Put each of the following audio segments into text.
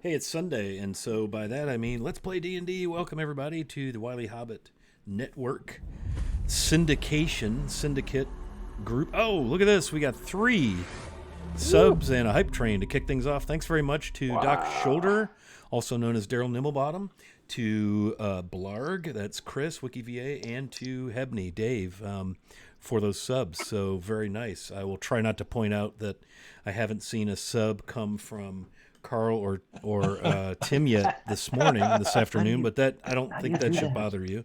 Hey, it's Sunday, and so by that I mean let's play D&D. Welcome everybody to the Wily Hobbit Network syndicate group. Oh, look at this. We got 3 subs and a hype train to kick things off. Thanks very much to Doc Shoulder, also known as Daryl Nimblebottom, to Blarg, that's Chris, WikiVA, and to Hebney, Dave, for those subs. So very nice. I will try not to point out that I haven't seen a sub come from Carl or Tim yet this afternoon, but that I don't think that should bother you.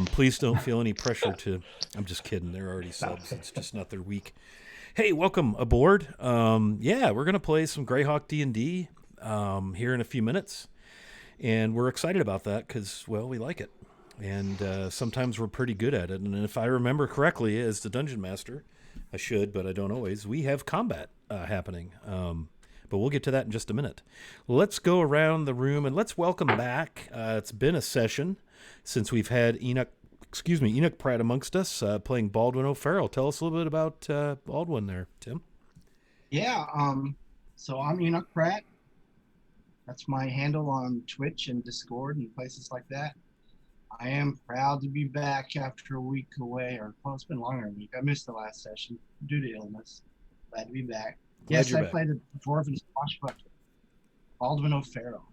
Please don't feel any pressure to. I'm just kidding. They're already subs. It's just not their week. Hey, welcome aboard. Yeah, we're gonna play some Greyhawk D&D here in a few minutes, and we're excited about that because well, we like it, and sometimes we're pretty good at it. And if I remember correctly, as the dungeon master, I should, but I don't always. We have combat happening. But we'll get to that in just a minute. Let's go around the room and let's welcome back. It's been a session since we've had Enoch Pratt amongst us playing Baldwin O'Farrell. Tell us a little bit about Baldwin there, Tim. Yeah, so I'm Enoch Pratt. That's my handle on Twitch and Discord and places like that. I am proud to be back after a week away, or well, it's been longer than a week. I missed the last session due to illness. Glad to be back. Yes, I played the Dwarven Swashbuckler, Baldwin O'Farrell,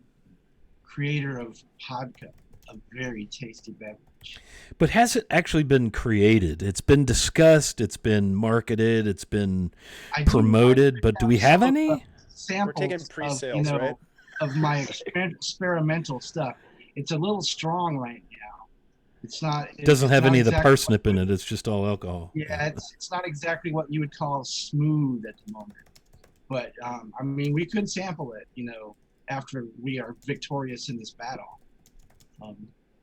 creator of Podka, a very tasty beverage. But has it actually been created? It's been discussed, it's been marketed, it's been promoted, but do we have any? Samples We're taking pre-sales, right? Of my experimental stuff. It's a little strong right now. It's not. It doesn't have any of the parsnip in it. It's just all alcohol. Yeah, it's not exactly what you would call smooth at the moment. But I mean, we could sample it, after we are victorious in this battle.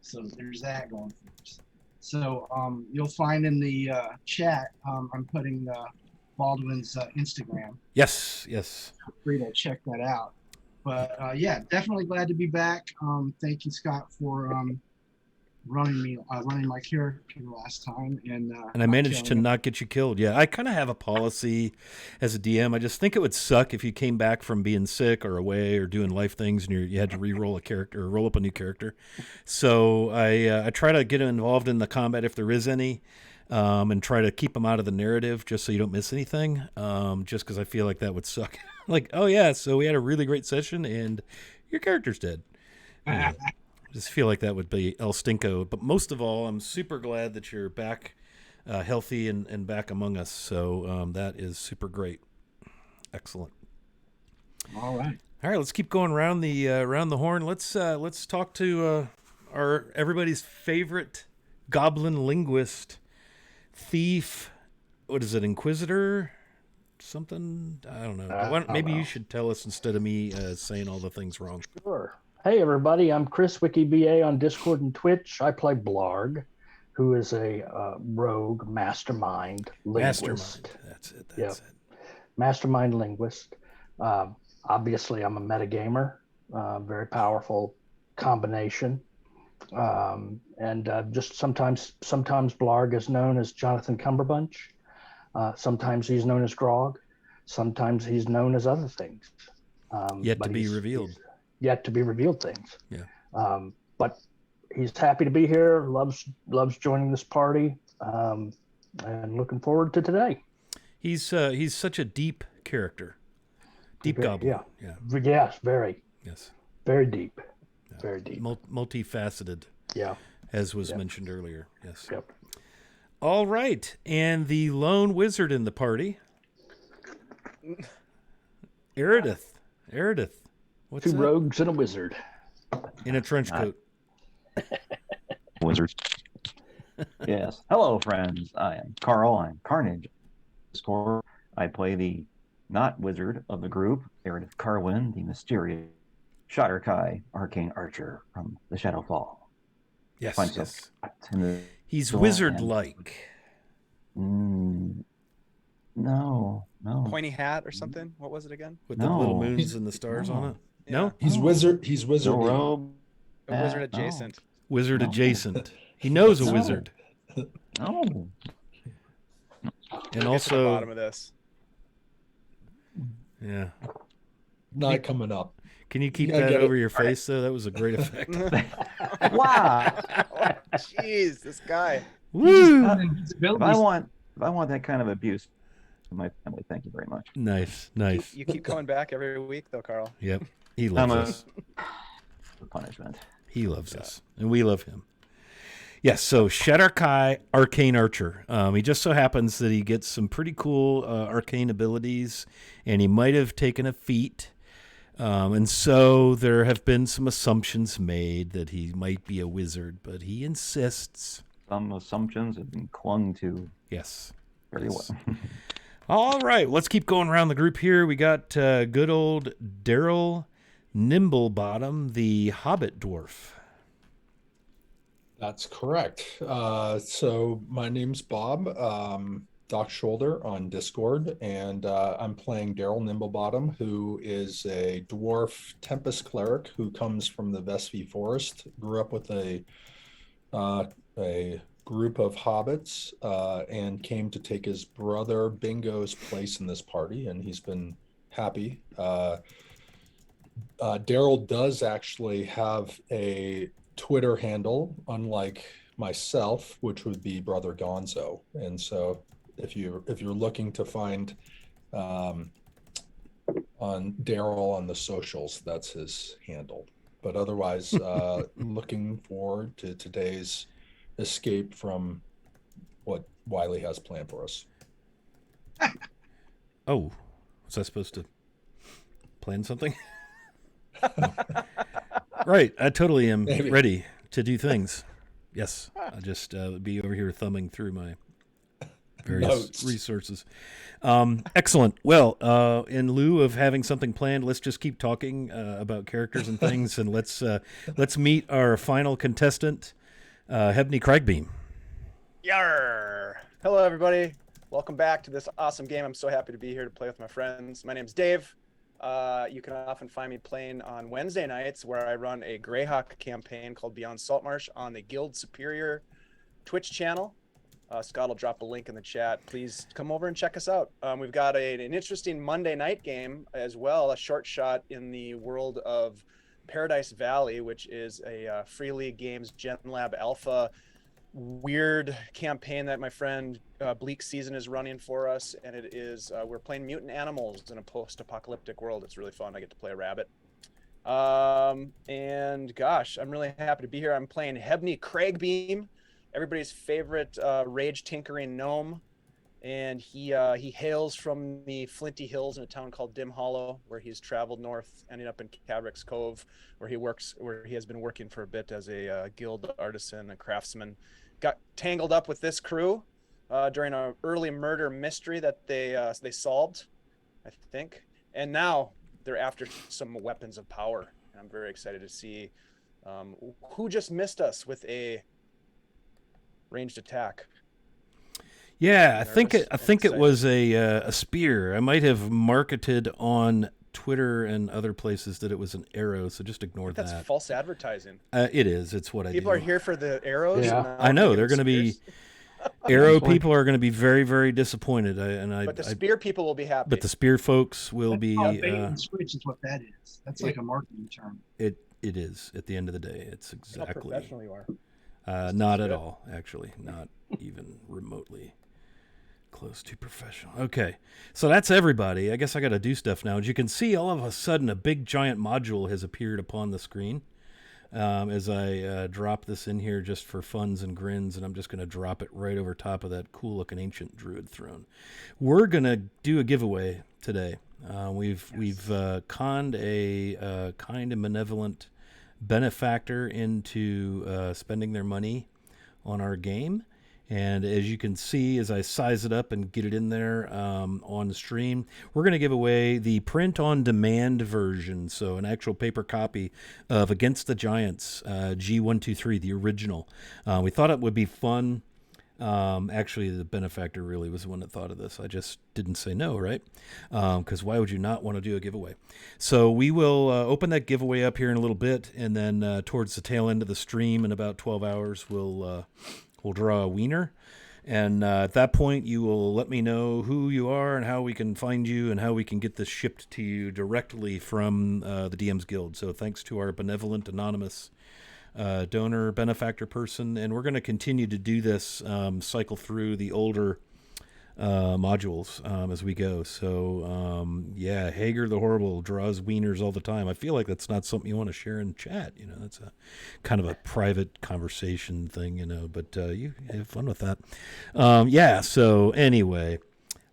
So there's that going for us. So you'll find in the chat, I'm putting Baldwin's Instagram. Yes. Feel free to check that out. But yeah, definitely glad to be back. Thank you, Scott, for running my character last time, and I managed to not get you killed. Yeah, I kind of have a policy as a DM. I just think it would suck if you came back from being sick or away or doing life things and you had to re-roll a character or roll up a new character. So I try to get involved in the combat if there is any, and try to keep them out of the narrative just so you don't miss anything. Just because I feel like that would suck. Like, oh yeah, so we had a really great session and your character's dead. I just feel like that would be El Stinko. But most of all, I'm super glad that you're back healthy and back among us. So that is super great. Excellent. All right, let's keep going around the horn. Let's talk to our everybody's favorite goblin linguist, thief. What is it, Inquisitor? Something? I don't know. Maybe you should tell us instead of me saying all the things wrong. Sure. Hey, everybody. I'm Chris, WikiBA on Discord and Twitch. I play Blarg, who is a rogue mastermind linguist. That's it. Mastermind linguist. Obviously, I'm a metagamer. Very powerful combination. And just sometimes Blarg is known as Jonathan Cumberbunch. Sometimes he's known as Grog. Sometimes he's known as other things. Yet to be revealed things. Yeah. But he's happy to be here. Loves joining this party. And looking forward to today. He's such a deep character. Deep goblin. Yeah. Yes, very. Yes. Very deep. Yeah. Very deep. Multifaceted. Yeah. As was mentioned earlier. Yes. Yep. All right. And the lone wizard in the party. Eridith. What's Two that? rogues and a wizard. In a trench coat. Wizard. Yes. Hello, friends. I am Carl. I'm Carnage. Score. I play the not wizard of the group, Eridith Carwin, the mysterious Shadar-kai arcane archer from the Shadowfall. Yes. He's wizard-like. No. Pointy hat or something? What was it again? With the little moons and the stars on it? No? He's wizard. He's wizard. No robe. A wizard adjacent. Wizard adjacent. He knows a wizard. No. And Get to the bottom of this. Yeah. not coming up. Can you keep You gotta that get over it. your face, though? That was a great effect. Wow. Jeez, this guy. Woo! If Invisibility. I want that kind of abuse from my family, thank you very much. Nice, nice. You keep coming back every week, though, Carl. Yep. He loves I'm a- us. The punishment. He loves us, and we love him. Yes, so Shatter Kai, Arcane Archer. He just so happens that he gets some pretty cool arcane abilities, and he might have taken a feat. And so there have been some assumptions made that he might be a wizard, but he insists. Some assumptions have been clung to Yes. very Yes. well. All right, let's keep going around the group here. We got good old Daryl Nimblebottom, the Hobbit dwarf. That's correct. So my name's Bob, Doc Shoulder on Discord, and I'm playing Daryl Nimblebottom, who is a dwarf Tempest cleric who comes from the Vespi Forest. Grew up with a group of hobbits and came to take his brother Bingo's place in this party, and he's been happy. Daryl does actually have a Twitter handle, unlike myself, which would be Brother Gonzo. And so if you're looking to find on Daryl on the socials, that's his handle. But otherwise, looking forward to today's escape from what Wiley has planned for us. Oh, was I supposed to plan something? Right, I totally am Maybe. ready to do things. Yes, I just be over here thumbing through my various Notes. resources. Excellent. Well, in lieu of having something planned, let's just keep talking about characters and things, and let's meet our final contestant, Hebney Craigbeam. Yarr! Hello, everybody. Welcome back to this awesome game. I'm so happy to be here to play with my friends. My name's Dave. You can often find me playing on Wednesday nights where I run a Greyhawk campaign called Beyond Saltmarsh on the Guild Superior Twitch channel. Scott will drop a link in the chat. Please come over and check us out. We've got an interesting Monday night game as well, a short shot in the world of Paradise Valley, which is a Free League Games Gen Lab Alpha weird campaign that my friend Bleak Season is running for us, and it is we're playing mutant animals in a post-apocalyptic world. It's really fun. I get to play a rabbit, and gosh, I'm really happy to be here. I'm playing Hebney Craigbeam, everybody's favorite rage tinkering gnome, and he hails from the Flinty Hills in a town called Dim Hollow, where he's traveled north, ending up in Cabrick's Cove, where he has been working for a bit as a guild artisan, a craftsman. Got tangled up with this crew during an early murder mystery that they solved, I think, and now they're after some weapons of power. And I'm very excited to see who just missed us with a ranged attack. Yeah, I think Nervous it and was a spear. I might have marketed on Twitter and other places that it was an arrow, so just ignore That's that. false advertising. It is. It's what I do. People are here for the arrows. Yeah. and now I know they're they're going to be spears. arrow people are going to be very, very disappointed. But the spear people will be happy. but the spear folks will That's be. called bait and switch is what that is. That's like a marketing term. It is at the end of the day. It's How exactly professional you are. not at all. Actually, not even remotely close to professional. Okay, so that's everybody. I guess I got to do stuff now. As you can see, all of a sudden, a big giant module has appeared upon the screen. As I drop this in here just for funs and grins, and I'm just going to drop it right over top of that cool-looking ancient druid throne. We're going to do a giveaway today. We've conned a kind and benevolent benefactor into spending their money on our game. And as you can see, as I size it up and get it in there on stream, we're going to give away the print-on-demand version, so an actual paper copy of Against the Giants, G123, the original. We thought it would be fun. Actually, the benefactor really was the one that thought of this. I just didn't say no, right? Because why would you not want to do a giveaway? So we will open that giveaway up here in a little bit, and then towards the tail end of the stream in about 12 hours, we'll draw a wiener, And at that point, you will let me know who you are and how we can find you and how we can get this shipped to you directly from the DM's Guild. So thanks to our benevolent, anonymous donor, benefactor person. And we're going to continue to do this, cycle through the older modules as we go. So, yeah, Hager the Horrible draws wieners all the time. I feel like that's not something you want to share in chat. That's a kind of a private conversation thing, but you have fun with that. Yeah, so anyway,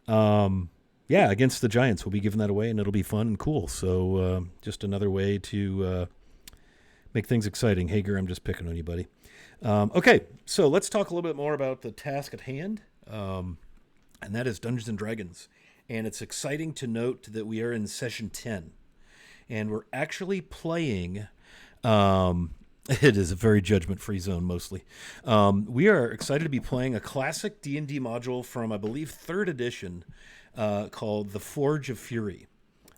yeah, against the Giants, we'll be giving that away, and it'll be fun and cool. So just another way to make things exciting. Hager, I'm just picking on you, buddy. Okay, so let's talk a little bit more about the task at hand. And that is Dungeons and Dragons. And it's exciting to note that we are in session 10. And we're actually playing, it is a very judgment-free zone mostly. We are excited to be playing a classic D&D module from, I believe, 3rd edition called The Forge of Fury.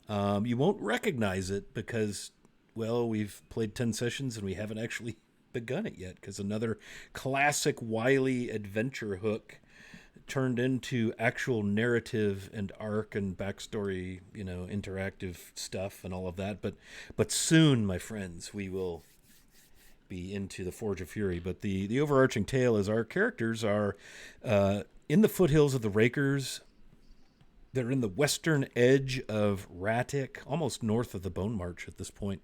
You won't recognize it because, well, we've played 10 sessions and we haven't actually begun it yet, because another classic wily adventure hook turned into actual narrative and arc and backstory, interactive stuff and all of that. But soon, my friends, we will be into the Forge of Fury. But the overarching tale is our characters are in the foothills of the Rakers. They're in the western edge of Ratic, almost north of the Bone March at this point.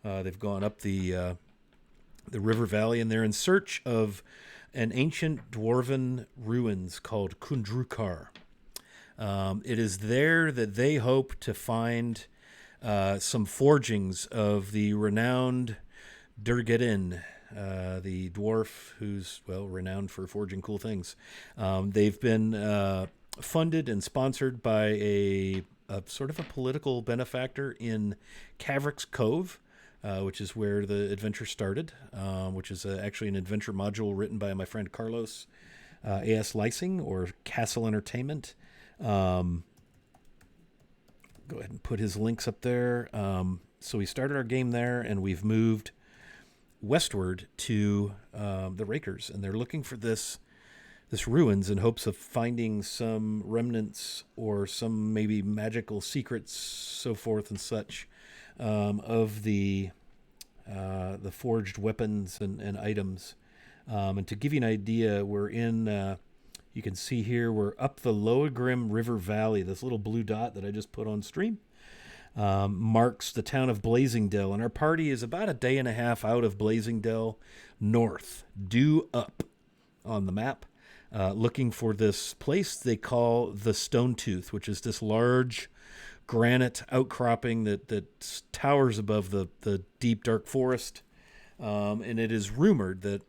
They've gone up the river valley, and they're in search of an ancient dwarven ruins called Kundrukar. It is there that they hope to find some forgings of the renowned Durgedin, the dwarf who's, well, renowned for forging cool things. They've been funded and sponsored by a sort of a political benefactor in Caverick's Cove, which is where the adventure started, which is actually an adventure module written by my friend Carlos A.S. Lysing, or Castle Entertainment. Go ahead and put his links up there. So we started our game there, and we've moved westward to the Rakers, and they're looking for this ruins in hopes of finding some remnants or some maybe magical secrets, so forth and such, of the forged weapons and items. And to give you an idea, we're in, you can see here, we're up the Loagrim River Valley. This little blue dot that I just put on stream marks the town of Blazingdale. And our party is about a day and a half out of Blazingdale, north, due up on the map, looking for this place they call the Stone Tooth, which is this large granite outcropping that towers above the deep, dark forest. And it is rumored that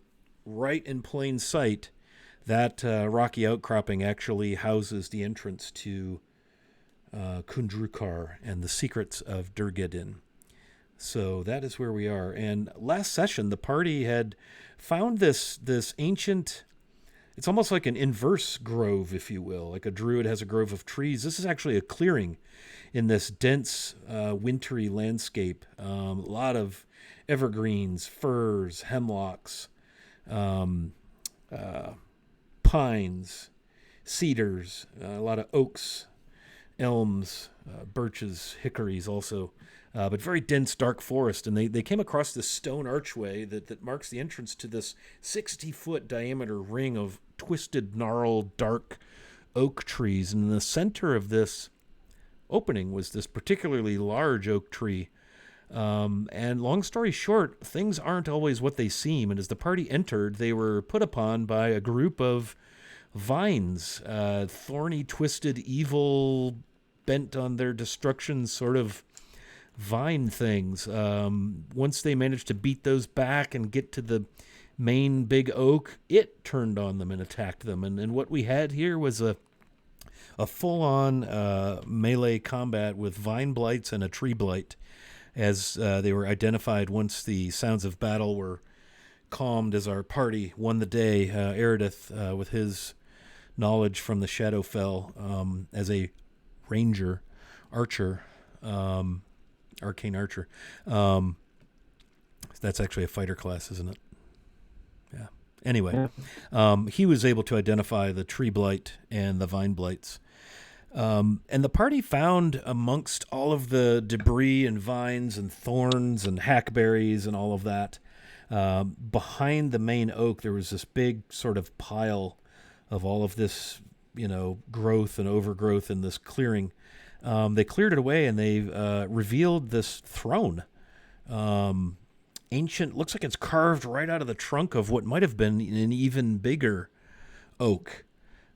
right in plain sight, that rocky outcropping actually houses the entrance to Kundrukar and the secrets of Durgedin. So that is where we are. And last session, the party had found this ancient... It's almost like an inverse grove, if you will. Like a druid has a grove of trees. This is actually a clearing in this dense, wintry landscape. A lot of evergreens, firs, hemlocks, pines, cedars, a lot of oaks, elms, birches, hickories also. But very dense, dark forest. And they came across this stone archway that marks the entrance to this 60-foot diameter ring of twisted, gnarled, dark oak trees. And in the center of this opening was this particularly large oak tree. And long story short, things aren't always what they seem. And as the party entered, they were put upon by a group of vines, thorny, twisted, evil, bent on their destruction sort of vine things. Once they managed to beat those back and get to the main big oak, it turned on them and attacked them. And what we had here was a full-on melee combat with vine blights and a tree blight, as they were identified once the sounds of battle were calmed, as our party won the day. Eridith, with his knowledge from the Shadowfell as a ranger, archer, arcane archer. That's actually a fighter class, isn't it? Yeah. Anyway, he was able to identify the tree blight and the vine blights. And the party found amongst all of the debris and vines and thorns and hackberries and all of that, behind the main oak, there was this big sort of pile of all of this, growth and overgrowth in this clearing. They cleared it away and they revealed this throne. Ancient, looks like it's carved right out of the trunk of what might have been an even bigger oak.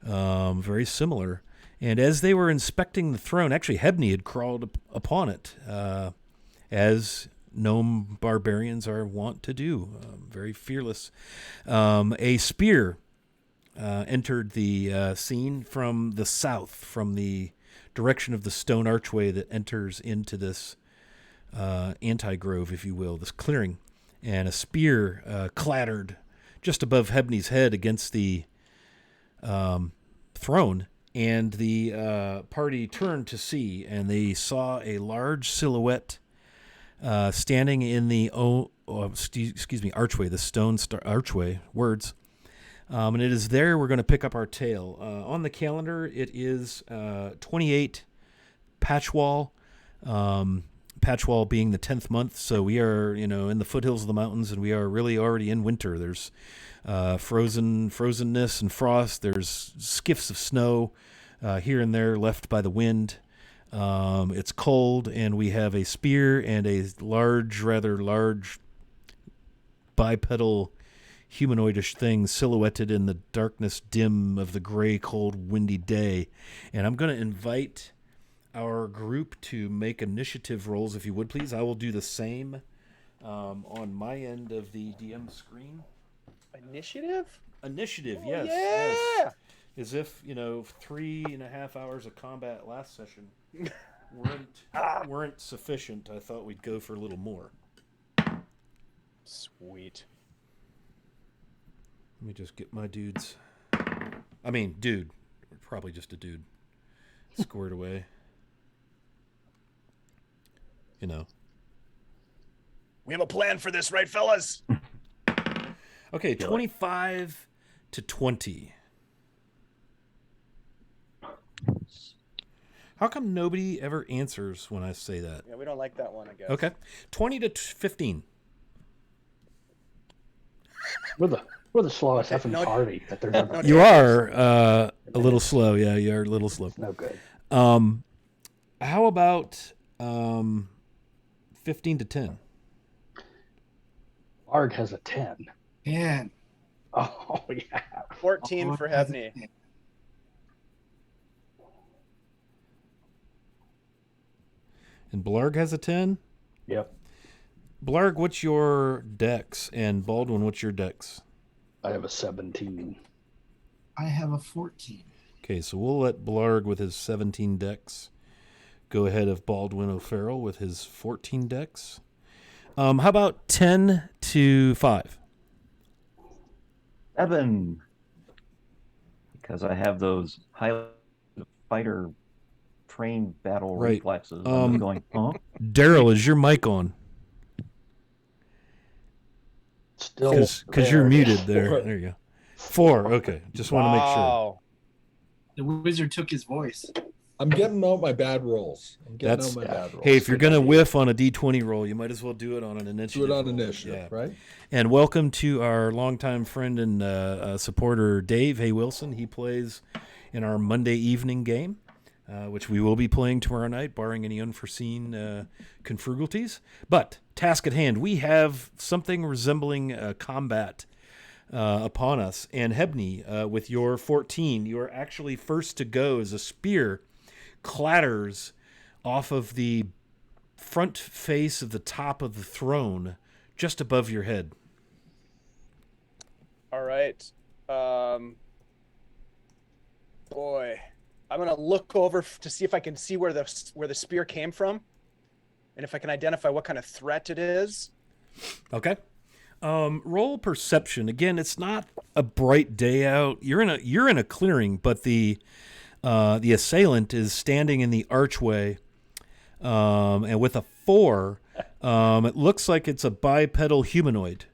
Very similar. And as they were inspecting the throne, actually Hebney had crawled upon it, as gnome barbarians are wont to do. Very fearless. A spear entered the scene from the south, from the direction of the stone archway that enters into this anti-grove, if you will, this clearing. And a spear clattered just above Hebney's head against the throne. And the party turned to see, and they saw a large silhouette standing in the archway, the stone archway, words. And it is there we're going to pick up our tale. On the calendar, it is 28 Patchwall, Patchwall being the 10th month, so we are, in the foothills of the mountains, and we are really already in winter. There's frozenness and frost. There's skiffs of snow here and there left by the wind. It's cold, and we have a spear and a rather large bipedal humanoidish thing silhouetted in the darkness dim of the gray, cold, windy day. And I'm going to invite our group to make initiative rolls, if you would, please. I will do the same on my end of the DM screen. Initiative? Initiative, Oh, yes. yeah! Yes. As if, 3.5 hours of combat last session weren't sufficient. I thought we'd go for a little more. Sweet. Let me just get my dude. Probably just a dude. Squared away. We have a plan for this, right, fellas? Okay, 25 to 20. How come nobody ever answers when I say that? Yeah, we don't like that one, I guess. Okay, 20 to 15. We're the slowest effing party that there's ever. You are a little slow. Yeah, you are a little slow. No good. How about 15 to 10? Arg has a 10. 10. Oh, yeah. 14 for Hebney. And Blarg has a 10? Yep. Blarg, what's your dex? And Baldwin, what's your dex? I have a 17. I have a 14. Okay, so we'll let Blarg with his 17 dex go ahead of Baldwin O'Farrell with his 14 dex. How about 10 to 5? 7. Because I have those high fighter trained battle reflexes. I'm going, huh? Daryl, is your mic on? Still, because you're muted there. There you go. 4. Okay, just want to make sure. The wizard took his voice. I'm getting out my bad rolls. Hey, if you're going to whiff on a D20 roll, you might as well do it on an initiative. Do it on initiative, yeah. Right? And welcome to our longtime friend and supporter, Dave Hay Wilson. He plays in our Monday evening game, which we will be playing tomorrow night, barring any unforeseen confrugalties. But task at hand, we have something resembling combat upon us. And Hebney, with your 14, you are actually first to go as a spear clatters off of the front face of the top of the throne just above your head. All right. Boy, I'm going to look over to see if I can see where the spear came from and if I can identify what kind of threat it is. Okay. Roll perception. Again, it's not a bright day out. You're in a clearing, but the assailant is standing in the archway, and with a 4, it looks like it's a bipedal humanoid.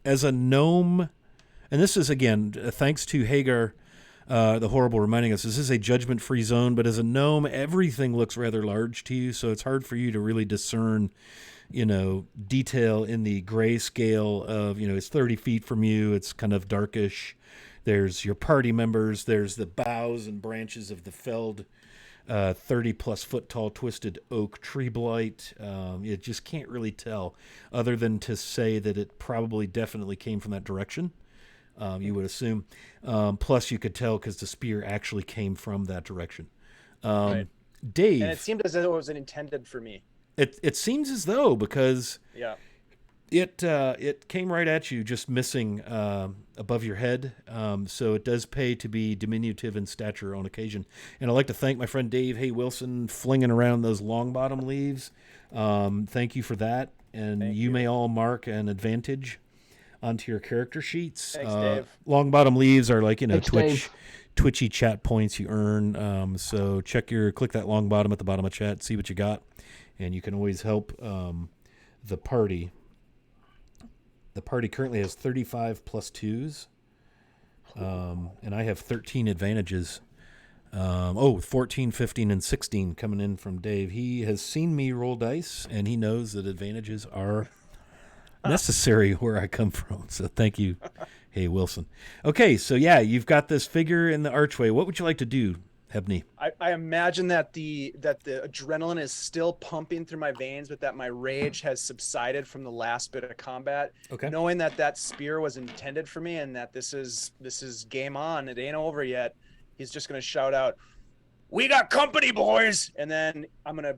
as a gnome, and this is, again, thanks to Hagar, the Horrible, reminding us this is a judgment-free zone, but as a gnome, everything looks rather large to you, so it's hard for you to really discern, detail in the grayscale of, it's 30 feet from you, it's kind of darkish. There's your party members, there's the boughs and branches of the felled 30-plus foot tall twisted oak tree blight. You just can't really tell, other than to say that it probably definitely came from that direction. You would assume. Plus, you could tell because the spear actually came from that direction. Right. Dave. And it seemed as though it was intended for me. It seems as though, because Yeah. it came right at you, just missing above your head. So it does pay to be diminutive in stature on occasion. And I'd like to thank my friend Dave Hay Wilson flinging around those long bottom leaves. Thank you for that. And Thank you you. may all mark an advantage onto your character sheets. Thanks, Dave. Long bottom leaves are like, Thanks, Dave. twitchy chat points you earn. So click that long bottom at the bottom of chat, see what you got. And you can always help the party. The party currently has 35 plus 2s. And I have 13 advantages. 14, 15, and 16 coming in from Dave. He has seen me roll dice, and he knows that advantages are necessary where I come from. So thank you, Hey Wilson. Okay, so yeah, you've got this figure in the archway. What would you like to do, Hebney? I imagine that the adrenaline is still pumping through my veins, but that my rage has subsided from the last bit of combat. Okay. Knowing that spear was intended for me and that this is game on, it ain't over yet. He's just gonna shout out, "We got company, boys!" And then I'm gonna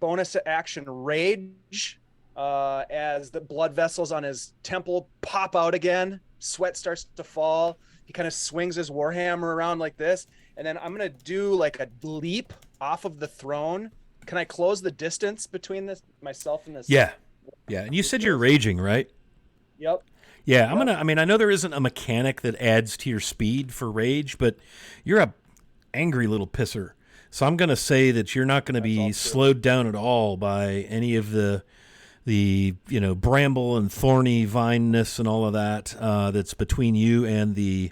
bonus action rage as the blood vessels on his temple pop out again. Sweat starts to fall. He kind of swings his warhammer around like this. And then I'm going to do like a leap off of the throne. Can I close the distance between myself and this? Yeah. And you said you're raging, right? Yep. Yeah, I know there isn't a mechanic that adds to your speed for rage, but you're a angry little pisser. So I'm going to say that you're not going to be slowed down at all by any of the bramble and thorny vineness and all of that that's between you and the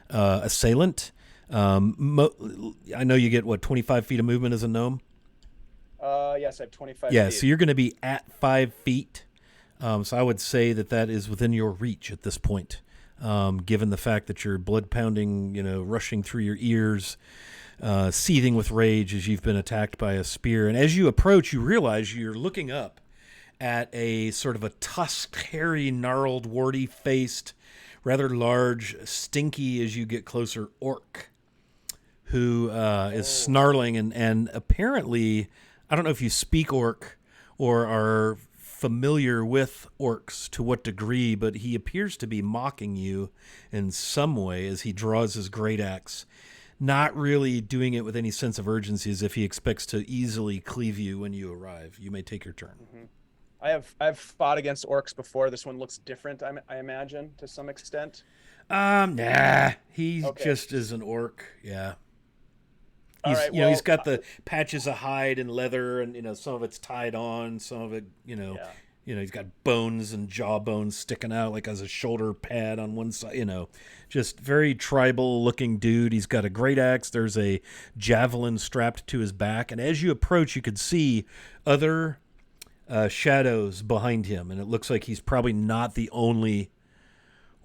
assailant. I know you get 25 feet of movement as a gnome. Yes, I have 25 Yeah, feet. so you're going to be at 5 feet. So I would say that is within your reach at this point, given the fact that you're blood pounding, rushing through your ears, seething with rage as you've been attacked by a spear. And as you approach, you realize you're looking up at a sort of a tusked, hairy, gnarled, warty-faced, rather large, stinky as you get closer, orc, who is snarling and apparently, I don't know if you speak orc or are familiar with orcs to what degree, but he appears to be mocking you in some way as he draws his great axe, not really doing it with any sense of urgency, as if he expects to easily cleave you when you arrive. You may take your turn. Mm-hmm. I've fought against orcs before. This one looks different, I imagine, to some extent. Nah, he just is an orc. Yeah. He's got the patches of hide and leather, and some of it's tied on, some of it, he's got bones and jawbones sticking out like as a shoulder pad on one side. Just very tribal looking dude. He's got a great axe. There's a javelin strapped to his back, and as you approach, you could see other shadows behind him, and it looks like he's probably not the only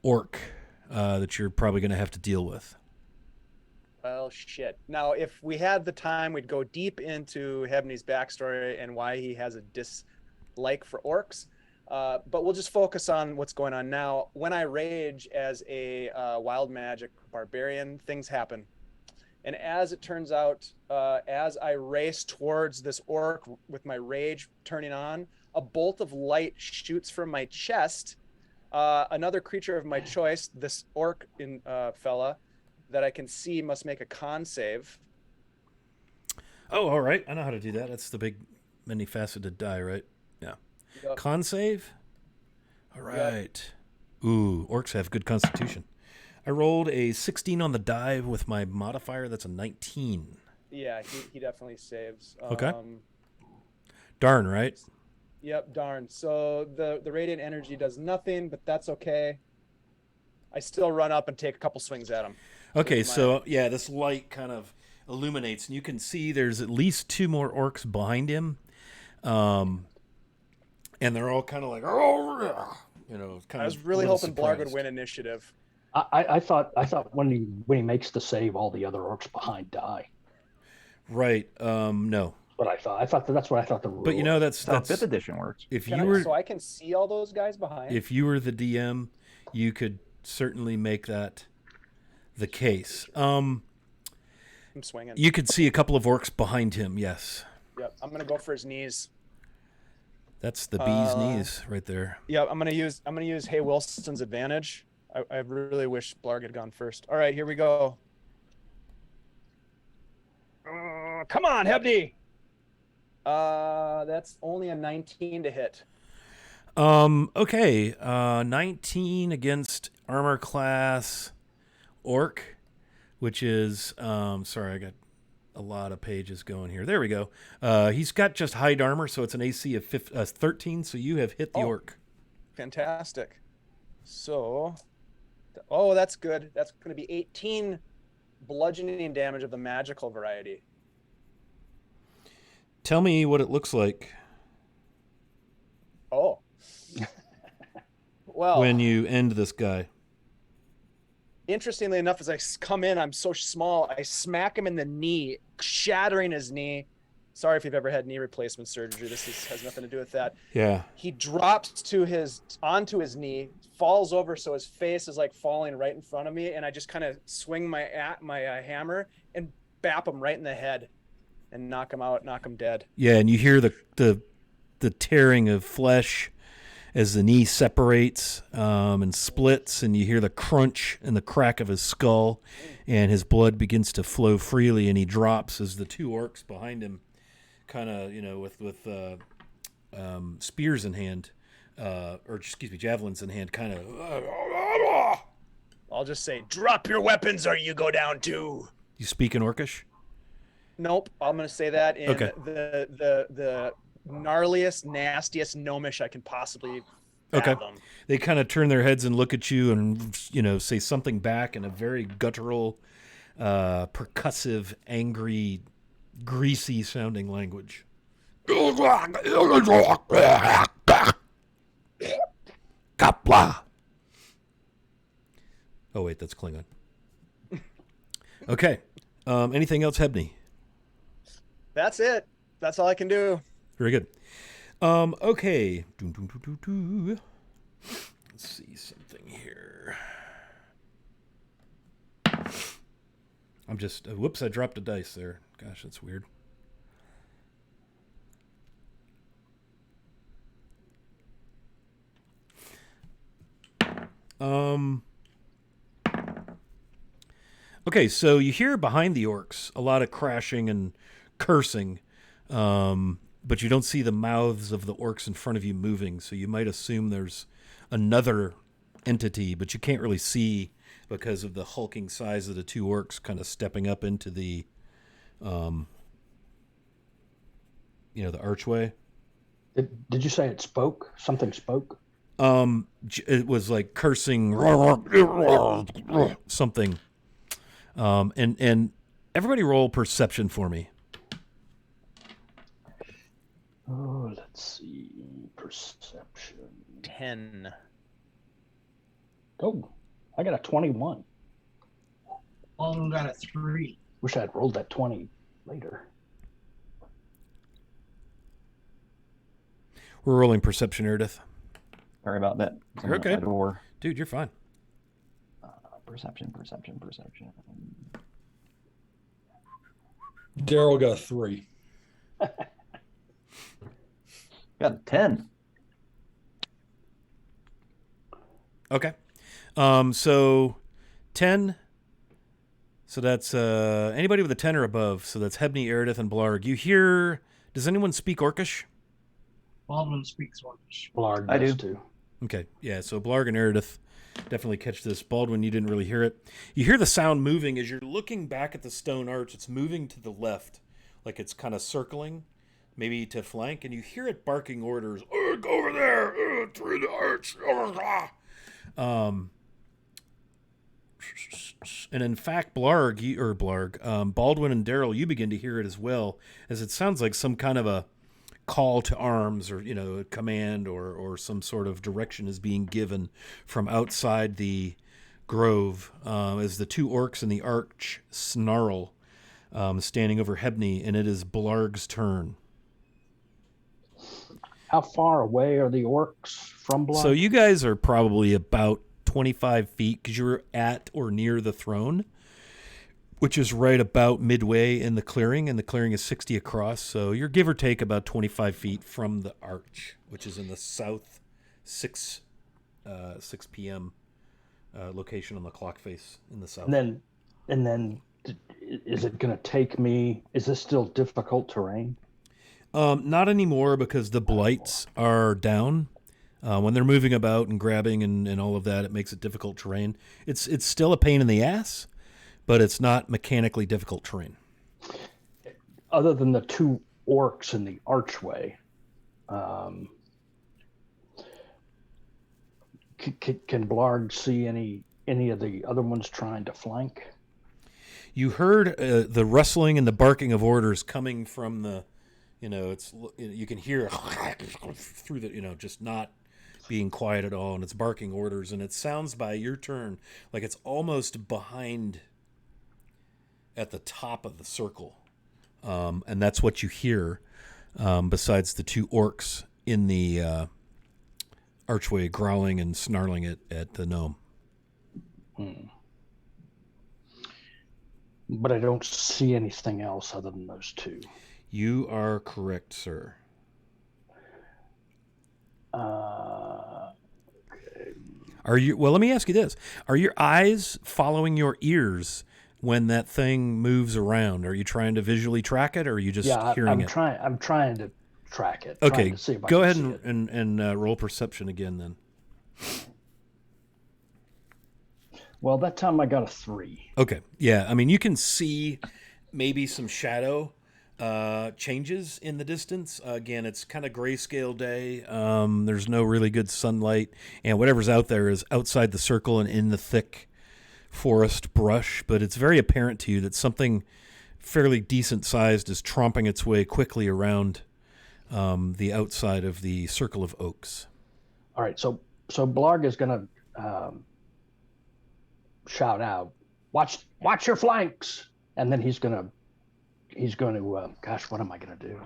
orc that you're probably going to have to deal with. Well, shit. Now, if we had the time, we'd go deep into Hebney's backstory and why he has a dislike for orcs. But we'll just focus on what's going on now. When I rage as a wild magic barbarian, things happen. And as it turns out, as I race towards this orc with my rage turning on, a bolt of light shoots from my chest. Another creature of my choice, this orc fella that I can see, must make a con save. Oh, all right. I know how to do that. That's the big many-faceted die, right? Yeah. Yep. Con save? All right. Yep. Ooh, orcs have good constitution. I rolled a 16 on the die with my modifier. That's a 19. Yeah, he definitely saves. Okay. Darn, right? Yep, darn. So the radiant energy does nothing, but that's okay. I still run up and take a couple swings at him. Okay, With my- so yeah, this light kind of illuminates, and you can see there's at least 2 more orcs behind him, and they're all kind of like, oh, kind I of. was really a little hoping Blarg would surprised. win initiative. I thought when he makes the save, all the other orcs behind die. Right? No, But I thought that's what I thought the rule. but That's how 5th edition works. if Can you I, were so I can see all those guys behind. if you were the DM, you could certainly make that the case. I'm swinging. You could see a couple of orcs behind him. Yes, Yep, I'm gonna go for his knees. that's the bee's knees right there. Yeah, I'm gonna use Hey Wilson's advantage. I really wish Blarg had gone first. All right, here we go. Come on, Hebney. That's only a 19 to hit. Okay. 19 against armor class orc, which is sorry, I got a lot of pages going here. There we go. He's got just hide armor, so it's an AC of 13. So you have hit the orc. Fantastic. So, oh, that's good. That's going to be 18 bludgeoning damage of the magical variety. Tell me what it looks like Oh. Well, when you end this guy. interestingly enough, as I come in, I'm so small, I smack him in the knee, shattering his knee. Sorry if you've ever had knee replacement surgery. Has nothing to do with that. Yeah. He drops onto his knee, falls over, so his face is like falling right in front of me, and I just kind of swing my hammer and bap him right in the head, and knock him out, knock him dead. Yeah, and you hear the tearing of flesh as the knee separates and splits, and you hear the crunch and the crack of his skull, and his blood begins to flow freely, and he drops as the 2 orcs behind him, kind of with spears in hand, or excuse me, javelins in hand, kind of. I'll just say, drop your weapons or you go down too. You speak in Orcish? Nope, I'm gonna say that in Okay. the gnarliest, nastiest gnomish I can possibly Okay. fathom. They kind of turn their heads and look at you and, say something back in a very guttural, percussive, angry, greasy sounding language. Kapla. Oh, wait, that's Klingon. Okay. Anything else, Hebney? That's it. That's all I can do. Very good. Okay. Let's see something here. I'm just... whoops, I dropped a dice there. Gosh, that's weird. Okay, so you hear behind the orcs a lot of crashing and cursing, but you don't see the mouths of the orcs in front of you moving, so you might assume there's another entity, but you can't really see because of the hulking size of the 2 orcs kind of stepping up into the, the archway. Did you say it spoke? Something spoke? It was like cursing something. And everybody roll perception for me. Oh, let's see. Perception. 10. Oh, I got a 21. Baldwin got a 3. Wish I had rolled that 20 later. We're rolling perception, Erdith. Sorry about that. You're okay. At the door. Dude, you're fine. Perception. Daryl got a 3. Got a 10. Okay. So 10. So that's anybody with a 10 or above. So that's Hebney, Erdith, and Blarg. You hear... Does anyone speak Orcish? Baldwin speaks Orcish. Blarg I does do. too. Okay. Yeah, so Blarg and Erdith definitely catch this. Baldwin, you didn't really hear it. You hear the sound moving as you're looking back at the stone arch. It's moving to the left, like it's kind of circling, maybe to flank, and you hear it barking orders. Go over there, through the arch. And in fact, Baldwin and Daryl, you begin to hear it as well, as it sounds like some kind of a call to arms, or a command, or some sort of direction is being given from outside the grove, as the two orcs in the arch snarl, standing over Hebney, and it is Blarg's turn. How far away are the orcs from Blarg? So you guys are probably about 25 feet, because you're at or near the throne, which is right about midway in the clearing, and the clearing is 60 across. So you're give or take about 25 feet from the arch, which is in the south 6 p.m. Location on the clock face in the south. And then is it going to take me? Is this still difficult terrain? Not anymore, because the blights are down. When they're moving about and grabbing and all of that, it makes it difficult terrain. It's still a pain in the ass, but it's not mechanically difficult terrain. Other than the two orcs in the archway, can Blarg see any of the other ones trying to flank? You heard the rustling and the barking of orders coming from the, you can hear through the, just not being quiet at all, and it's barking orders, and it sounds by your turn like it's almost behind at the top of the circle, and that's what you hear, besides the two orcs in the archway growling and snarling at the gnome. But I don't see anything else other than those two. You are correct, sir. Okay. Well, let me ask you this. Are your eyes following your ears when that thing moves around? Are you trying to visually track it, or are you just hearing it? I'm trying to track it. Okay, to see if go I ahead can see it. and roll perception again then. Well, that time I got a 3. Okay, yeah. I mean, you can see maybe some shadow changes in the distance. Again, it's kind of grayscale day. There's no really good sunlight, and whatever's out there is outside the circle and in the thick forest brush, but it's very apparent to you that something fairly decent sized is tromping its way quickly around the outside of the circle of oaks. All right, so Blarg is going to shout out, watch your flanks, and then he's going to gosh, what am I going to do?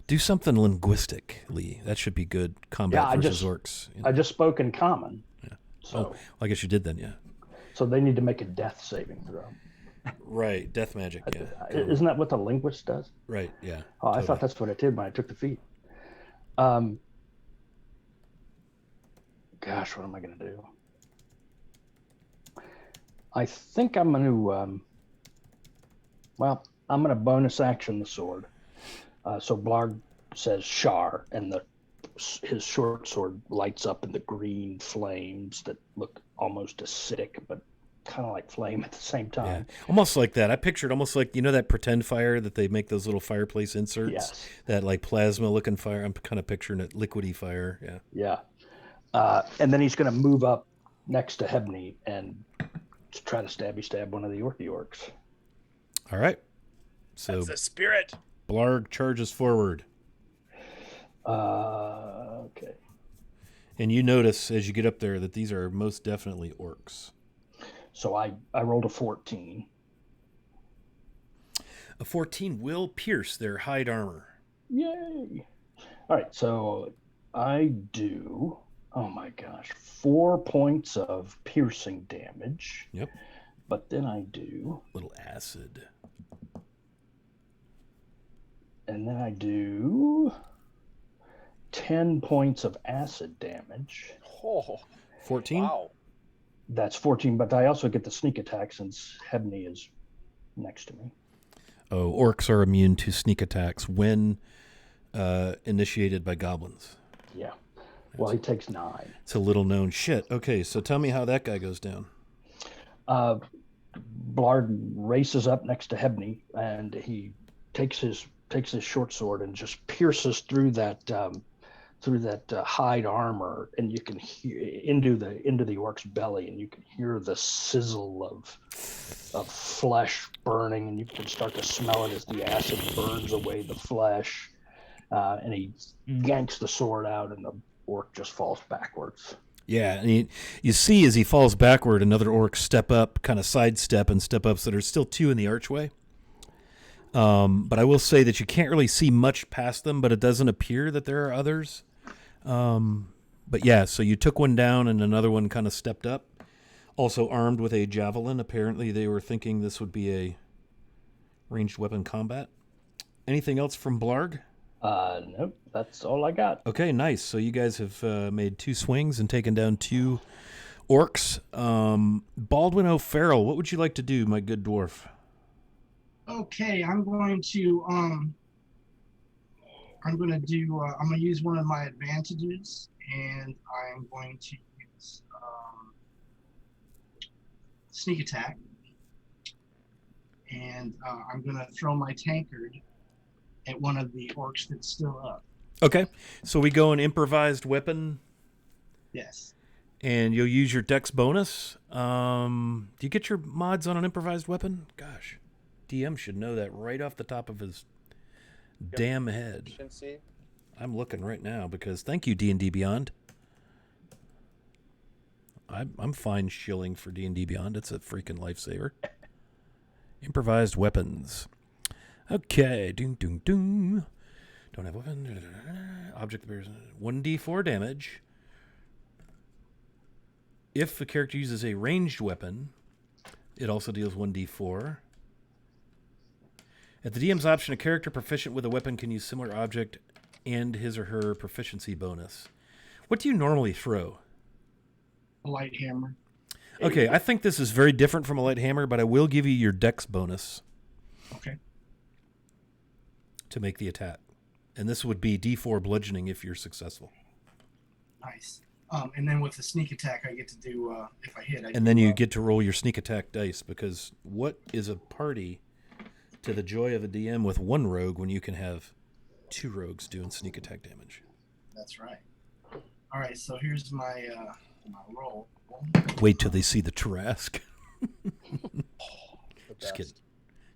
Do something linguistically. That should be good. Combat versus orcs. I just spoke in common. Yeah. So, well, I guess you did then, yeah. So they need to make a death saving throw. Right, death magic, yeah. Isn't that what the linguist does? Right, yeah. Oh, totally. I thought that's what it did when I took the feat. Gosh, what am I going to do? I think I'm going to, I'm going to bonus action the sword. So Blarg says Shar, and his short sword lights up in the green flames that look almost acidic, but kind of like flame at the same time. Yeah. Almost like that. I pictured almost like, that pretend fire that they make those little fireplace inserts? Yes. That like plasma looking fire. I'm kind of picturing it liquidy fire. Yeah. Yeah. And then he's going to move up next to Hebney and try to stab one of the orcs. All right. So that's the spirit. Blarg charges forward. Okay. And you notice as you get up there that these are most definitely orcs. So I rolled a 14. A 14 will pierce their hide armor. Yay. All right, so I do, oh my gosh, 4 points of piercing damage. Yep. But then I do... little acid. And then I do 10 points of acid damage. Oh, 14? wow. That's 14, but I also get the sneak attack since Hebney is next to me. Oh, orcs are immune to sneak attacks when initiated by goblins. Yeah. Well, he takes 9. It's a little known shit. Okay, so tell me how that guy goes down. Blarg races up next to Hebney, and he takes his takes his short sword and just pierces through that hide armor, and you can hear into the orc's belly, and you can hear the sizzle of flesh burning, and you can start to smell it as the acid burns away the flesh. And he yanks the sword out, and the orc just falls backwards. Yeah, and you see as he falls backward, another orc step up, kind of sidestep and step up, so there's still two in the archway. But I will say that you can't really see much past them, but it doesn't appear that there are others. But yeah, so you took one down and another one kind of stepped up, also armed with a javelin. Apparently they were thinking this would be a ranged weapon combat. Anything else from Blarg? Nope, that's all I got. Okay, nice. So you guys have made 2 swings and taken down 2 orcs. Baldwin O'Farrell, what would you like to do, my good dwarf? Okay, I'm going to use one of my advantages, and I'm going to use sneak attack, and I'm going to throw my tankard at one of the orcs that's still up. Okay, so we go an improvised weapon. Yes. And you'll use your dex bonus. Do you get your mods on an improvised weapon? Gosh, DM should know that right off the top of his damn head. I'm looking right now because thank you, D&D Beyond. I'm fine shilling for D&D Beyond. It's a freaking lifesaver. Improvised weapons. Okay. Doom, doom, doom. Don't have weapon. Object appears 1d4 damage. If the character uses a ranged weapon, it also deals 1d4. At the DM's option, a character proficient with a weapon can use similar object and his or her proficiency bonus. What do you normally throw? A light hammer. Okay, I think this is very different from a light hammer, but I will give you your dex bonus. Okay. To make the attack. And this would be d4 bludgeoning if you're successful. Nice. And then with the sneak attack, I get to do, if I hit. And then you get to roll your sneak attack dice, because what is a party to the joy of a DM with 1 rogue when you can have 2 rogues doing sneak attack damage? That's right. All right, so here's my roll. Wait till they see the Trask. Just kidding.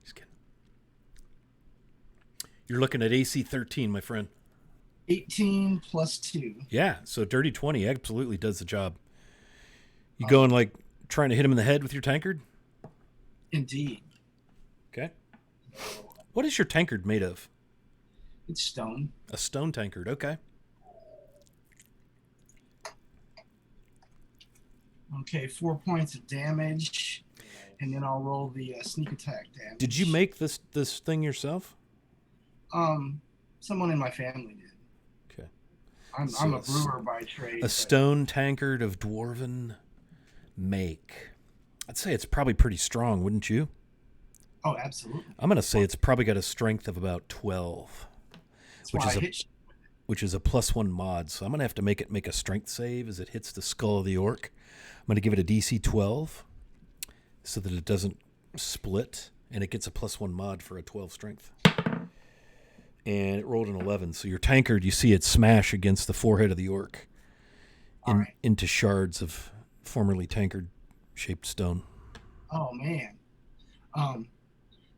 Just kidding. You're looking at AC 13, my friend. 18 plus 2. Yeah, so dirty 20 absolutely does the job. You going like trying to hit him in the head with your tankard? Indeed. Okay. What is your tankard made of? It's stone. A stone tankard, okay. Okay, 4 points of damage, and then I'll roll the sneak attack damage. Did you make this thing yourself? Someone in my family did. Okay. I'm a brewer by trade. A stone tankard of dwarven make. I'd say it's probably pretty strong, wouldn't you? Oh, absolutely. I'm going to say it's probably got a strength of about 12, which is a +1 mod. So I'm going to have to make it make a strength save as it hits the skull of the orc. I'm going to give it a DC 12 so that it doesn't split, and it gets a +1 mod for a 12 strength. And it rolled an 11. So your tankard, you see it smash against the forehead of the orc into shards of formerly tankard-shaped stone. Oh, man.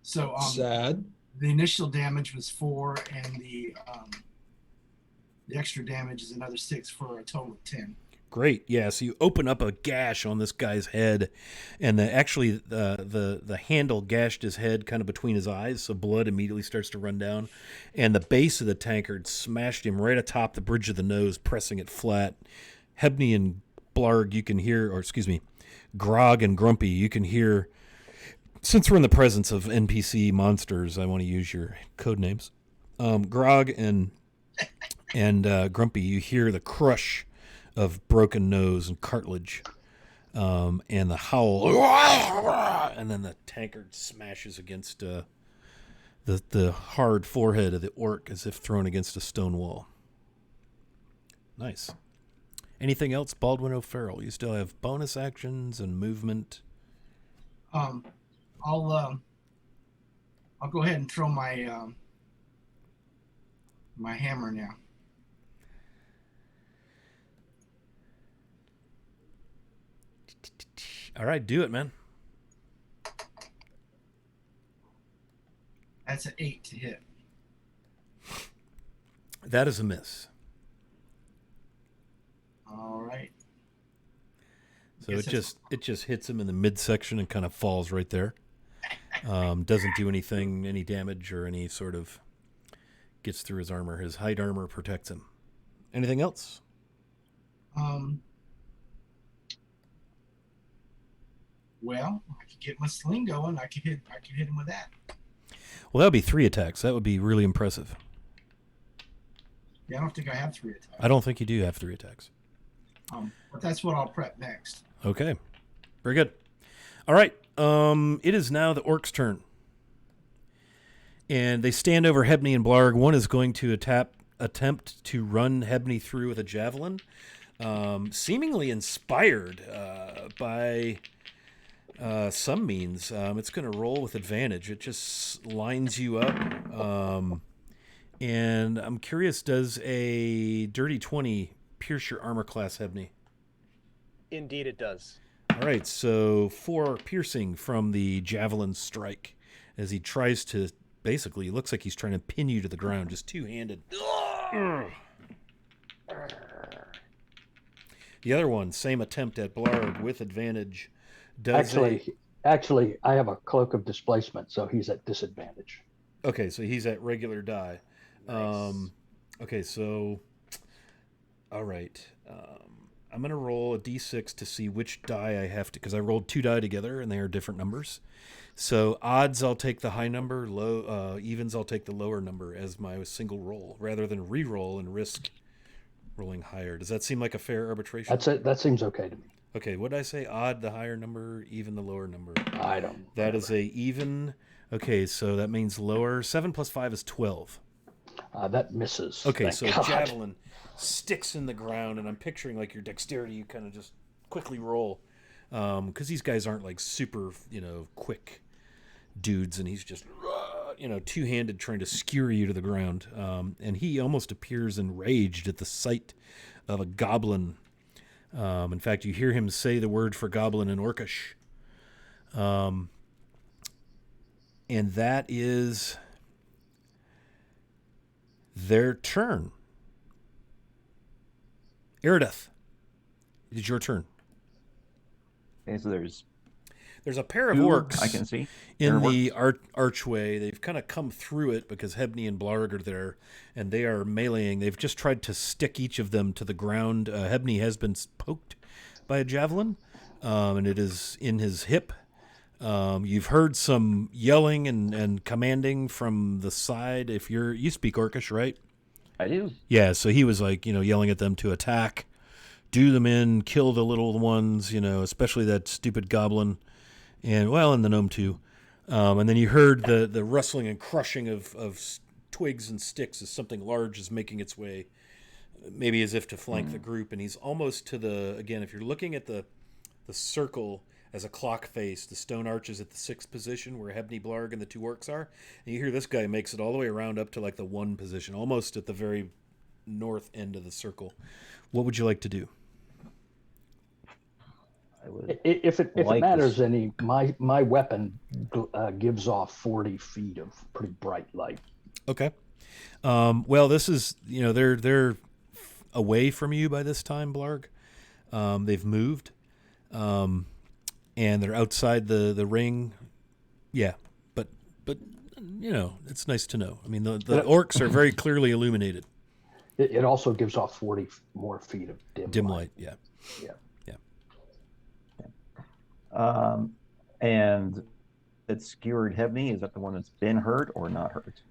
Sad. The initial damage was 4, and the extra damage is another 6 for a total of 10. Great, yeah. So you open up a gash on this guy's head, and the handle gashed his head kind of between his eyes, so blood immediately starts to run down, and the base of the tankard smashed him right atop the bridge of the nose, pressing it flat. Hebney and Blarg, you can hear, or excuse me, Grog and Grumpy, you can hear. Since we're in the presence of NPC monsters, I want to use your code names. Grog and Grumpy, you hear the crush of broken nose and cartilage, and the howl, and then the tankard smashes against the hard forehead of the orc as if thrown against a stone wall. Nice. Anything else, Baldwin O'Farrell? You still have bonus actions and movement. I'll go ahead and throw my my hammer now. All right, do it, man. That's an 8 to hit. That is a miss. All right. So it just hits him in the midsection and kind of falls right there. Doesn't do any damage or any sort of gets through his armor. His hide armor protects him. Anything else? Well, I could get my sling going. I could hit him with that. Well, that would be 3 attacks. That would be really impressive. Yeah, I don't think I have 3 attacks. I don't think you do have 3 attacks. But that's what I'll prep next. Okay. Very good. All right. It is now the orc's turn. And they stand over Hebney and Blarg. One is going to attempt to run Hebney through with a javelin, seemingly inspired by some means. It's going to roll with advantage. It just lines you up. And I'm curious, does a dirty 20 pierce your armor class, Hebney? Indeed, it does. All right, so 4 piercing from the javelin strike as he tries to, basically, it looks like he's trying to pin you to the ground, just two-handed. The other one, same attempt at Blarg with advantage. Actually, I have a cloak of displacement, so he's at disadvantage. Okay, so he's at regular die. Nice. Okay, so, all right. I'm going to roll a d6 to see which die I have to, because I rolled 2 die together, and they are different numbers. So odds, I'll take the high number. Evens, I'll take the lower number as my single roll, rather than re-roll and risk rolling higher. Does that seem like a fair arbitration? That's it. That seems okay to me. Okay, what did I say? Odd, the higher number, even, the lower number. I don't. That is a even. Okay, so that means lower. 7 plus 5 is 12. That misses. Okay, Thank so God. javelin sticks in the ground, and I'm picturing like your dexterity. You kind of just quickly roll, because these guys aren't like super, quick dudes, and he's just, two-handed trying to skewer you to the ground. And he almost appears enraged at the sight of a goblin. In fact, you hear him say the word for goblin in Orcish. And that is their turn. Irideth, it is your turn. Okay, so there's a pair of 2 orcs I can see in the archway. They've kind of come through it because Hebney and Blarg are there, and they are meleeing. They've just tried to stick each of them to the ground. Hebney has been poked by a javelin, and it is in his hip. You've heard some yelling and commanding from the side. If you speak Orcish, right? I do. Yeah, so he was like, yelling at them to attack, do them in, kill the little ones, especially that stupid goblin, and the gnome too. And then you heard the rustling and crushing of twigs and sticks as something large is making its way, maybe as if to flank the group. And he's almost to again, if you're looking at the circle as a clock face, the stone arch is at the 6th position where Hebney, Blarg, and the 2 orcs are. And you hear this guy makes it all the way around up to like the 1 position, almost at the very north end of the circle. What would you like to do? If it matters any, my weapon gives off 40 feet of pretty bright light. Okay. Well, this is, they're away from you by this time, Blarg. They've moved. And they're outside the ring. Yeah, but it's nice to know. I mean, the orcs are very clearly illuminated. It also gives off 40 more feet of dim light. Yeah. Yeah. And that skewered Hebney, is that the one that's been hurt or not hurt?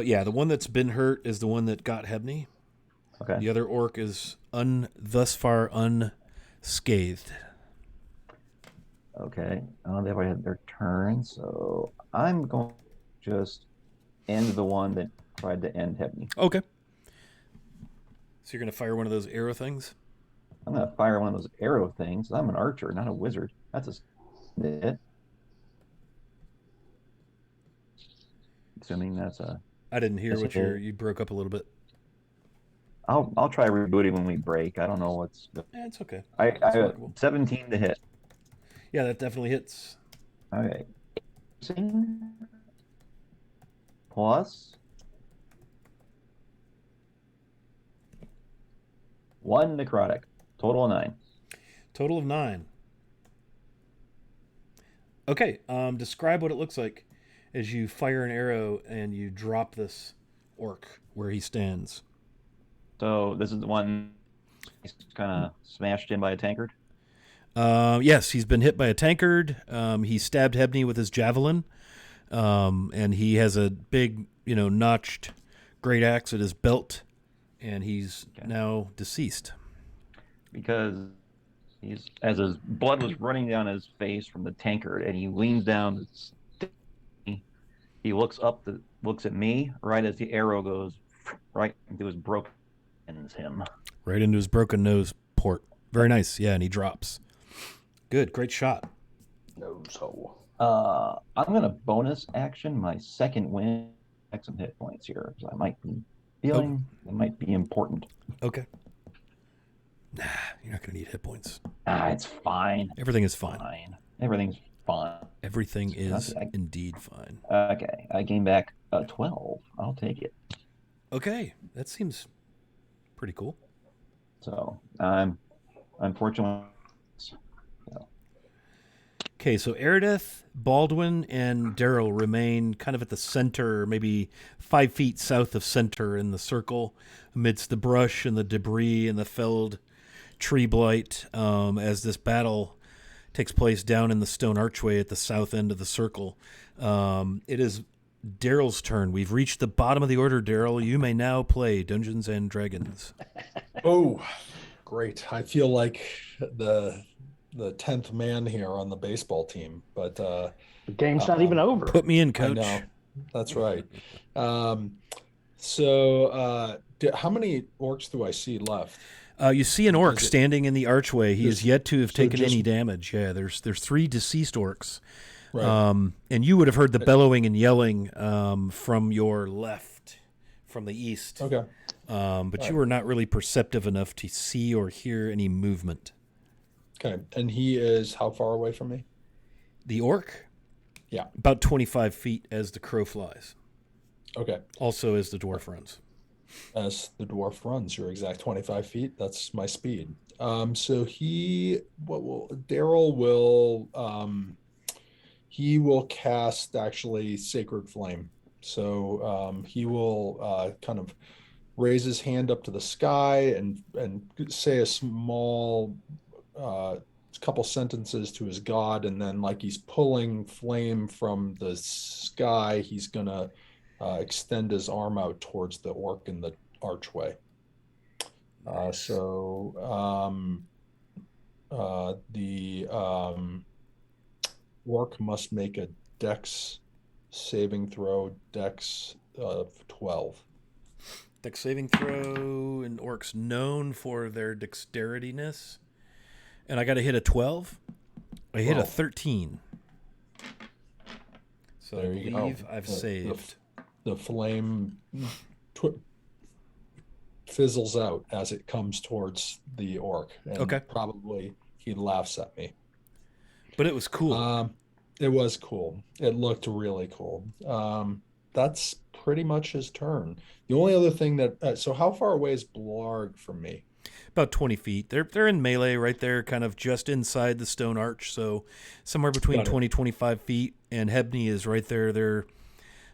Yeah, the one that's been hurt is the one that got Hebney. Okay. The other orc is thus far unscathed. Okay. They've already had their turn, so I'm going to just end the one that tried to end Hebney. Okay. So you're going to fire one of those arrow things? I'm going to fire one of those arrow things. I'm an archer, not a wizard. That's it. Assuming that's a... I didn't hear Yes, what it is. you broke up a little bit. I'll try rebooting when we break. I don't know what's. Yeah, it's okay. I It's got workable. 17 to hit. Yeah, that definitely hits. Okay. Plus 1 necrotic. Total of 9. Total of 9. Okay, describe what it looks like as you fire an arrow and you drop this orc where he stands. So this is the one he's kind of smashed in by a tankard. Yes, he's been hit by a tankard. He stabbed Hebney with his javelin, and he has a big, notched great axe at his belt, and he's now deceased. Because as his blood was running down his face from the tankard, and he leans down. He looks looks at me right as the arrow goes right into his broken him. Right into his broken nose port. Very nice. Yeah, and he drops. Good, great shot. Nose hole. I'm gonna bonus action my second win. Take some hit points here because I might be feeling it might be important. Okay. Nah, you're not gonna need hit points. It's fine. Everything is fine. Everything's fine. Everything is Okay. indeed fine. Okay, I gain back 12. I'll take it. Okay, that seems pretty cool. So I'm unfortunately. Okay, so Erideth, Baldwin, and Daryl remain kind of at the center, maybe 5 feet south of center in the circle, amidst the brush and the debris and the felled tree blight, as this battle takes place down in the stone archway at the south end of the circle. It is Daryl's turn. We've reached the bottom of the order, Daryl. You may now play Dungeons and Dragons. Oh, great. I feel like the 10th man here on the baseball team, but The game's not even over. Put me in, I coach. know. That's right. How many orcs do I see left? You see an orc Is it- standing in the archway. He is yet to have so taken just- any damage. Yeah, there's 3 deceased orcs. Right. And you would have heard the bellowing and yelling from your left, from the east. Okay. But you were not really perceptive enough to see or hear any movement. Okay. And he is how far away from me? The orc? Yeah. About 25 feet as the crow flies. Okay. Also as the dwarf runs. As the dwarf runs, your exact 25 feet. That's my speed. So Daryl will cast actually Sacred Flame. So he will kind of raise his hand up to the sky and say a small couple sentences to his god, and then like he's pulling flame from the sky, he's gonna extend his arm out towards the orc in the archway. The orc must make a dex saving throw, dex of 12. Dex saving throw, and orcs known for their dexterityness. And I got to hit a 12. I hit a 12. 13. So There I you go. believe I've saved. The flame fizzles out as it comes towards the orc. And Okay. probably he laughs at me. But it was cool. It was cool. It looked really cool. That's pretty much his turn. The only other thing that so how far away is Blarg from me? About 20 feet. They're in melee right there, kind of just inside the stone arch. So somewhere between Got it. 20-25 feet. And Hebney is right there. They're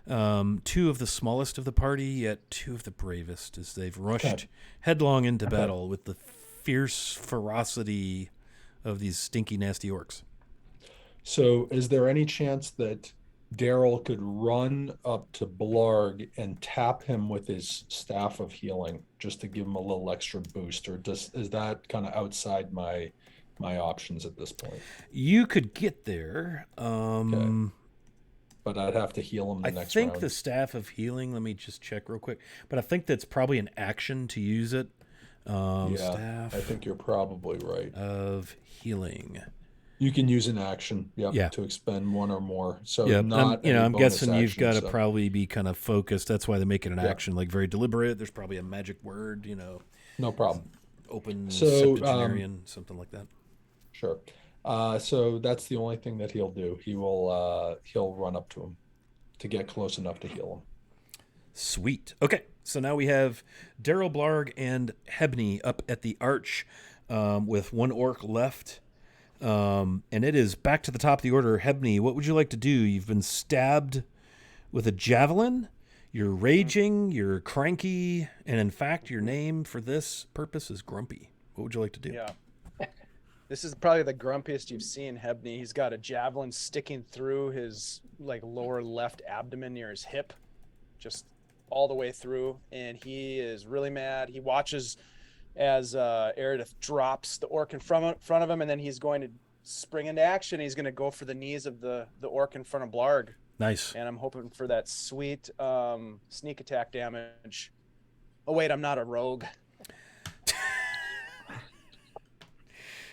2 of the smallest of the party, yet 2 of the bravest, as they've rushed Okay. headlong into battle with the fierce ferocity of these stinky, nasty orcs. So is there any chance that Daryl could run up to Blarg and tap him with his staff of healing just to give him a little extra boost, or is that kind of outside my options at this point? You could get there. But I'd have to heal him the I next think round. the staff of healing, let me just check real quick, but I think that's probably an action to use it. Staff I think you're probably right. of healing. You can use an action, Yeah. to expend one or more. So Yeah, not any I'm bonus guessing you've action, got to so- probably be kind of focused. That's why they make it an Yeah. action, like very deliberate. There's probably a magic word, No problem. open So, septuagenarian, something like that. Sure. So that's the only thing that he'll do. He'll run up to him to get close enough to heal him. Sweet. Okay, so now we have Daryl, Blarg, and Hebney up at the arch with one orc left. And it is back to the top of the order. Hebney, what would you like to do? You've been stabbed with a javelin. You're raging. You're cranky. And in fact, your name for this purpose is Grumpy. What would you like to do? Yeah. This is probably the grumpiest you've seen Hebney. He's got a javelin sticking through his lower left abdomen near his hip, just all the way through. And he is really mad. He watches as Eredith drops the orc in front of him, and then he's going to spring into action. He's going to go for the knees of the orc in front of Blarg. Nice. And I'm hoping for that sweet sneak attack damage. Oh, wait, I'm not a rogue.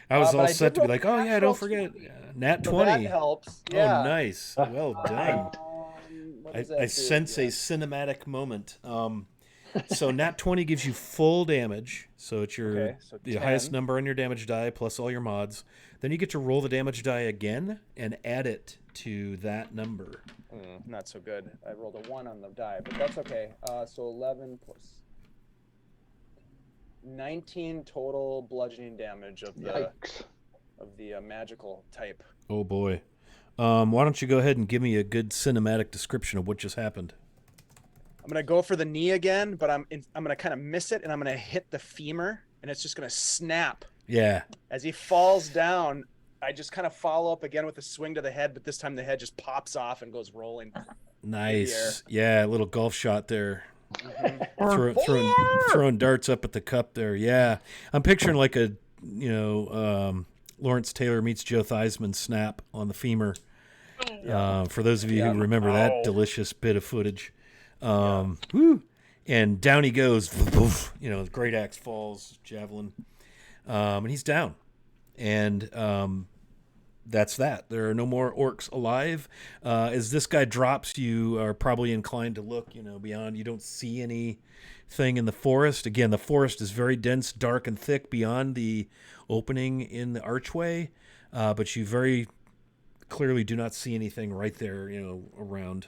I was all but I set did to be roll like, oh, yeah, natural don't forget. 20. Nat So 20. that helps. Yeah. Oh, nice. Well done. What I does that do? sense a Yeah. cinematic moment. So Nat 20 gives you full damage. So it's Okay, so the highest 10. number on your damage die plus all your mods. Then you get to roll the damage die again and add it to that number. Not so good. I rolled a 1 on the die, but that's okay. So 11 plus 19 total bludgeoning damage of Yikes. the magical type. Oh boy. Why don't you go ahead and give me a good cinematic description of what just happened? I'm gonna go for the knee again, but I'm gonna kind of miss it, and I'm gonna hit the femur, and it's just gonna snap Yeah. as he falls down. I just kind of follow up again with a swing to the head, but this time the head just pops off and goes rolling. Nice. Yeah, a little golf shot there. Mhm. Throwing darts up at the cup there. Yeah. I'm picturing like a, Lawrence Taylor meets Joe Theismann snap on the femur. For those of you who remember that Ow. delicious bit of footage. Woo. And down he goes. The great axe falls, javelin. And he's down. And that's that. There are no more orcs alive. As this guy drops, you are probably inclined to look, beyond. You don't see anything in the forest. Again, the forest is very dense, dark, and thick beyond the opening in the archway. But you very clearly do not see anything right there, around.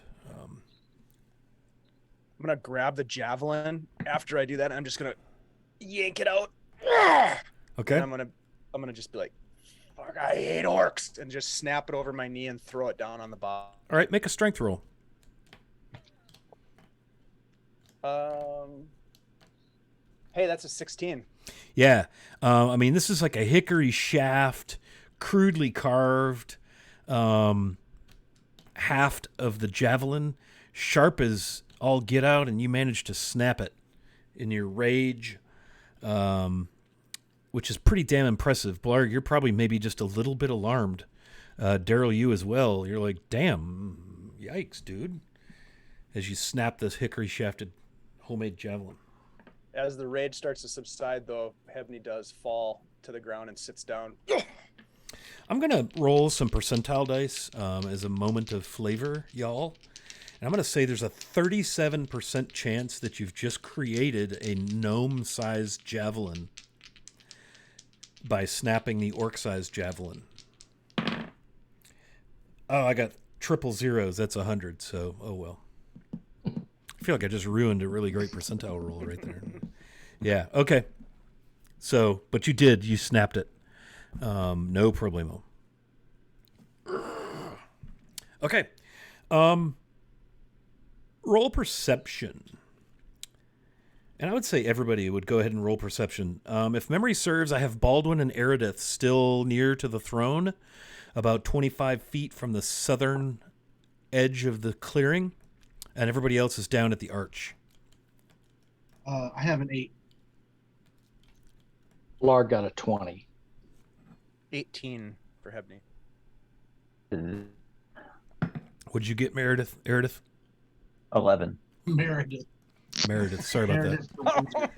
I'm gonna grab the javelin. After I do that, I'm just gonna yank it out. Okay. And I'm gonna just be like, "Fuck, I hate orcs," and just snap it over my knee and throw it down on the bottom. All right. Make a strength roll. Hey, that's a 16. Yeah. This is like a hickory shaft, crudely carved haft of the javelin, sharp as all get out, and you manage to snap it in your rage, which is pretty damn impressive. Blarg, you're probably maybe just a little bit alarmed. Daryl, you as well. You're like, damn, yikes, dude, as you snap this hickory shafted homemade javelin. As the rage starts to subside, though, Hebney does fall to the ground and sits down. I'm going to roll some percentile dice as a moment of flavor, y'all. And I'm going to say there's a 37% chance that you've just created a gnome-sized javelin by snapping the orc-sized javelin. Oh, I got triple zeros. That's 100, so oh well. I feel like I just ruined a really great percentile roll right there. Yeah, okay. So, but you did. You snapped it. No problemo. Okay. Roll perception. And I would say everybody would go ahead and roll perception. If memory serves, I have Baldwin and Eredith still near to the throne, about 25 feet from the southern edge of the clearing, and everybody else is down at the arch. I have an 8. Blarg got a 20. 18 for Hebney. What'd you get, Meredith? Eredith? 11. Meredith. Meredith, sorry about that. Meredith. Oh my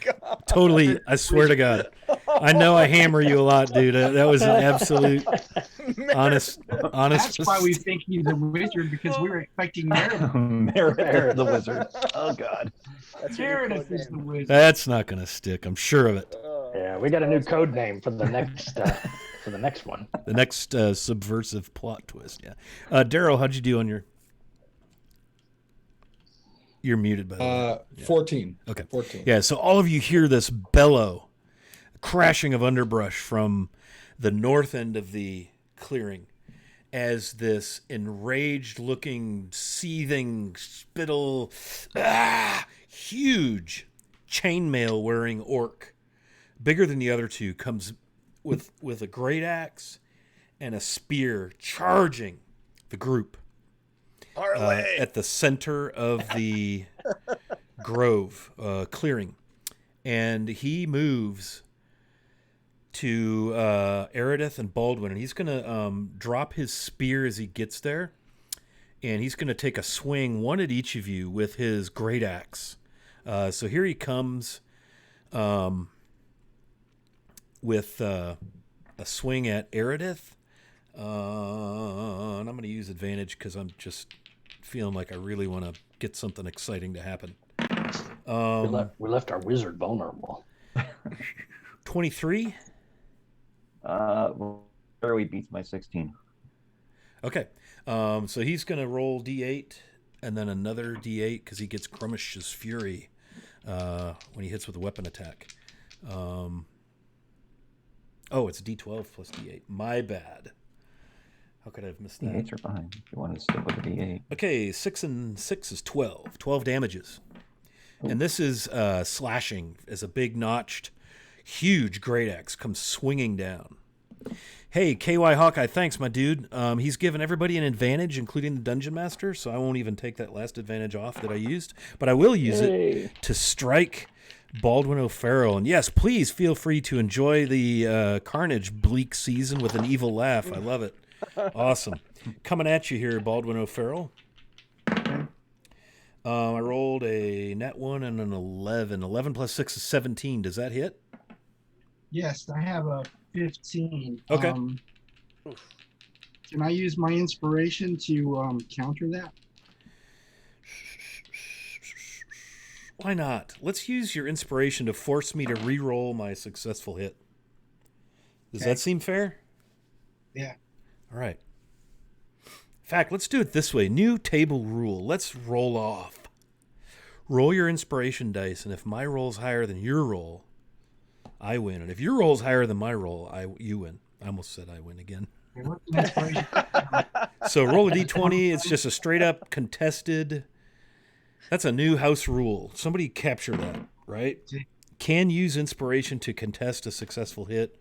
god. Totally, I swear to God. I know I hammer you a lot, dude. That was an absolute honest. That's why we think he's a wizard, because we were expecting Meredith. Meredith the wizard. Oh God. That's your new Meredith code is the name. wizard. That's not going to stick. I'm sure of it. Yeah, we got a new code name for the next one. The next subversive plot twist. Yeah. Daryl, how'd you do on your? You're muted, by the way. 14. Okay. 14. Yeah. So all of you hear this bellow, crashing of underbrush from the north end of the clearing, as this enraged-looking, seething, spittle, huge chainmail-wearing orc, bigger than the other two, comes with a great axe and a spear, charging the group at the center of the grove clearing, and he moves to Aridith and Baldwin, and he's going to drop his spear as he gets there, and he's going to take a swing, one at each of you, with his great axe. So here he comes with a swing at Aridith, and I'm going to use advantage because I'm just feeling like I really want to get something exciting to happen. We left our wizard vulnerable. 23. Barely beats my 16. Okay. So he's going to roll D8 and then another D8 because he gets Grummish's Fury when he hits with a weapon attack. It's D12 plus D8. My bad. How could I have missed that? D8s are fine if you want to stick with the D8. Okay, 6 and 6 is 12. 12 damages. And this is slashing as a big notched, huge great axe comes swinging down. Hey, KY Hawkeye, thanks, my dude. He's given everybody an advantage, including the Dungeon Master, so I won't even take that last advantage off that I used. But I will use it to strike Baldwin O'Farrell. And yes, please feel free to enjoy the Carnage bleak season with an evil laugh. I love it. Awesome. Coming at you here, Baldwin O'Farrell. I rolled a nat 1 and an 11. 11 plus 6 is 17. Does that hit? Yes, I have a 15. Okay. Can I use my inspiration to counter that? Why not? Let's use your inspiration to force me to re-roll my successful hit. Does that seem fair? Yeah. All right. In fact, let's do it this way. New table rule. Let's roll off. Roll your inspiration dice, and if my roll's higher than your roll, I win. And if your roll's higher than my roll, you win. I almost said I win again. Okay, what's the inspiration? So roll a d20. It's just a straight up contested. That's a new house rule. Somebody capture that, right? Can use inspiration to contest a successful hit.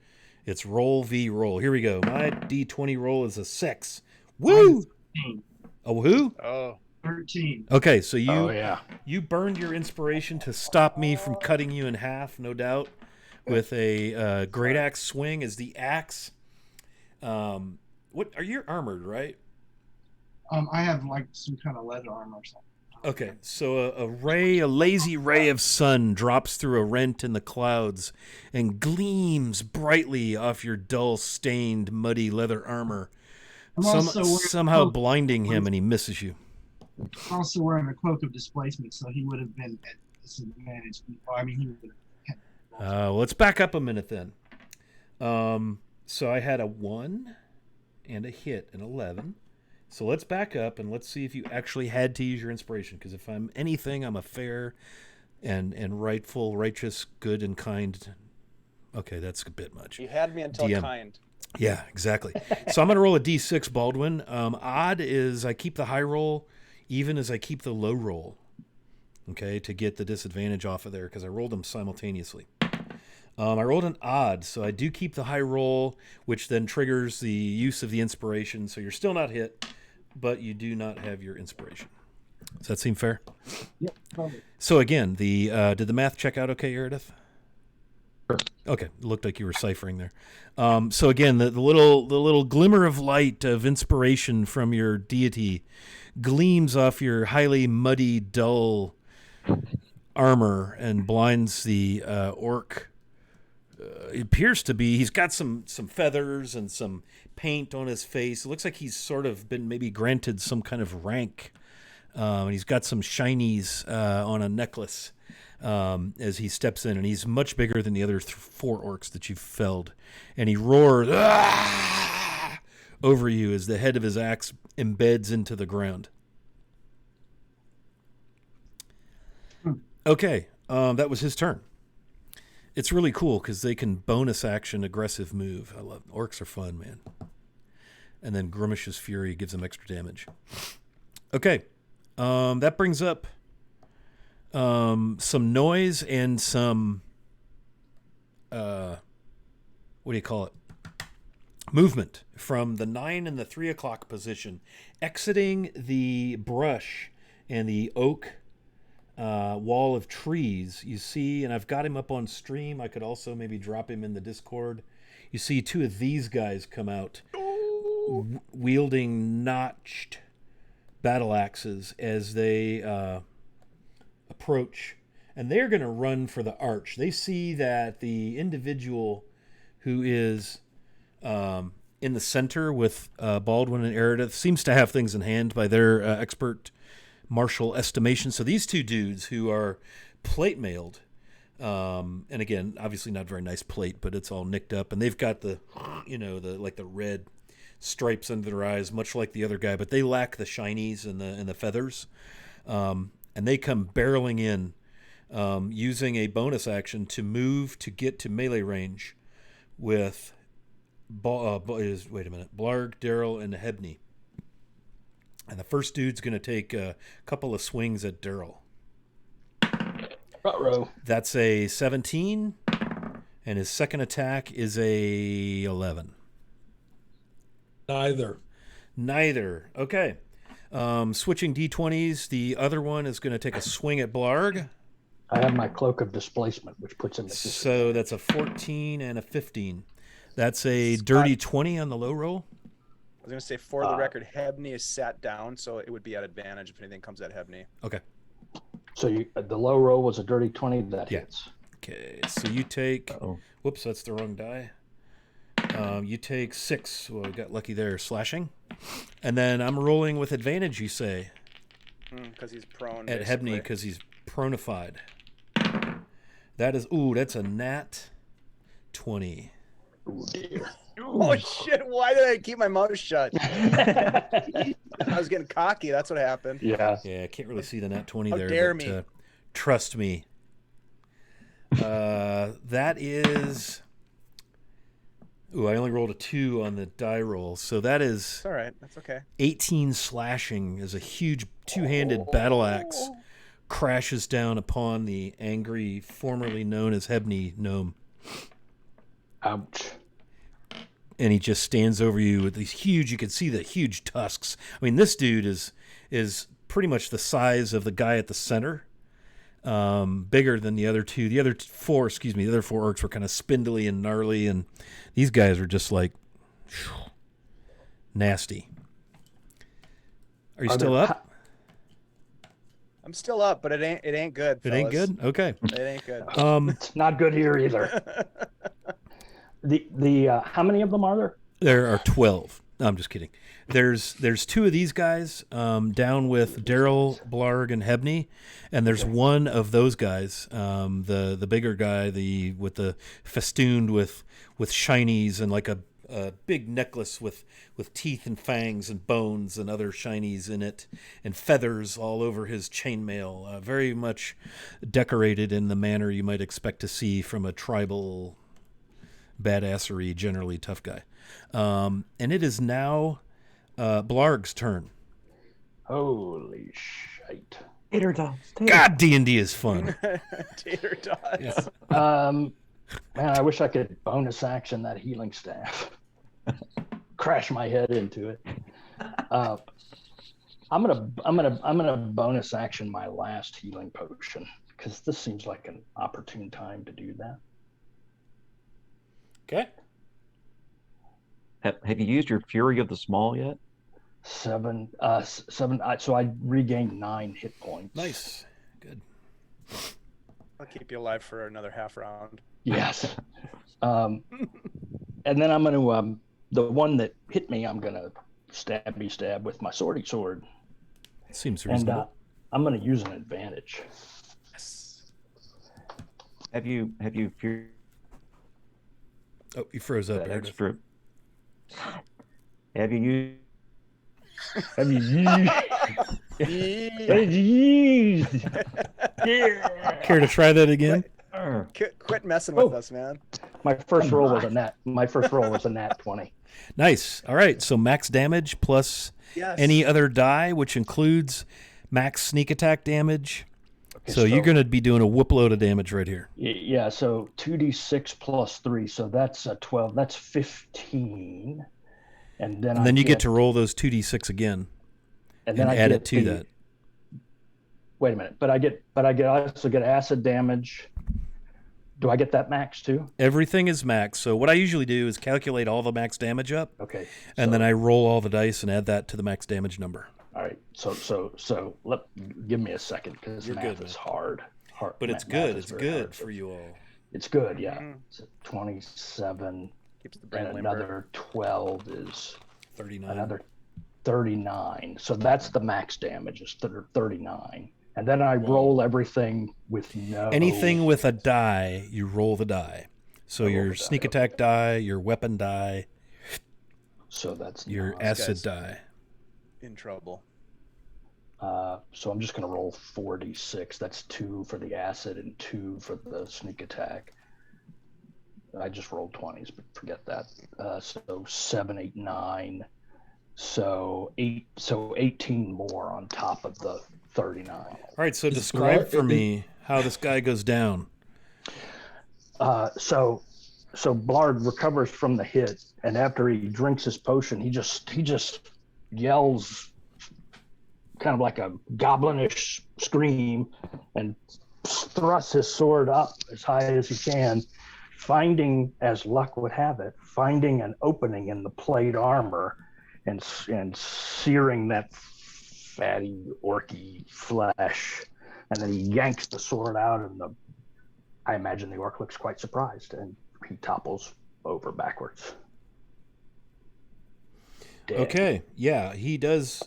It's roll v roll. Here we go. My d20 roll is a 6. Woo! 13. Oh, who? Oh, 13. Okay, so you yeah. you burned your inspiration to stop me from cutting you in half, no doubt, with a great axe swing as the axe. What are you armored, right? I have like some kind of leather armor or something. Okay, so a lazy ray of sun drops through a rent in the clouds and gleams brightly off your dull, stained, muddy leather armor, somehow blinding him, and he misses you. I'm also wearing a cloak of displacement, so he would have been at disadvantage. I mean, he would have. Well, let's back up a minute then. So I had a 1 and a hit, an 11. So let's back up and let's see if you actually had to use your inspiration. Because if I'm anything, I'm a fair and rightful, righteous, good, and kind. Okay, that's a bit much. you had me until DM. kind. Yeah, exactly. So I'm going to roll a d6, Baldwin. Odd is I keep the high roll, even as I keep the low roll. Okay, to get the disadvantage off of there because I rolled them simultaneously. I rolled an odd, so I do keep the high roll, which then triggers the use of the inspiration. So you're still not hit, but you do not have your inspiration. Does that seem fair? Yep, probably. So again, did the math check out okay, Meredith? Sure. Okay, it looked like you were ciphering there. So again, the little glimmer of light of inspiration from your deity gleams off your highly muddy, dull armor and blinds the orc it appears to be, he's got some feathers and some paint on his face. It looks like he's sort of been maybe granted some kind of rank. And he's got some shinies on a necklace as he steps in, and he's much bigger than the other 4 orcs that you've felled. And he roars over you as the head of his axe embeds into the ground. Okay, that was his turn. It's really cool because they can bonus action aggressive move. I love orcs are fun, man. And then Grimish's Fury gives them extra damage. Okay, that brings up some noise and some what do you call it? Movement from the 9 and the 3 o'clock position, exiting the brush and the oak wall of trees. You see, and I've got him up on stream. I could also maybe drop him in the Discord. You see 2 of these guys come out wielding notched battle axes as they approach, and they're going to run for the arch. They see that the individual who is in the center with Baldwin and Eridith seems to have things in hand by their expert martial estimation. So these 2 dudes who are plate mailed, and again, obviously not very nice plate, but it's all nicked up, and they've got the the red stripes under their eyes, much like the other guy, but they lack the shinies and the feathers, and they come barreling in, using a bonus action to move to get to melee range with Blarg, Daryl, and Hebney. And the first dude's going to take a couple of swings at Daryl. Ruh-roh. That's a 17, and his second attack is a 11. Neither. Okay. Switching D20s, the other one is going to take a swing at Blarg. I have my Cloak of Displacement, which puts him at So that's a 14 and a 15. That's a dirty 20 on the low roll. I was going to say, for the record, Hebney is sat down, so it would be at advantage if anything comes at Hebney. Okay. So the low roll was a dirty 20. That hits. Okay, so you take... Whoops, that's the wrong die. You take 6. Well, we got lucky there. Slashing. And then I'm rolling with advantage, you say. Because he's prone. At Hebney, because he's pronified. That is... Ooh, that's a nat 20. Oh, dear. Oh, shit. Why did I keep my mouth shut? I was getting cocky. That's what happened. Yeah. Yeah, I can't really see the nat 20 How there. dare but, me. Trust me. That is... Ooh, I only rolled a 2 on the die roll. So that is... It's all right. That's okay. 18 slashing as a huge two-handed battle axe crashes down upon the angry, formerly known as Hebney gnome. Ouch. And he just stands over you with these huge, you can see the huge tusks. I mean, this dude is pretty much the size of the guy at the center. Bigger than the other 2. The other 4 orcs were kind of spindly and gnarly, and these guys are just like nasty. Are you still up? I'm still up, but it ain't good. It ain't fellas. good? Okay. It ain't good. It's not good here either. The how many of them are there? There are 12. No, I'm just kidding. There's 2 of these guys down with Daryl, Blarg, and Hebney, and there's one of those guys, the bigger guy, with the festooned with shinies and like a big necklace with teeth and fangs and bones and other shinies in it, and feathers all over his chainmail, very much decorated in the manner you might expect to see from a tribal badassery, generally tough guy. And it is now Blarg's turn. Holy shite. Tater tots. God, D&D is fun. Tater tots. Yeah. Man, I wish I could bonus action that healing staff. Crash my head into it. I'm gonna bonus action my last healing potion because this seems like an opportune time to do that. Okay. Have you used your Fury of the Small yet? 7. So I regained 9 hit points. Nice. Good. I'll keep you alive for another half round. Yes. And then I'm going to, the one that hit me, I'm going to stab with my swordy sword. Seems And reasonable. I'm going to use an advantage. Have you Oh, you froze up, that Meredith. extra? Have you used? Have you used? Have you used? Yeah. Care to try that again? Quit messing with Oh. us, man. My first roll was a nat. My first roll was a nat 20. Nice. All right. So max damage plus Yes. any other die, which includes max sneak attack damage. Okay, So you're going to be doing a whoop load of damage right here. Yeah, so 2d6 plus 3, so that's a 12. That's 15. And then You get to roll those 2d6 again and and then I add get it to that. Wait a minute, but I also get acid damage. Do I get that max too? Everything is max. So what I usually do is calculate all the max damage up, Okay. and then I roll all the dice and add that to the max damage number. All right. So give me a second because You're math good, is man. hard. But it's Math good. is It's very good hard. for you all. It's good, yeah. Mhm. It's 27, Keeps the brain and limber. another 12 is 39. another 39. So that's the max damage is 39. And then I roll everything with no Anything with a die, you roll the die. So I roll your the die, sneak okay. attack die, your weapon die, So that's your nine. acid guys- die. In trouble. So I'm just going to roll 46. That's 2 for the acid and 2 for the sneak attack. I just rolled 20s, but forget that. So 7, 8, 9. So 18 more on top of the 39. All right, so Is describe blood- for me how this guy goes down. So Blard recovers from the hit, and after he drinks his potion, he just yells kind of like a goblinish scream and thrusts his sword up as high as he can, finding, as luck would have it, finding an opening in the plate armor and searing that fatty orky flesh, and then he yanks the sword out, and I imagine the orc looks quite surprised, and he topples over backwards. Dead. Okay, yeah, he does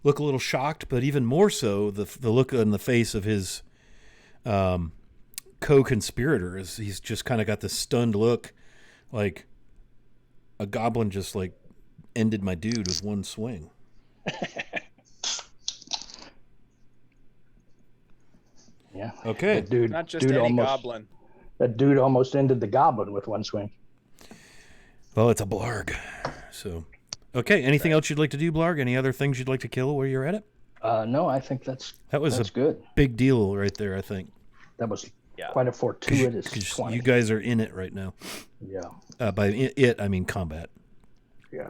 look a little shocked, but even more so, the look on the face of his co-conspirator is he's just kind of got this stunned look, like a goblin just like ended my dude with one swing. Yeah. Okay. That dude, Not just dude any almost, goblin. That dude almost ended the goblin with one swing. Well, it's a blarg. So, okay. Anything else you'd like to do, Blarg? Any other things you'd like to kill while you're at it? No, I think that's That's good. big deal right there, I think. That was Yeah. quite a fortuitous 'Cause 20. you guys are in it right now. Yeah. By it, I mean combat. Yeah.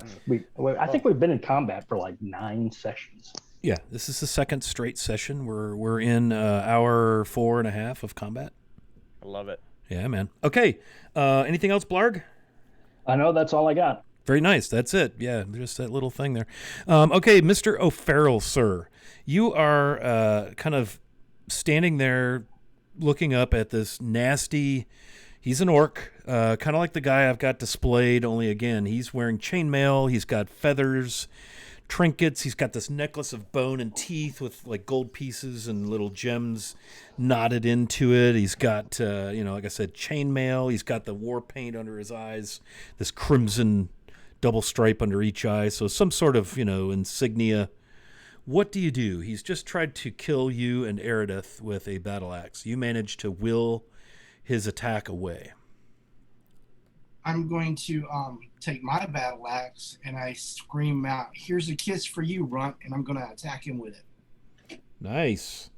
I think we've been in combat for like 9 sessions. Yeah, this is the second straight session. We're in hour 4.5 of combat. I love it. Yeah, man. Okay. Anything else, Blarg? I know that's all I got. Very nice. That's it. Yeah, just that little thing there. Okay, Mr. O'Farrell, sir. You are kind of standing there looking up at this nasty... He's an orc, kind of like the guy I've got displayed, only again, he's wearing chainmail, he's got feathers, trinkets, he's got this necklace of bone and teeth with like gold pieces and little gems knotted into it. He's got, like I said, chainmail, he's got the war paint under his eyes, this crimson double stripe under each eye, so some sort of, insignia. What do you do? He's just tried to kill you and Eridith with a battle axe. You managed to will his attack away. I'm going to take my battle axe and I scream out, "Here's a kiss for you, runt," and I'm going to attack him with it. Nice.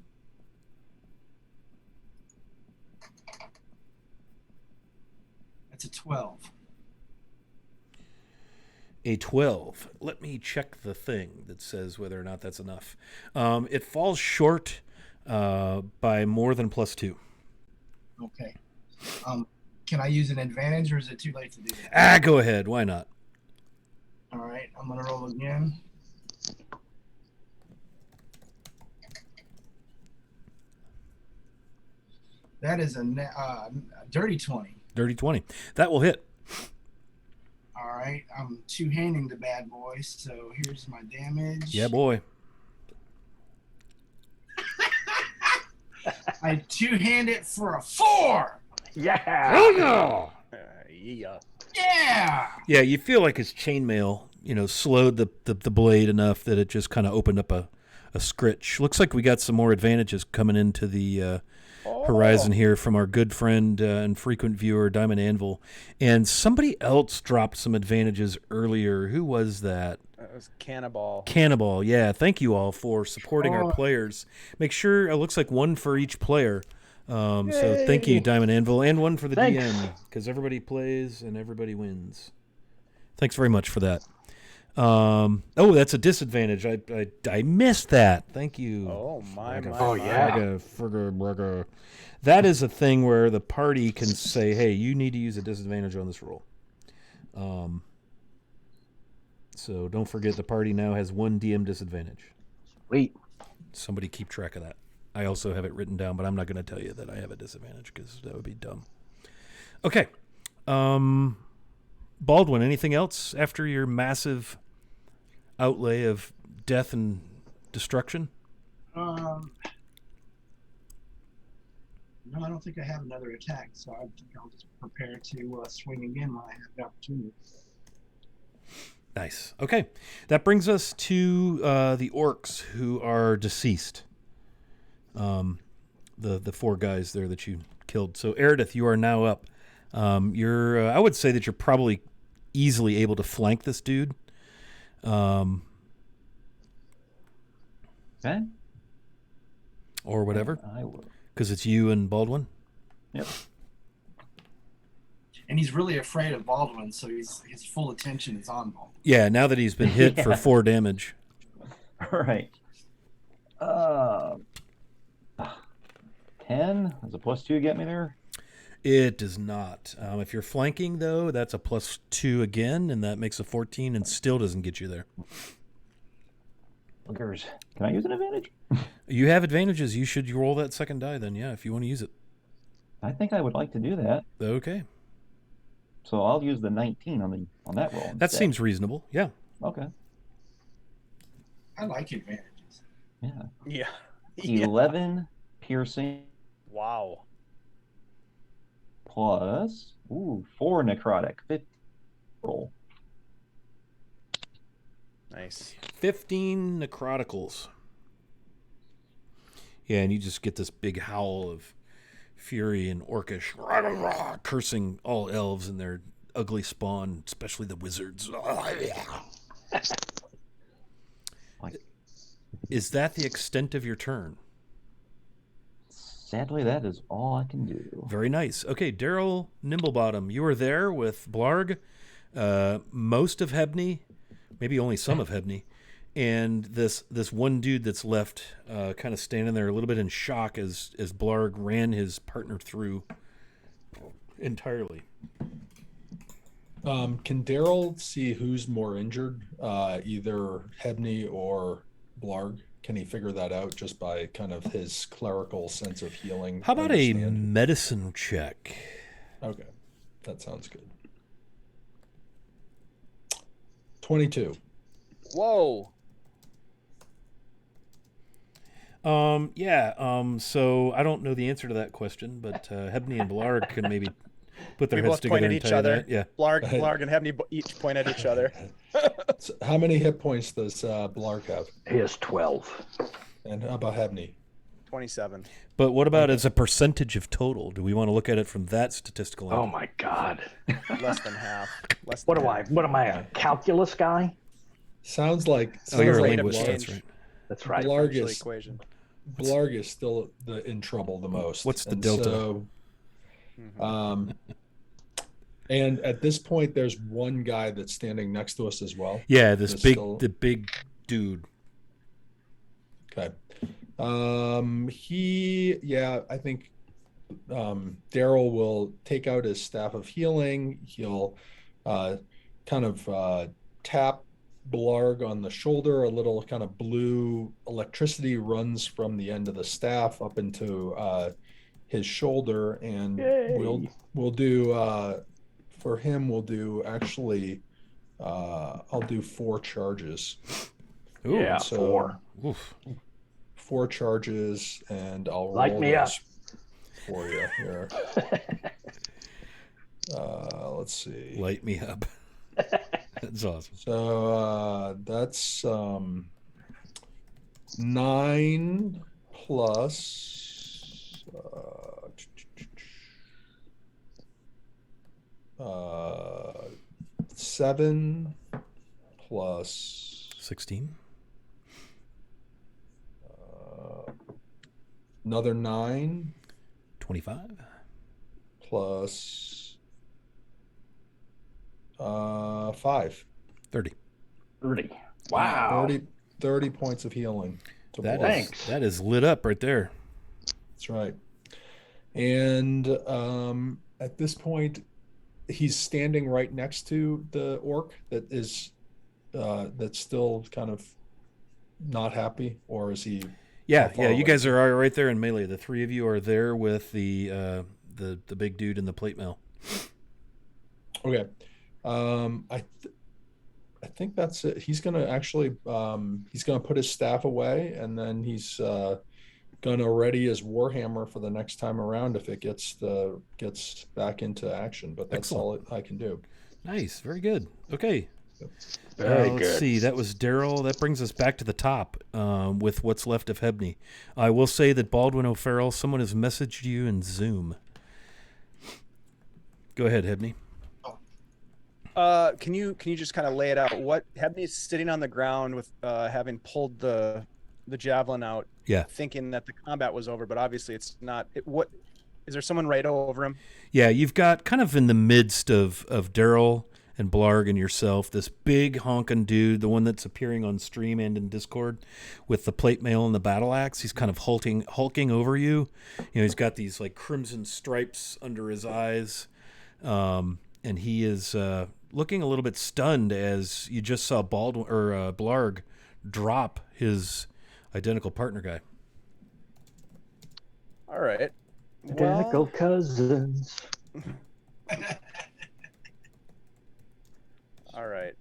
That's a 12. A 12. Let me check the thing that says whether or not that's enough. It falls short by more than +2. Okay. Can I use an advantage or is it too late to do that? Go ahead. Why not? All right, I'm going to roll again. That is a dirty 20. Dirty 20. That will hit. All right, I'm two-handing the bad boy, so here's my damage. Yeah, boy. I two-hand it for a 4. Yeah. Oh, yeah. Yeah. Yeah. Yeah, you feel like his chainmail, slowed the blade enough that it just kind of opened up a scritch. Looks like we got some more advantages coming into the horizon here from our good friend and frequent viewer, Diamond Anvil. And somebody else dropped some advantages earlier. Who was that? That was Cannibal. Cannibal, yeah. Thank you all for supporting our players. Make sure, it looks like one for each player. So thank you, Diamond Anvil, and one for the Thanks. DM, because everybody plays and everybody wins. Thanks very much for that. That's a disadvantage. I missed that. Thank you. Oh, my. Yeah. That is a thing where the party can say, hey, you need to use a disadvantage on this roll. So don't forget the party now has one DM disadvantage. Sweet. Somebody keep track of that. I also have it written down, but I'm not going to tell you that I have a disadvantage because that would be dumb. Okay. Baldwin, anything else after your massive outlay of death and destruction? No, I don't think I have another attack, so I think I'll just prepare to swing again when I have the opportunity. Nice. Okay. That brings us to the orcs who are deceased. The 4 guys there that you killed. So, Eridith, you are now up. You're. I would say that you're probably easily able to flank this dude. Okay. Or whatever. I will. Because it's you and Baldwin. Yep. And he's really afraid of Baldwin, so his full attention is on Baldwin. Yeah, now that he's been hit for Yeah. 4 damage. All right. 10 as a +2 get me there. It does not. If you're flanking, though, that's a +2 again, and that makes a 14 and still doesn't get you there. Lookers. Can I use an advantage? You have advantages. You should roll that second die then, yeah, if you want to use it. I think I would like to do that. Okay. So I'll use the 19 on that roll. That instead. seems reasonable. Yeah. Okay. I like advantages. Yeah. Yeah. 11 piercing Wow. plus 4 necrotic. 15 roll. Nice. 15 necroticals. Yeah, and you just get this big howl of fury and orcish cursing all elves and their ugly spawn, especially the wizards. Is that the extent of your turn? Sadly, that is all I can do. Very nice. Okay, Daryl Nimblebottom, you are there with Blarg, most of Hebney, maybe only some of Hebney, and this one dude that's left kind of standing there a little bit in shock as Blarg ran his partner through entirely. Can Daryl see who's more injured, either Hebney or Blarg? Can he figure that out just by kind of his clerical sense of healing? How about a understand? medicine check? Okay, that sounds good. 22. Whoa. So I don't know the answer to that question, but Hebney and Blarg can maybe put their We heads both point together at and each tell you other. that. Yeah. Blarg and Hebney each point at each other. So how many hit points does Blarg have? He has 12. And how about Hebney? 27. But what about as a percentage of total? Do we want to look at it from that statistical angle? Oh my God. Less than half. Less What than am I? half. What am I? A calculus guy? Sounds like Oh, you're a Rate of linguist. That's change. right. That's right. Blarg Differential is equation. Blarg is still in trouble the most. What's the And delta? So, and at this point, there's one guy that's standing next to us as well. Yeah, There's the big dude. Okay. I think Daryl will take out his staff of healing. He'll kind of tap Blarg on the shoulder. A little kind of blue electricity runs from the end of the staff up into his shoulder, and Yay. we'll do for him. We'll do actually. I'll do 4 charges. Ooh, Yeah, So 4. oof. 4 charges, and I'll Light roll me up. those for you here. Let's see. Light me up. That's awesome. So that's 9 plus 7 plus 16. another 9 25. plus 5. 30. 30. Wow. 30 points of healing to That Blarg. is, that is lit up right there. That's right. And at this point, he's standing right next to the orc that is that's still kind of not happy, or is he? Yeah, How far yeah. You away? guys are right there in melee. The 3 of you are there with the big dude in the plate mail. Okay. I think that's it. He's gonna actually he's gonna put his staff away, and then he's gonna ready his warhammer for the next time around if it gets back into action. But that's Excellent. all I can do. Nice, very good. Okay. Very Let's good. see. That was Daryl. That brings us back to the top with what's left of Hebney. I will say that Baldwin O'Farrell, someone has messaged you in Zoom. Go ahead, Hebney. Can you just kind of lay it out? What Hebney's sitting on the ground with having pulled the javelin out, Yeah. thinking that the combat was over, but obviously it's not. What is there someone right over him? Yeah, you've got kind of in the midst of Daryl and Blarg and yourself, this big honking dude, the one that's appearing on stream and in Discord with the plate mail and the battle axe. He's kind of hulking over you. You know, he's got these like crimson stripes under his eyes. And he is looking a little bit stunned as you just saw Blarg drop his identical partner guy. All right. Identical cousins. All right.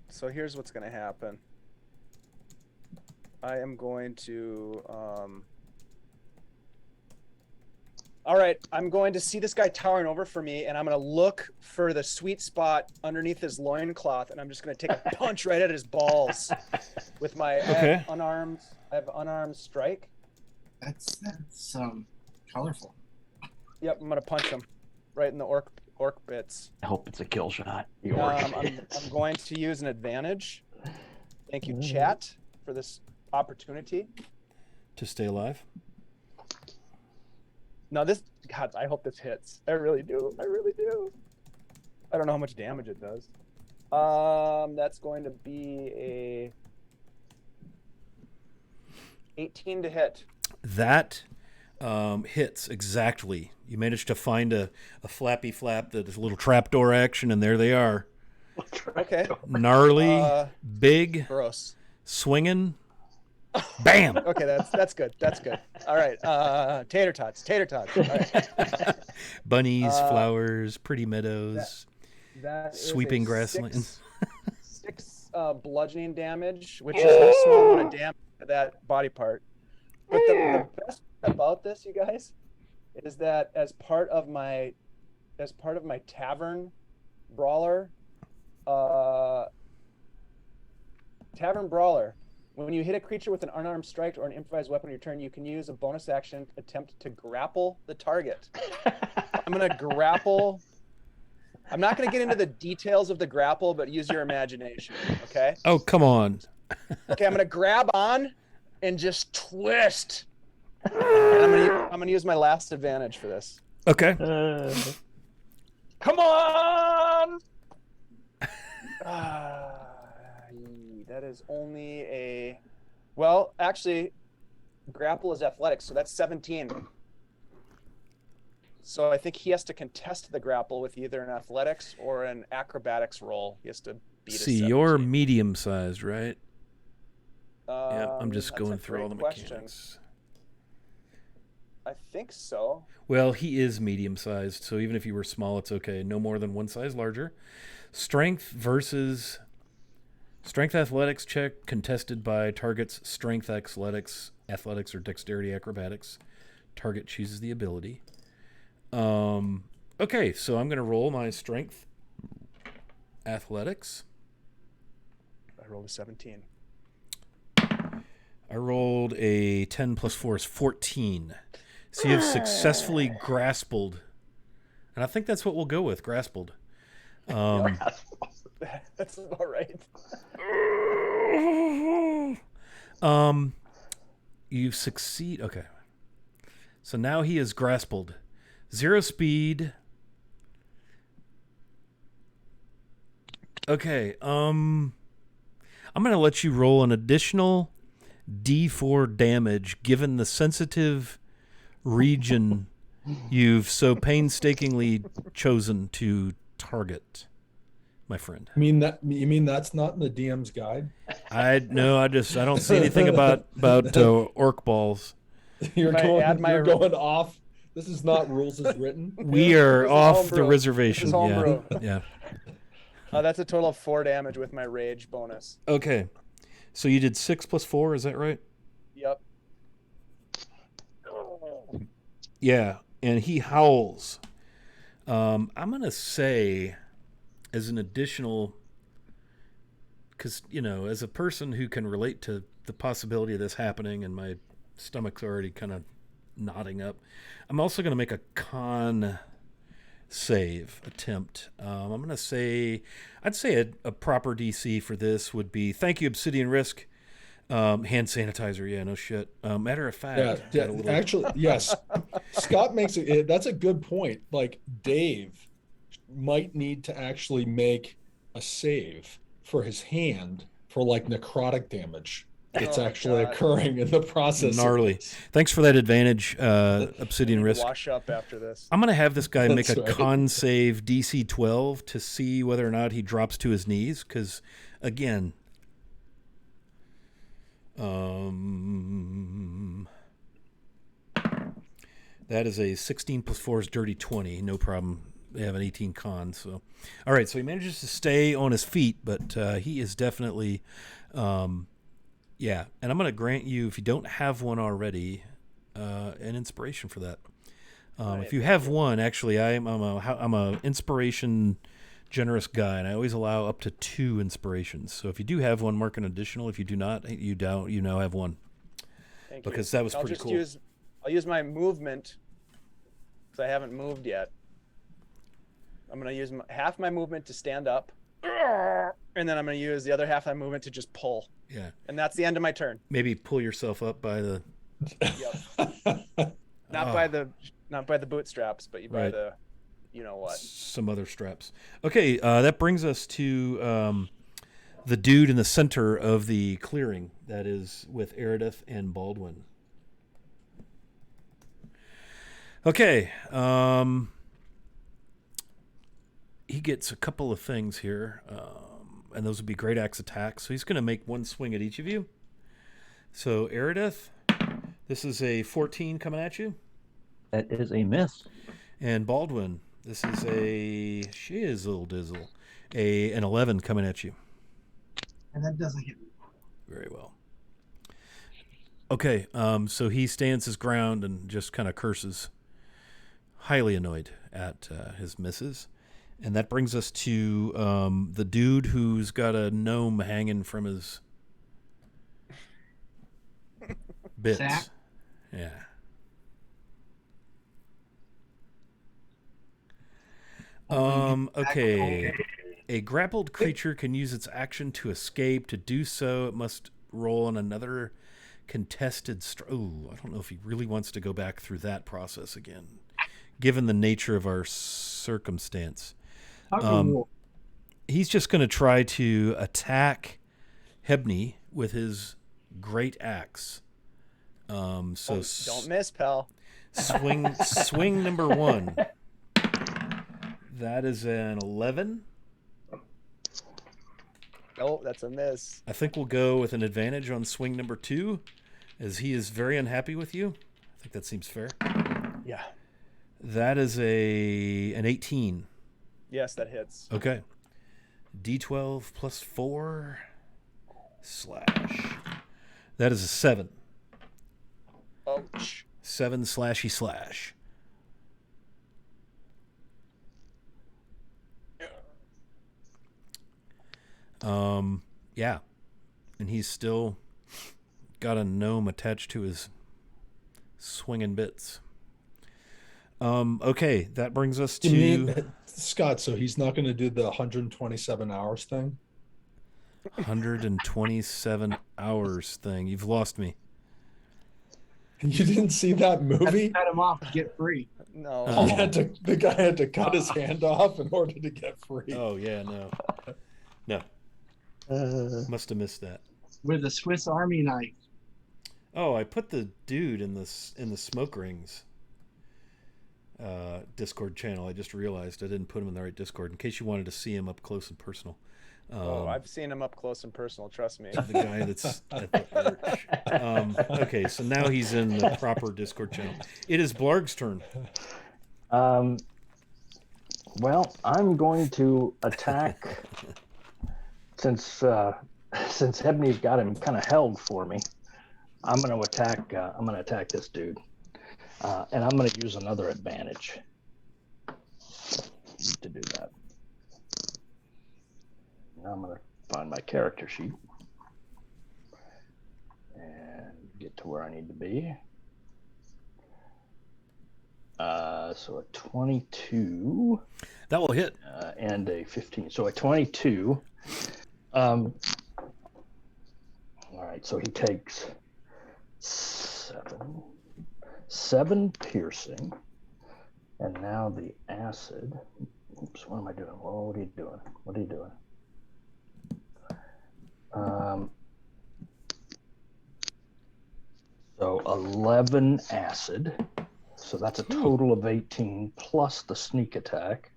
So here's what's going to happen. I am going to. All right. I'm going to see this guy towering over for me, and I'm going to look for the sweet spot underneath his loincloth, and I'm just going to take a punch right at his balls with my Okay. I have unarmed strike. That's colorful. Yep, I'm going to punch him right in the orc bits. I hope it's a kill shot. I'm going to use an advantage. Thank you, chat, for this opportunity. To stay alive. No, God, I hope this hits. I really do. I really do. I don't know how much damage it does. That's going to be a 18 to hit. That hits exactly. You managed to find a flappy flap that is a little trapdoor action, and there they are. Okay. Gnarly, big, Gross. swinging. Bam! Okay, that's good. That's good. All right. Tater tots. All right. Bunnies, flowers, pretty meadows, That is sweeping a grasslands. 6 bludgeoning damage, which is a small amount of damage to that body part. But the best part about this, you guys, is that as part of my tavern brawler, when you hit a creature with an unarmed strike or an improvised weapon on your turn, you can use a bonus action attempt to grapple the target. I'm gonna grapple. I'm not gonna get into the details of the grapple, but use your imagination, okay? Oh, come on. Okay, I'm gonna grab on and just twist. And I'm gonna use my last advantage for this. Okay. Come on! That is only a... Well, actually, grapple is athletics, so that's 17. So I think he has to contest the grapple with either an athletics or an acrobatics roll. He has to beat a See, 17. you're medium-sized, right? Yeah, I'm just That's going a through all the great question. mechanics. I think so. Well, he is medium-sized, so even if you were small, it's okay. No more than one size larger. Strength versus strength athletics check contested by target's strength athletics, or dexterity acrobatics. Target chooses the ability. Okay, so I'm going to roll my strength athletics. I rolled a 17. I rolled a 10 plus 4 is 14. So you have successfully grappled. And I think that's what we'll go with, grappled. That's about right. You succeed. Okay. So now he is grappled. 0 speed. Okay. I'm going to let you roll an additional D4 damage given the sensitive region you've so painstakingly chosen to target, my friend. You mean that's not in the DM's guide? I don't see anything about orc balls. You're If I add my- going off. This is not rules as written. We are This is off homebrew. the reservation. This is homebrew. Yeah. That's a total of 4 damage with my rage bonus. Okay. So you did 6 plus 4, is that right? Yep. Yeah, and he howls. I'm going to say, as an additional, because, as a person who can relate to the possibility of this happening, and my stomach's already kind of nodding up, I'm also going to make a con save attempt. I'm going to say, I'd say a proper DC for this would be, thank you, Obsidian Risk. Hand sanitizer, yeah, no shit. Matter of fact, Actually, yes. Scott makes it. That's a good point. Like Dave might need to actually make a save for his hand for like necrotic damage that's actually occurring in the process. Gnarly. Thanks for that advantage, Obsidian Risk. Wash up after this. I'm gonna have this guy make That's a right. con save DC 12 to see whether or not he drops to his knees, because again. That is a 16 plus 4 is dirty 20. No problem. They have an 18 con. So, all right. So he manages to stay on his feet, but he is definitely, yeah. And I'm going to grant you, if you don't have one already, an inspiration for that. If you have one, actually, I'm a inspiration generous guy, and I always allow up to 2 inspirations. So if you do have one, mark an additional. If you do not, you now have one. Thank you. Because that was pretty cool. I'll use my movement because I haven't moved yet. I'm going to use half my movement to stand up, and then I'm going to use the other half of my movement to just pull. Yeah. And that's the end of my turn. Maybe pull yourself up by the. Yep. Not by the bootstraps, but by Right. the, you know what. Some other straps. Okay, that brings us to the dude in the center of the clearing that is with Eridith and Baldwin. Okay, he gets a couple of things here, and those would be great axe attacks. So he's going to make one swing at each of you. So Eridith, this is a 14 coming at you. That is a miss. And Baldwin, this is a shizzle dizzle, an 11 coming at you. And that doesn't hit me. Very well. Okay, so he stands his ground and just kind of curses, highly annoyed at his misses. And that brings us to the dude who's got a gnome hanging from his bits. Sack? Yeah. Okay. A grappled creature can use its action to escape. To do so, it must roll on another contested I don't know if he really wants to go back through that process again, given the nature of our circumstance. He's just going to try to attack Hebney with his great axe. So Don't miss, pal. swing number 1. That is an 11. Oh, that's a miss. I think we'll go with an advantage on swing number 2, as he is very unhappy with you. I think that seems fair. Yeah. That is an 18. Yes, that hits. Okay. D12 plus 4 slash. That is a 7. Ouch. 7 slashy slash. Yeah. And he's still got a gnome attached to his swinging bits. Okay, that brings us to... You mean, Scott, so he's not going to do the 127 hours thing? 127 hours thing. You've lost me. You didn't see that movie? Cut him off to get free. No. The guy had to cut his hand off in order to get free. Oh, yeah, no. No. Must have missed that. With a Swiss Army knife. Oh, I put the dude in the smoke rings Discord channel. I just realized I didn't put him in the right Discord. In case you wanted to see him up close and personal. I've seen him up close and personal. Trust me. The guy that's at the arch. Okay, so now he's in the proper Discord channel. It is Blarg's turn. Well, I'm going to attack since Ebony's got him kind of held for me. I'm going to attack this dude, and I'm going to use another advantage to do that. Now I'm going to find my character sheet and get to where I need to be. So a 22. That will hit. And a 15. So a 22. All right, so he takes 7 piercing, and now the acid. Oops, what am I doing? What are you doing? What are you doing? So 11 acid. So that's a total of 18 plus the sneak attack,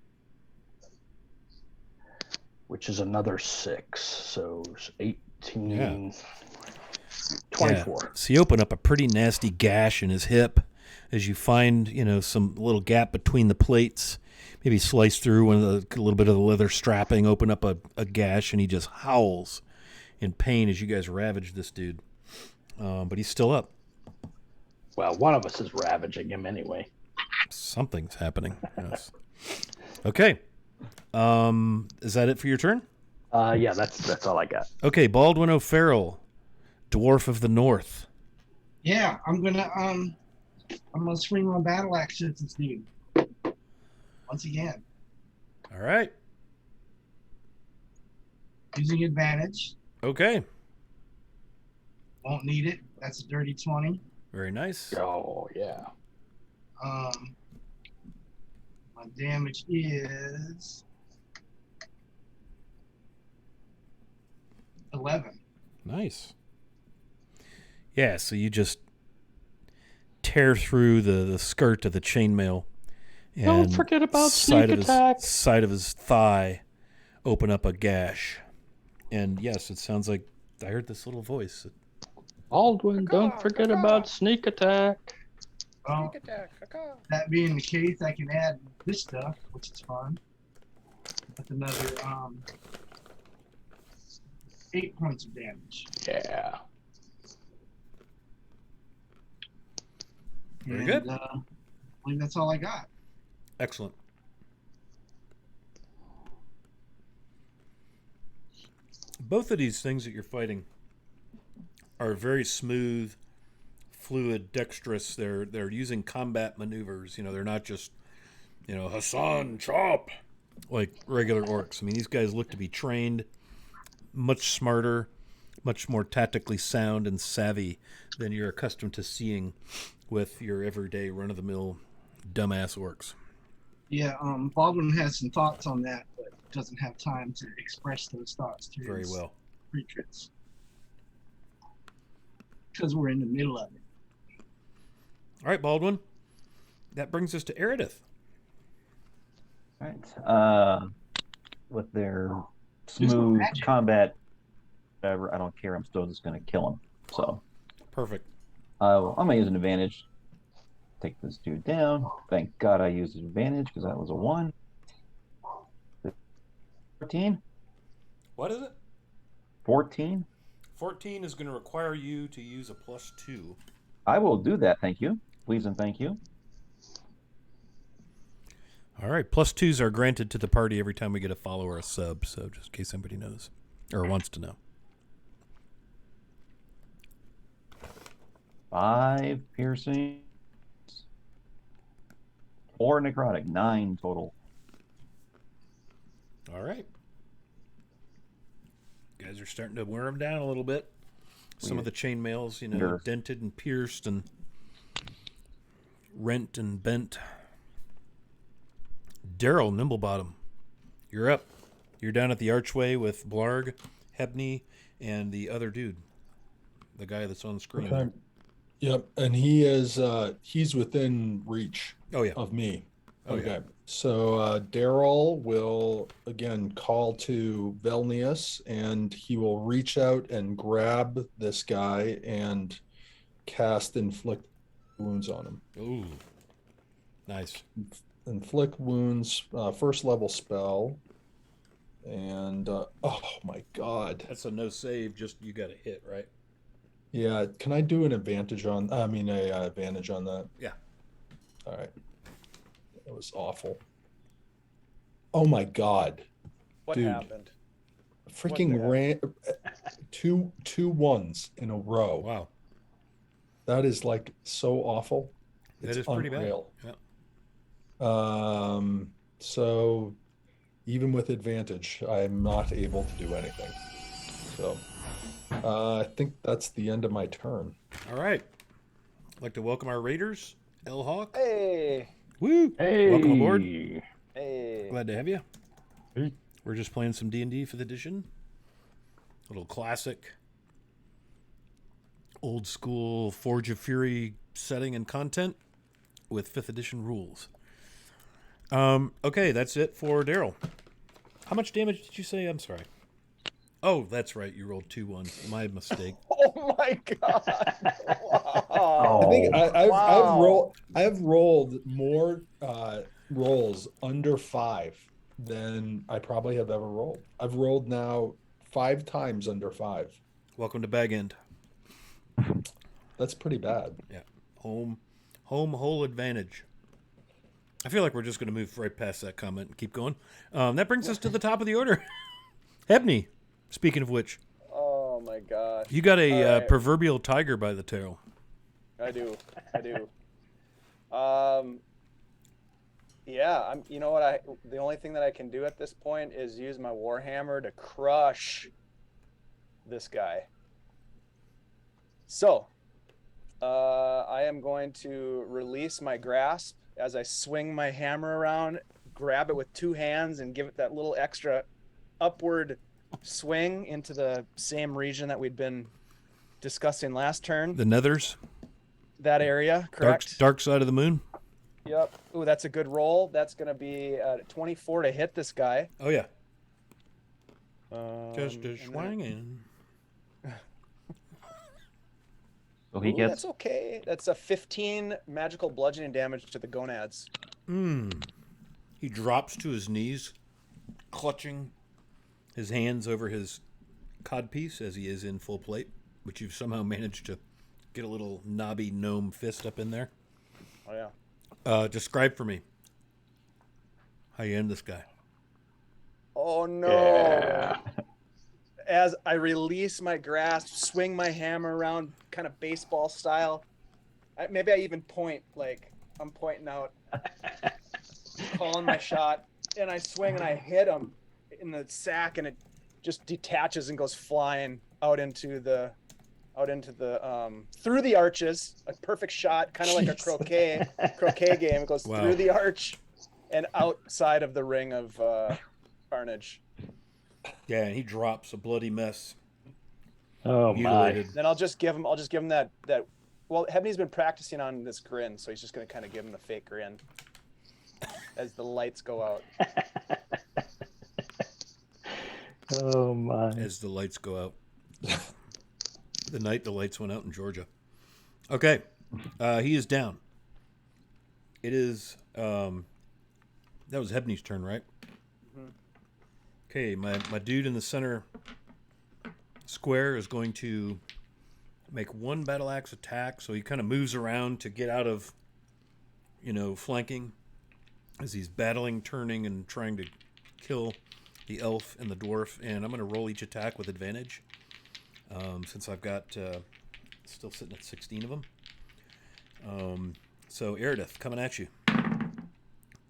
which is another 6. So 18, 24. Yeah. So you open up a pretty nasty gash in his hip as you find, some little gap between the plates. Maybe slice through a little bit of the leather strapping, open up a gash, and he just howls in pain as you guys ravage this dude. But he's still up. Well, one of us is ravaging him anyway. Something's happening. Yes. Okay. Is that it for your turn? Yeah, that's all I got. Okay, Baldwin O'Farrell, Dwarf of the North. Yeah, I'm gonna swing my battle axe at this dude. Once again. All right. Using advantage. Okay. Won't need it. That's a dirty 20. Very nice. Oh, yeah. My damage is 11. Nice. Yeah, so you just tear through the skirt of the chainmail. And Don't forget about sneak attack. Side of his thigh, open up a gash. And yes, it sounds like I heard this little voice. Baldwin, don't forget about sneak attack. Well, that being the case, I can add this stuff, which is fun. That's another 8 points of damage. Yeah. Very good. I believe that's all I got. Excellent. Both of these things that you're fighting are very smooth, fluid, dexterous. They're using combat maneuvers. They're not just, Hassan chop like regular orcs. I mean, these guys look to be trained, much smarter, much more tactically sound and savvy than you're accustomed to seeing with your everyday run-of-the-mill dumbass orcs. Yeah, Baldwin has some thoughts on that, but doesn't have time to express those thoughts to Very his well. recruits. Because we're in the middle of it. All right, Baldwin. That brings us to Eridith. All right. With their smooth combat, whatever, I don't care. I'm still just going to kill him. So Perfect. I'm going to use an advantage. take this dude down. Thank God I used advantage because that was a 1. 14. What is it? 14. 14 is going to require you to use a +2. I will do that. Thank you. Please and thank you. All right. +2s are granted to the party every time we get a follow or a sub. So just in case anybody knows or wants to know. 5 piercing. 4 necrotic. 9 total. All right. You guys are starting to wear them down a little bit. Some of the chainmails, Sure. dented and pierced and rent and bent. Daryl Nimblebottom, you're up. You're down at the archway with Blarg, Hebney, and the other dude, the guy that's on the screen. Okay. Yep, and he is he's within reach Oh yeah. of me. Oh, Okay. yeah. So Daryl will again call to Flanaess, and he will reach out and grab this guy and cast inflict wounds on him. Ooh. Nice. Inflict wounds, first level spell. And oh my god. That's a no save. Just you got to hit, right? Yeah, can I do an advantage on advantage on that? Yeah. All right. That was awful. Oh my god. What Dude. happened? Freaking What ran two 1s in a row. Wow. That is like so awful. That It's is pretty unreal. bad. Yeah. So even with advantage, I'm not able to do anything. So I think that's the end of my turn. All right. I'd like to welcome our raiders, L Hawk. Hey, Woo! Hey. Welcome aboard. hey. Glad to have you. Hey. We're just playing some D&D 5th edition. A little classic, old school Forge of Fury setting and content with 5th edition rules. Okay, that's it for Daryl. How much damage did you say? I'm sorry. Oh, that's right. You rolled 2 1s. My mistake. Oh my god! Wow. I think Wow. I've rolled more rolls under 5 than I probably have ever rolled. I've rolled now 5 times under 5. Welcome to Bag End. That's pretty bad. Yeah. Home hole advantage. I feel like we're just going to move right past that comment and keep going. That brings us to the top of the order. Hebney, speaking of which, Oh my gosh. you got a All right. proverbial tiger by the tail. I do. Yeah, you know what, the only thing that I can do at this point is use my Warhammer to crush this guy. So, I am going to release my grasp as I swing my hammer around, grab it with 2 hands and give it that little extra upward swing into the same region that we'd been discussing last turn. The Nethers, That area, correct? dark side of the moon. Yep. Ooh, that's a good roll. That's going to be 24 to hit this guy. Oh yeah, just And a then- swinging. So he Ooh, gets that's okay. That's a 15 magical bludgeoning damage to the gonads. He drops to his knees, clutching his hands over his codpiece as he is in full plate, which you've somehow managed to get a little knobby gnome fist up in there. Oh yeah. Describe for me how you end this guy. Oh no. Yeah. As I release my grasp, swing my hammer around kind of baseball style. Maybe I even point, like I'm pointing out, calling my shot, and I swing and I hit him in the sack, and it just detaches and goes flying out into the through the arches. A perfect shot, kind of like a croquet game. It goes Wow. through the arch and outside of the ring of carnage. Yeah, and he drops a bloody mess, Oh my. mutilated. Then I'll just give him that. Well, Hebney's been practicing on this grin, so he's just gonna kind of give him the fake grin as the lights go out. Oh my. As the lights go out. The night the lights went out in Georgia. Okay, he is down. It is. That was Hebney's turn, right? Mhm. Okay, my dude in the center square is going to make one battle axe attack, so he kind of moves around to get out of, flanking as he's battling, turning, and trying to kill the elf and the dwarf. And I'm going to roll each attack with advantage, since I've got still sitting at 16 of them. So Eridith, coming at you.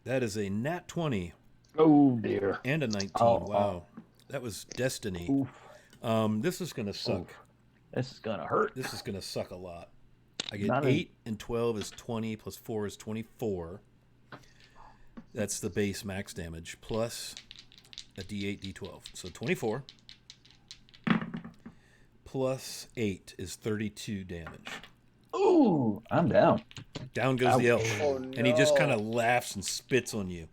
That is a nat 20 Oh dear. and a 19. Oh, Wow. That was destiny. Oof. This is going to suck. Oof. This is gonna hurt. This is going to suck a lot. I get Not 8 and 12 is 20, plus 4 is 24. That's the base max damage, plus a d8, d12. So 24 plus 8 is 32 damage. Ooh, I'm down. Down goes the elf. Oh, And he just no. kind of laughs and spits on you.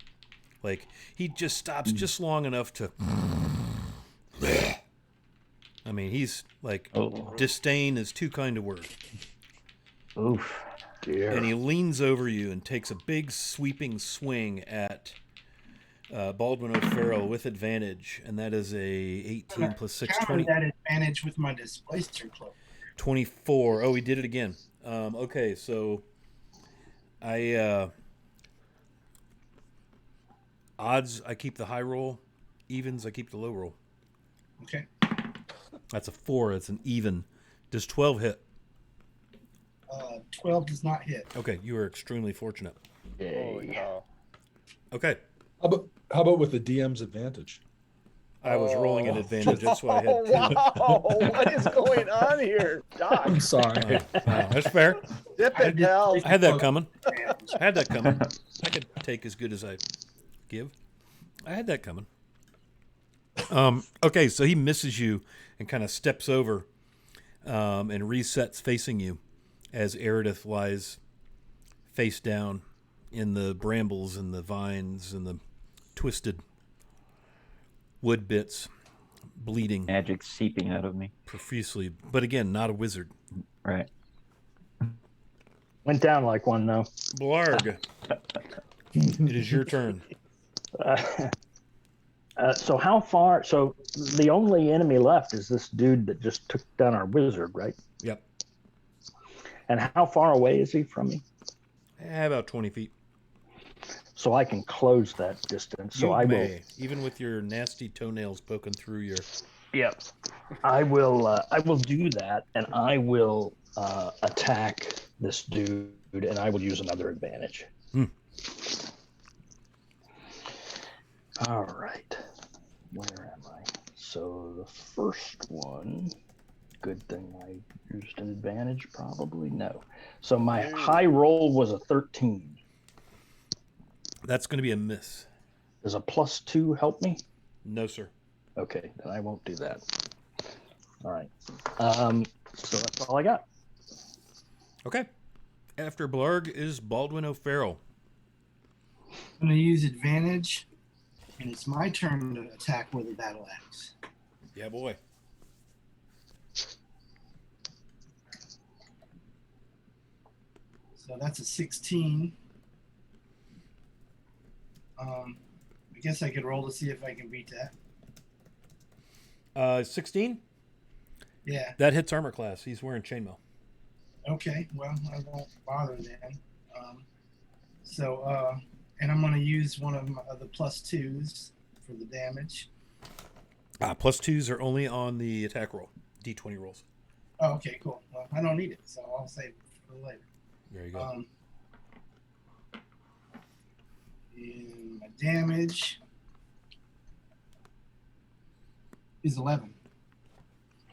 Like, he just stops just long enough to... I mean, he's like, Oh. disdain is too kind a word. Oof. Dear. And he leans over you and takes a big sweeping swing at Baldwin O'Farrell with advantage. And that is a 18 plus 6, Counter 20, that advantage with my displacer cloak. 24. Oh, he did it again. Okay, so odds, I keep the high roll. Evens, I keep the low roll. Okay. That's a 4. It's an even. Does 12 hit? 12 does not hit. Okay, you are extremely fortunate. Holy Yay. cow. Okay, How about with the DM's advantage? I was rolling an Oh. advantage. That's why I Oh, had 2. wow. What is going on here? Doc, I'm sorry. Wow, that's fair. dip it, pal. I had that coming. I had that coming. I could take as good as I give. I had that coming. Okay, so he misses you and kind of steps over and resets facing you as Eridith lies face down in the brambles and the vines and the twisted wood bits, bleeding Magic seeping out of me. profusely. But again, not a wizard. Right. Went down like one though. Blarg, it is your turn. So how far? So the only enemy left is this dude that just took down our wizard, right? Yep. And how far away is he from me? About 20 feet. So I can close that distance. So You I will. may, even with your nasty toenails poking through your... Yep. I will. I will do that, and I will attack this dude, and I will use another advantage. Hmm. All right. Where am I? So the first one. Good thing I used an advantage. Probably no. So my high roll was a 13. That's going to be a miss. Does a +2 help me? No, sir. Okay, then I won't do that. All right. So that's all I got. Okay. After Blarg is Baldwin O'Farrell. I'm going to use advantage, and it's my turn to attack with a battle axe. Yeah, boy. So that's a 16. I guess I could roll to see if I can beat that. 16? Yeah. That hits armor class. He's wearing chainmail. Okay. Well, I won't bother then. And I'm going to use one of the +2s for the damage. +2s are only on the attack roll. D20 rolls. Oh, okay, cool. Well, I don't need it, so I'll save it for later. There you go. And my damage is 11.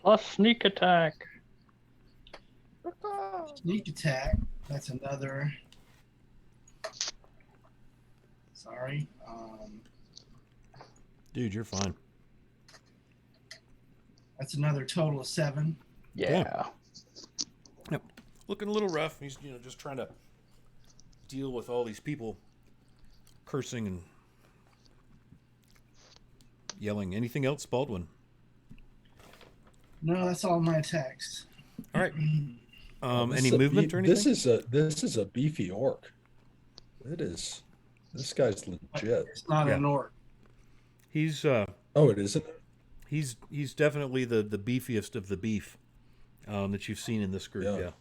Plus sneak attack. Sneak attack. That's another. Sorry. Dude, you're fine. That's another total of 7. Yeah. Yep. Looking a little rough. He's just trying to deal with all these people cursing and yelling. Anything else, Baldwin? No, that's all my attacks. All right. This Any is a movement or anything? This is a beefy orc. It is. This guy's legit. It's not Yeah. an orc. He's Oh, it isn't? he's definitely the beefiest of the beef that you've seen in this group. Yeah. Yeah.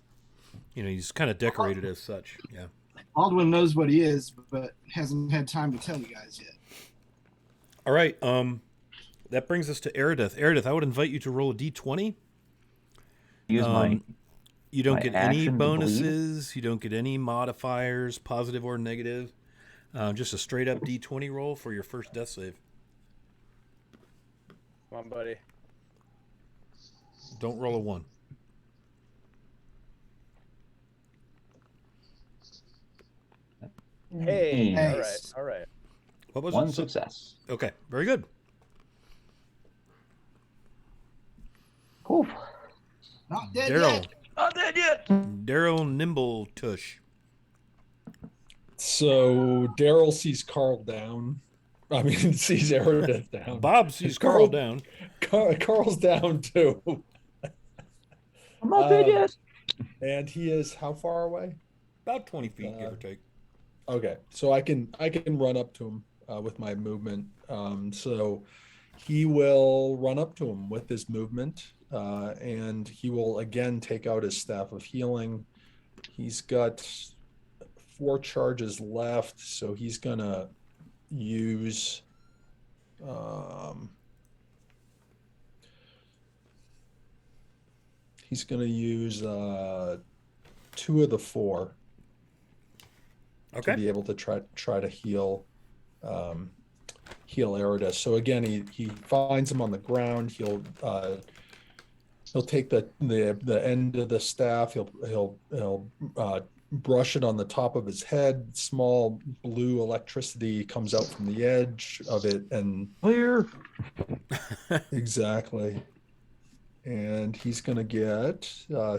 You know, he's kind of decorated as such. Yeah. Baldwin knows what he is, but hasn't had time to tell you guys yet. All right. That brings us to Eridith. Eridith, I would invite you to roll a d20. Use my You don't my get any action to bleed? bonuses. You don't get any modifiers, positive or negative. Just a straight up d20 roll for your first death save. Come on, buddy. Don't roll a 1. Hey, Nice. all right, all right. What was One it? success. Okay, very good. Whew. Not dead Daryl. yet. Not dead yet. Daryl Nimble Tush. So Daryl sees Carl down. I mean, sees Eridith down. Bob sees Carl down. Carl's down too. I'm not dead yet. And he is how far away? About 20 feet, give or take. Okay, so I can run up to him with my movement. So he will run up to him with his movement, and he will again take out his staff of healing. He's got 4 charges left, so he's gonna use. He's gonna use 2 of the 4. To Okay. be able to try to heal Eridus. So again, he finds him on the ground. He'll take the end of the staff. He'll brush it on the top of his head. Small blue electricity comes out from the edge of it, and Clear. exactly. And he's gonna get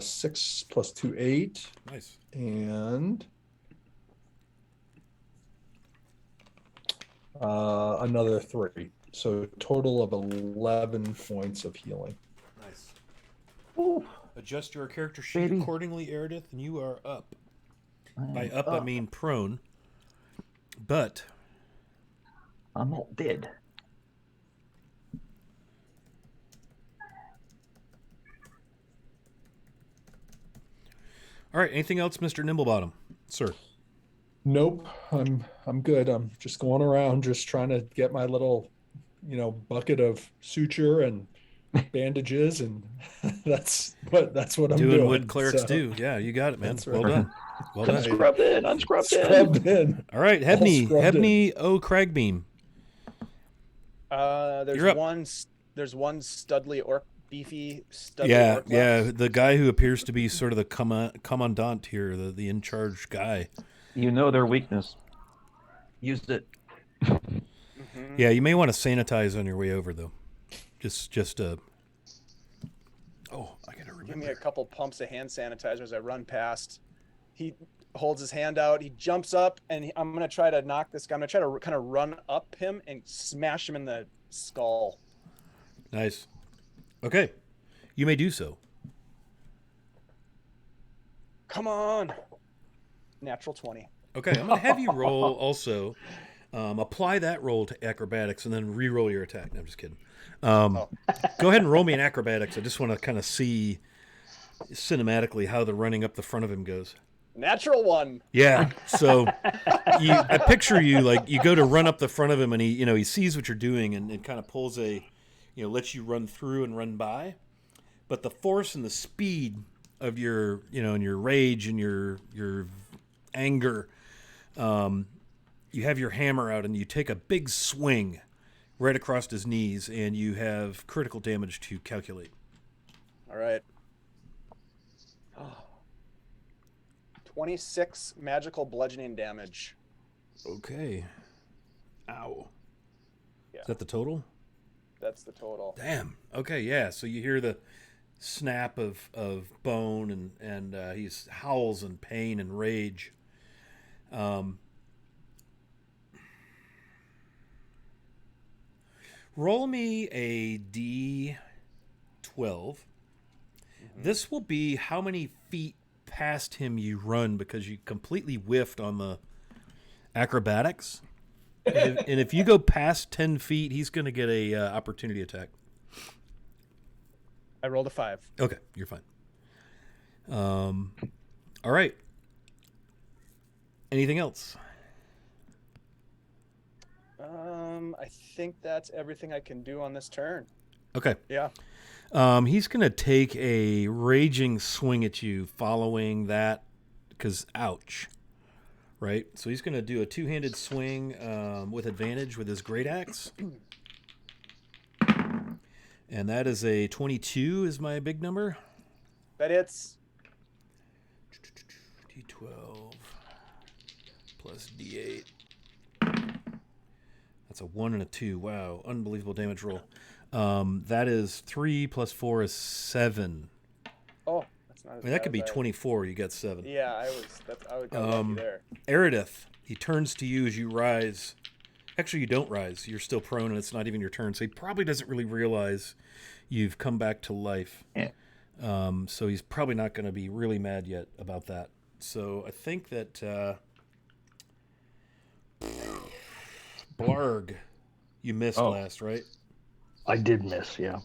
6 + 2, 8, Nice. and another 3. So total of 11 points of healing. Nice. Ooh, Adjust your character sheet Baby. accordingly, Eridith, and you are up. I'm By up, I mean prone. But I'm not dead. all right, anything else, Mr. Nimblebottom? Sir. Nope, I'm good. I'm just going around, just trying to get my little, bucket of suture and bandages, and that's what I'm doing. Doing what clerics So, do. Yeah, you got it, man. That's Well right. done. Well I'm done. scrubbed in. I'm scrubbed in. Scrubbed in. All right, All Hebney. scrubbed in. Hebney O. Cragbeam. There's You're up. one Studley orc, beefy Studley Yeah, orc yeah. left. The guy who appears to be sort of the commandant here, the in charge guy. You know their weakness. Used it. Mhm. Yeah, you may want to sanitize on your way over, though. Just Oh, I gotta Give me remember. a couple pumps of hand sanitizer as I run past. He holds his hand out. He jumps up, and I'm gonna try to knock this guy. I'm gonna try to kind of run up him and smash him in the skull. Nice. Okay, you may do so. Come on. Natural 20. Okay, I'm gonna have you roll also. Apply that roll to acrobatics and then re-roll your attack. No, I'm just kidding. Go ahead and roll me an acrobatics. I just want to kind of see cinematically how the running up the front of him goes. Natural 1. Yeah. So I picture you like you go to run up the front of him and he sees what you're doing and kind of pulls lets you run through and run by. But the force and the speed of your, and your rage and your anger, you have your hammer out and you take a big swing right across his knees and you have critical damage to calculate. All right. 26 magical bludgeoning damage. Okay. Ow. Yeah. Is that the total? That's the total. Damn. Okay, yeah. So you hear the snap of bone and he howls in pain and rage. Roll me a D12. This will be how many feet past him you run because you completely whiffed on the acrobatics. And if you go past 10 feet, he's going to get a opportunity attack. I rolled a 5. Okay, you're fine. All right. Anything else? I think that's everything I can do on this turn. Okay. Yeah. He's going to take a raging swing at you following that because ouch. Right? So he's going to do a two-handed swing with advantage with his great axe. And that is a 22 is my big number. That hits. D12 plus D8. That's a 1 and a 2. Wow. Unbelievable damage roll. That is 3 plus 4 is 7. Oh, that's not as I mean, that bad could be as 24. You got 7. Yeah, I would go lucky there. Eridith, he turns to you as you rise. Actually, you don't rise. You're still prone, and it's not even your turn. So he probably doesn't really realize you've come back to life. Yeah. So he's probably not going to be really mad yet about that. So I think that Blarg, you missed last, right? I did miss, yeah.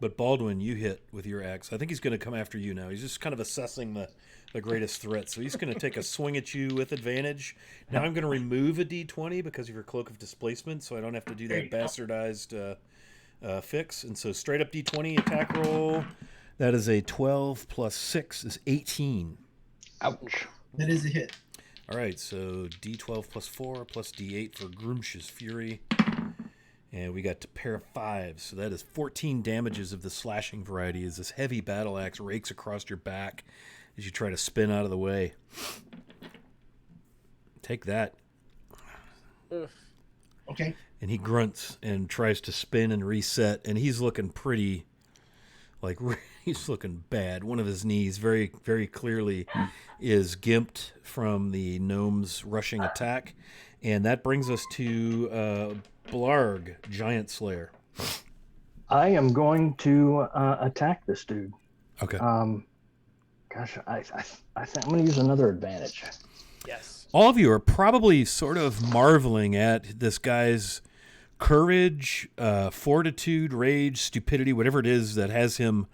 But Baldwin, you hit with your axe. I think he's going to come after you now. He's just kind of assessing the greatest threat. So he's going to take a swing at you with advantage. Now I'm going to remove a D20 because of your Cloak of Displacement, so I don't have to do that bastardized fix. And so straight up D20 attack roll. That is a 12 plus 6 is 18. Ouch. That is a hit. All right, so D12 plus 4 plus D8 for Groomsh's Fury. And we got a pair of 5s, so that is 14 damages of the slashing variety as this heavy battle axe rakes across your back as you try to spin out of the way. Take that. Okay. And he grunts and tries to spin and reset, and he's looking pretty, like, he's looking bad. One of his knees very, very clearly is gimped from the gnome's rushing attack. And that brings us to Blarg, Giant Slayer. I am going to attack this dude. Okay. Gosh, I think I'm going to use another advantage. Yes. All of you are probably sort of marveling at this guy's courage, fortitude, rage, stupidity, whatever it is that has him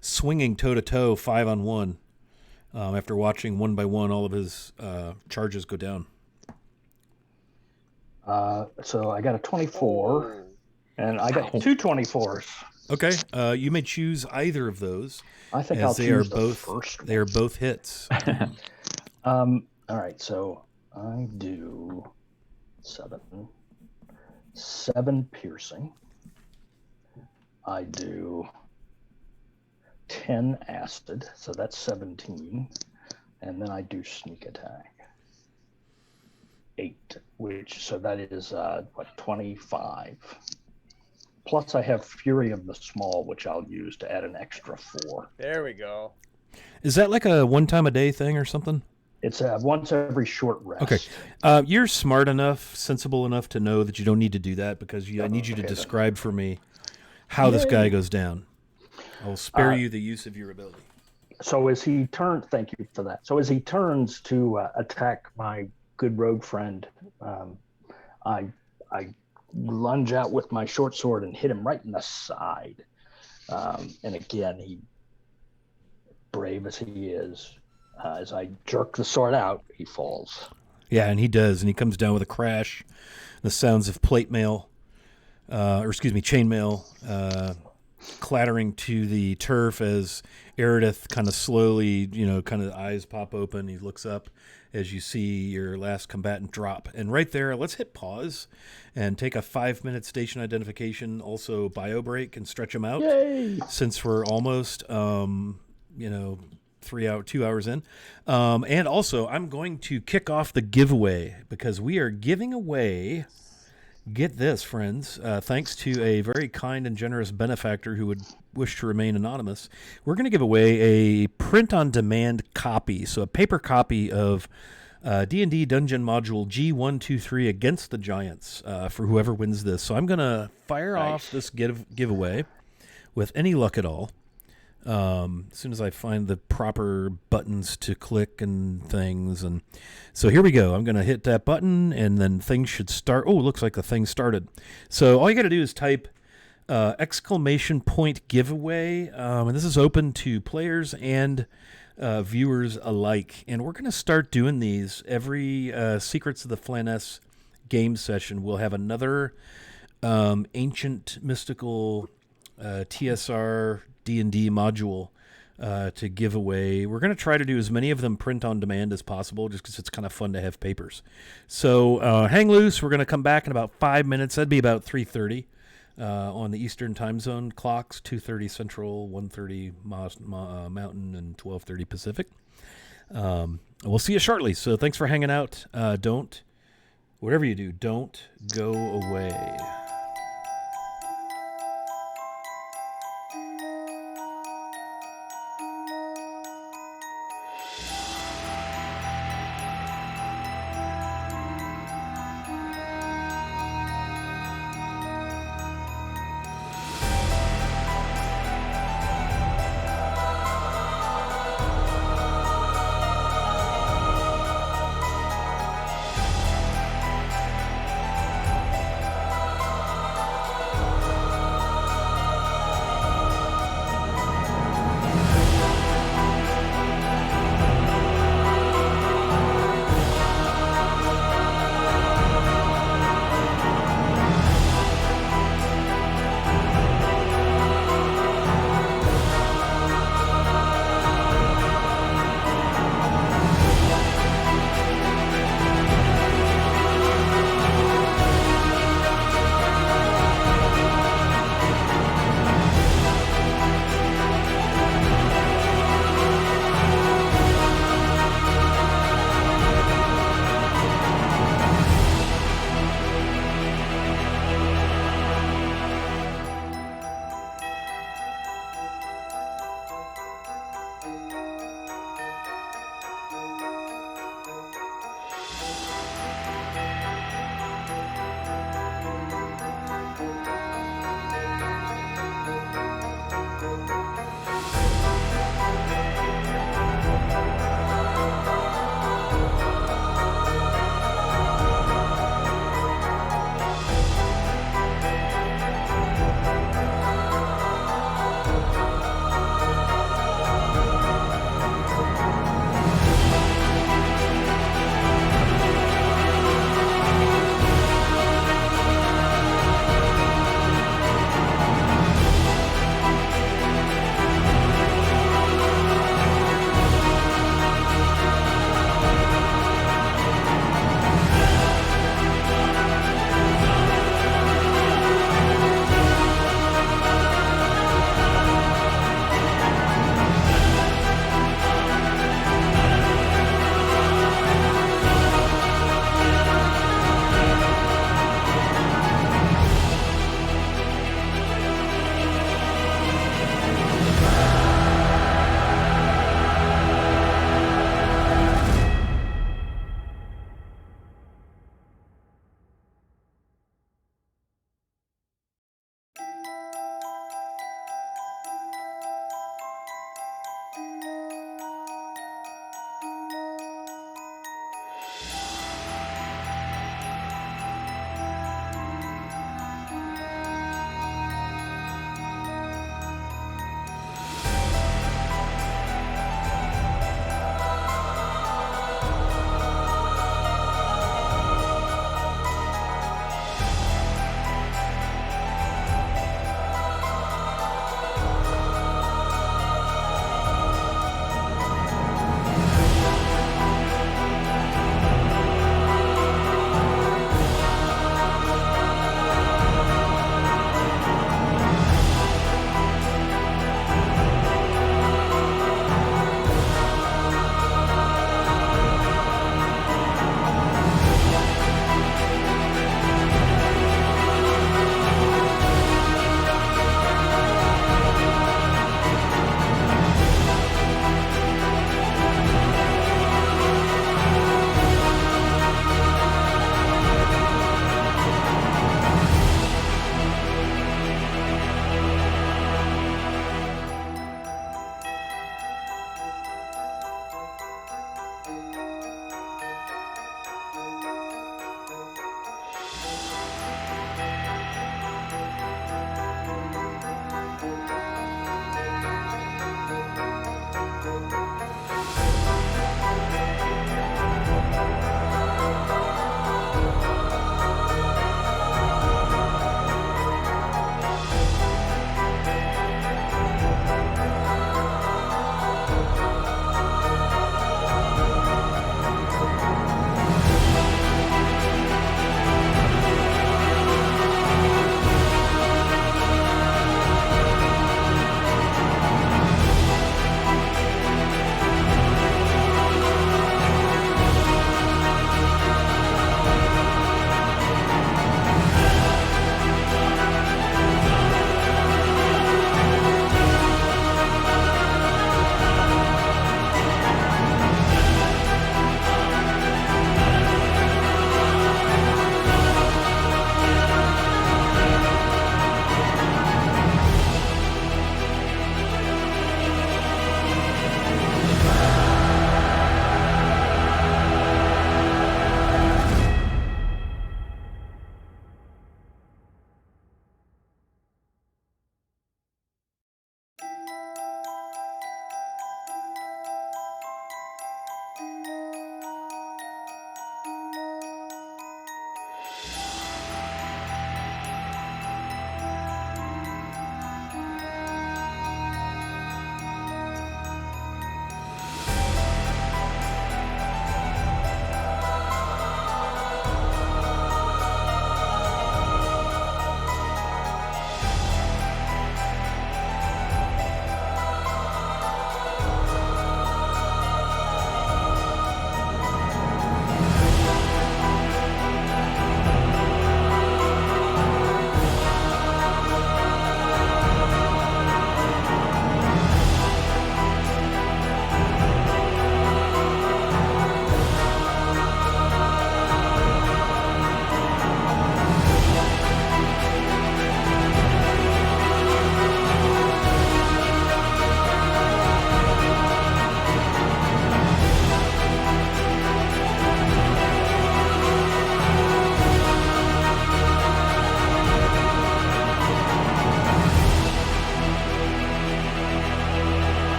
swinging toe-to-toe 5-on-1 after watching one by one all of his charges go down. So I got a 24, and I got two 24s. Okay, you may choose either of those. I think as I'll they choose are the both, first They are both hits. All right, so I do 7 piercing. I do 10 acid, so that's 17, and then I do sneak attack. 8, so that is 25. Plus I have Fury of the Small, which I'll use to add an extra 4. There we go. Is that like a one-time-a-day thing or something? It's once every short rest. Okay. You're smart enough, sensible enough to know that you don't need to do that because I need you to describe for me how this guy goes down. I will spare you the use of your ability. So as he turns, thank you for that. So as he turns to attack my good rogue friend, I lunge out with my short sword and hit him right in the side. And again, he, brave as he is, as I jerk the sword out, he falls. Yeah, and he does, and he comes down with a crash. The sounds of chainmail clattering to the turf as Eridith kind of slowly, kind of eyes pop open. He looks up as you see your last combatant drop. And right there, let's hit pause and take a 5-minute station identification, also bio break, and stretch them out. Yay! Since we're almost, 2 hours in. And also, I'm going to kick off the giveaway because we are giving away, get this, friends, thanks to a very kind and generous benefactor who would wish to remain anonymous. We're going to give away a print-on-demand copy, so a paper copy of D&D Dungeon Module G123 Against the Giants for whoever wins this. So I'm going to fire off this giveaway with any luck at all. As soon as I find the proper buttons to click and things. And so here we go. I'm going to hit that button, and then things should start. Oh, looks like the thing started. So all you got to do is type exclamation point giveaway. And this is open to players and viewers alike. And we're going to start doing these every Secrets of the Flanaess game session. We'll have another ancient mystical TSR D&D module to give away. We're going to try to do as many of them print on demand as possible, just because it's kind of fun to have papers. So hang loose. We're going to come back in about 5 minutes. That'd be about 3:30 on the Eastern time zone clocks, 2:30 Central, 1:30 Mountain, and 12:30 Pacific. We'll see you shortly. So thanks for hanging out. Whatever you do, don't go away.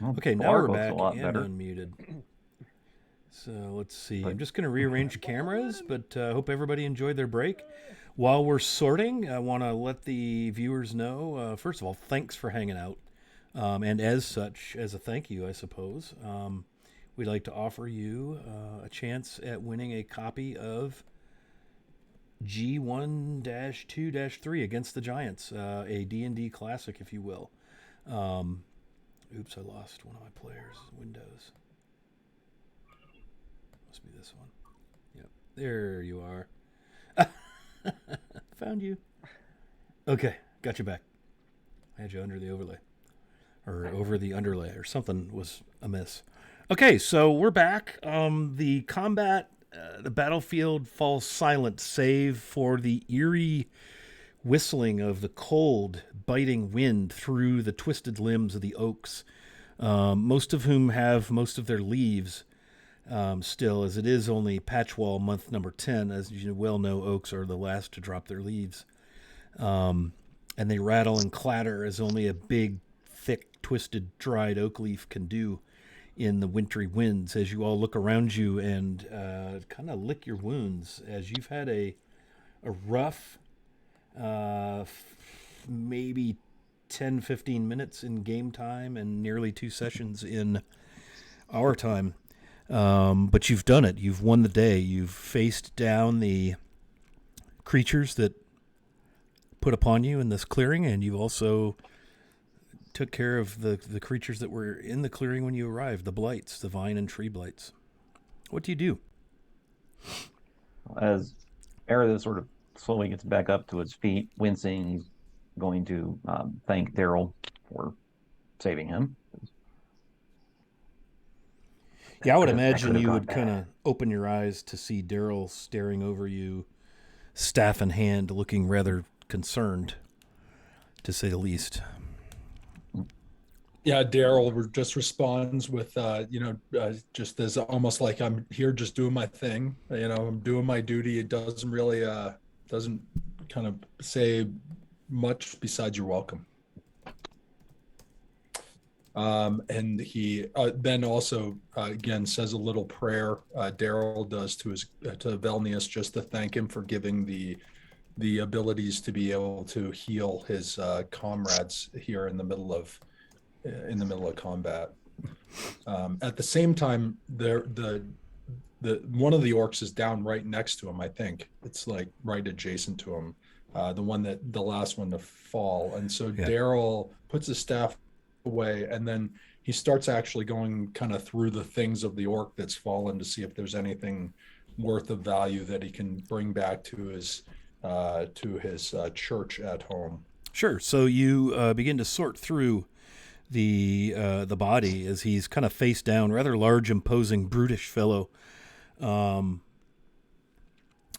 Well, Okay, now Blarg we're looks back a lot and better. unmuted. So let's see. But- I'm just going to rearrange cameras, but hope everybody enjoyed their break. While we're sorting, I want to let the viewers know, first of all, thanks for hanging out. And as such, as a thank you, I suppose, we'd like to offer you a chance at winning a copy of G1-2-3 Against the Giants, a D&D classic, if you will. Oops, I lost one of my players. Windows. Must be this one. Yep. There you are. Found you. Okay, got you back. I had you under the overlay. Or over the underlay, or something was amiss. Okay, so we're back. The combat, the battlefield falls silent, save for the eerie whistling of the cold, biting wind through the twisted limbs of the oaks, most of whom have most of their leaves still, as it is only Patchwall month number 10. As you well know, oaks are the last to drop their leaves. And they rattle and clatter as only a big, thick, twisted, dried oak leaf can do in the wintry winds, as you all look around you and kind of lick your wounds, as you've had a rough maybe 10-15 minutes in game time and nearly 2 sessions in our time. But you've done it. You've won the day. You've faced down the creatures that put upon you in this clearing, and you also took care of the creatures that were in the clearing when you arrived, the blights, the vine and tree blights. What do you do? As Aerith sort of slowly gets back up to his feet, wincing, he's going to thank Daryl for saving him. Yeah, I would I imagine could've you gone would kind of open your eyes to see Daryl staring over you, staff in hand, looking rather concerned, to say the least. Yeah, Daryl just responds with, just as almost like I'm here just doing my thing. I'm doing my duty. It doesn't really, doesn't kind of say much besides you're welcome. And he then also, again, says a little prayer. Daryl does to Velnius, just to thank him for giving the abilities to be able to heal his comrades here in the middle of combat. At the same time, the one of the orcs is down right next to him. I think it's like right adjacent to him, the last one to fall. And so Yeah. Daryl puts his staff away, and then he starts actually going kind of through the things of the orc that's fallen to see if there's anything worth of value that he can bring back to his church at home. Sure. So you begin to sort through the body as he's kind of face down, rather large, imposing, brutish fellow.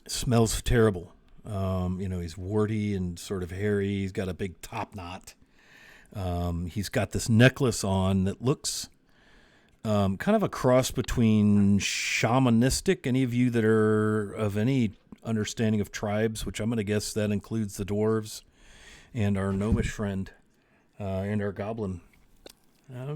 Smells terrible. He's warty and sort of hairy. He's got a big top knot. He's got this necklace on that looks kind of a cross between shamanistic. Any of you that are of any understanding of tribes, which I'm going to guess that includes the dwarves and our gnomish friend and our goblin.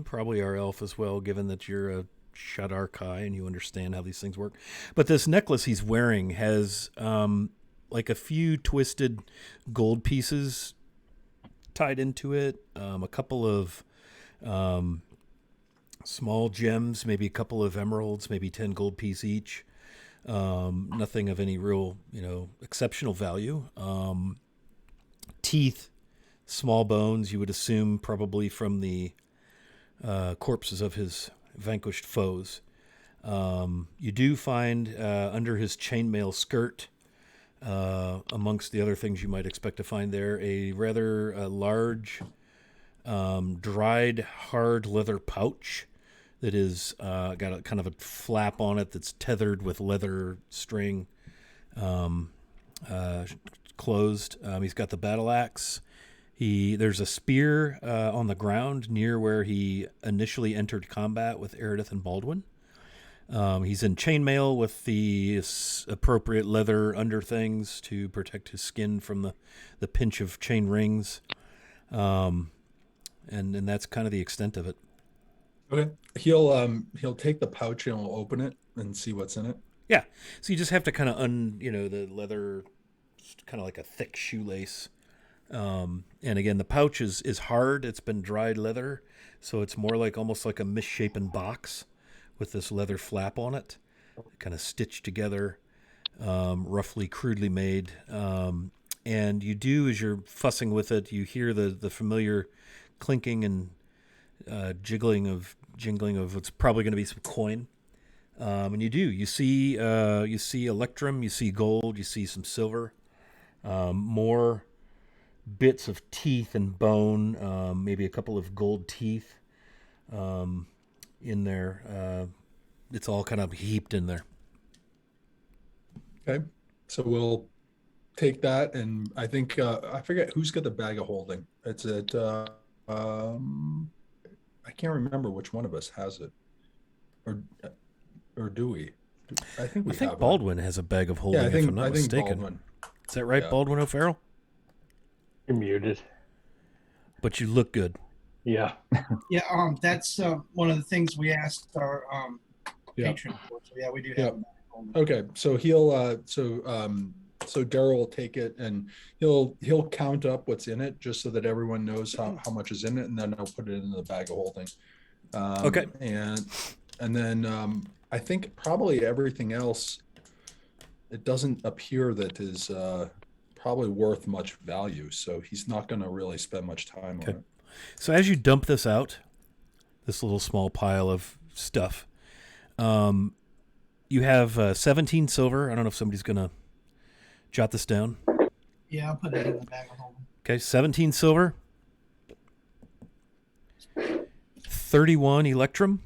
Probably our elf as well, given that you're a Shadarkai and you understand how these things work. But this necklace he's wearing has like a few twisted gold pieces tied into it, a couple of small gems, maybe a couple of emeralds, maybe 10 gold piece each. Nothing of any real, exceptional value. Teeth, small bones, you would assume probably from the corpses of his vanquished foes. You do find under his chainmail skirt, amongst the other things you might expect to find there, a rather large, dried, hard leather pouch that is got a kind of a flap on it that's tethered with leather string, closed. He's got the battle axe. There's a spear on the ground near where he initially entered combat with Eredith and Baldwin. He's in chainmail with the appropriate leather under things to protect his skin from the pinch of chain rings. And that's kind of the extent of it. Okay. He'll take the pouch and he'll open it and see what's in it. Yeah. So you just have to kind of the leather, kind of like a thick shoelace. And again, the pouch is hard. It's been dried leather, so it's more like almost like a misshapen box with this leather flap on it, kind of stitched together, roughly, crudely made. And you do, as you're fussing with it, you hear the familiar clinking and jingling of what's probably going to be some coin. And you see electrum, you see gold, you see some silver, more bits of teeth and bone, maybe a couple of gold teeth in there. It's all kind of heaped in there. Okay. So we'll take that, and I think I forget who's got the bag of holding. It's at I can't remember which one of us has it, or do we? I think we have Baldwin has a bag of holding. Yeah, if I'm not mistaken. Baldwin. Is that right, Yeah. Baldwin O'Farrell? You're muted. But you look good. Yeah. Yeah, that's one of the things we asked our Yeah. patron for. So yeah, we do have. Yeah. that. Okay, so so Daryl will take it and he'll count up what's in it just so that everyone knows how much is in it, and then I'll put it in the bag of holding. Okay. And then I think probably everything else, it doesn't appear that is probably worth much value, so he's not going to really spend much time on it. So as you dump this out, this little small pile of stuff, you have 17 silver. I don't know if somebody's going to jot this down. Yeah, I'll put it in the bag of holding. Okay, 17 silver, 31 electrum,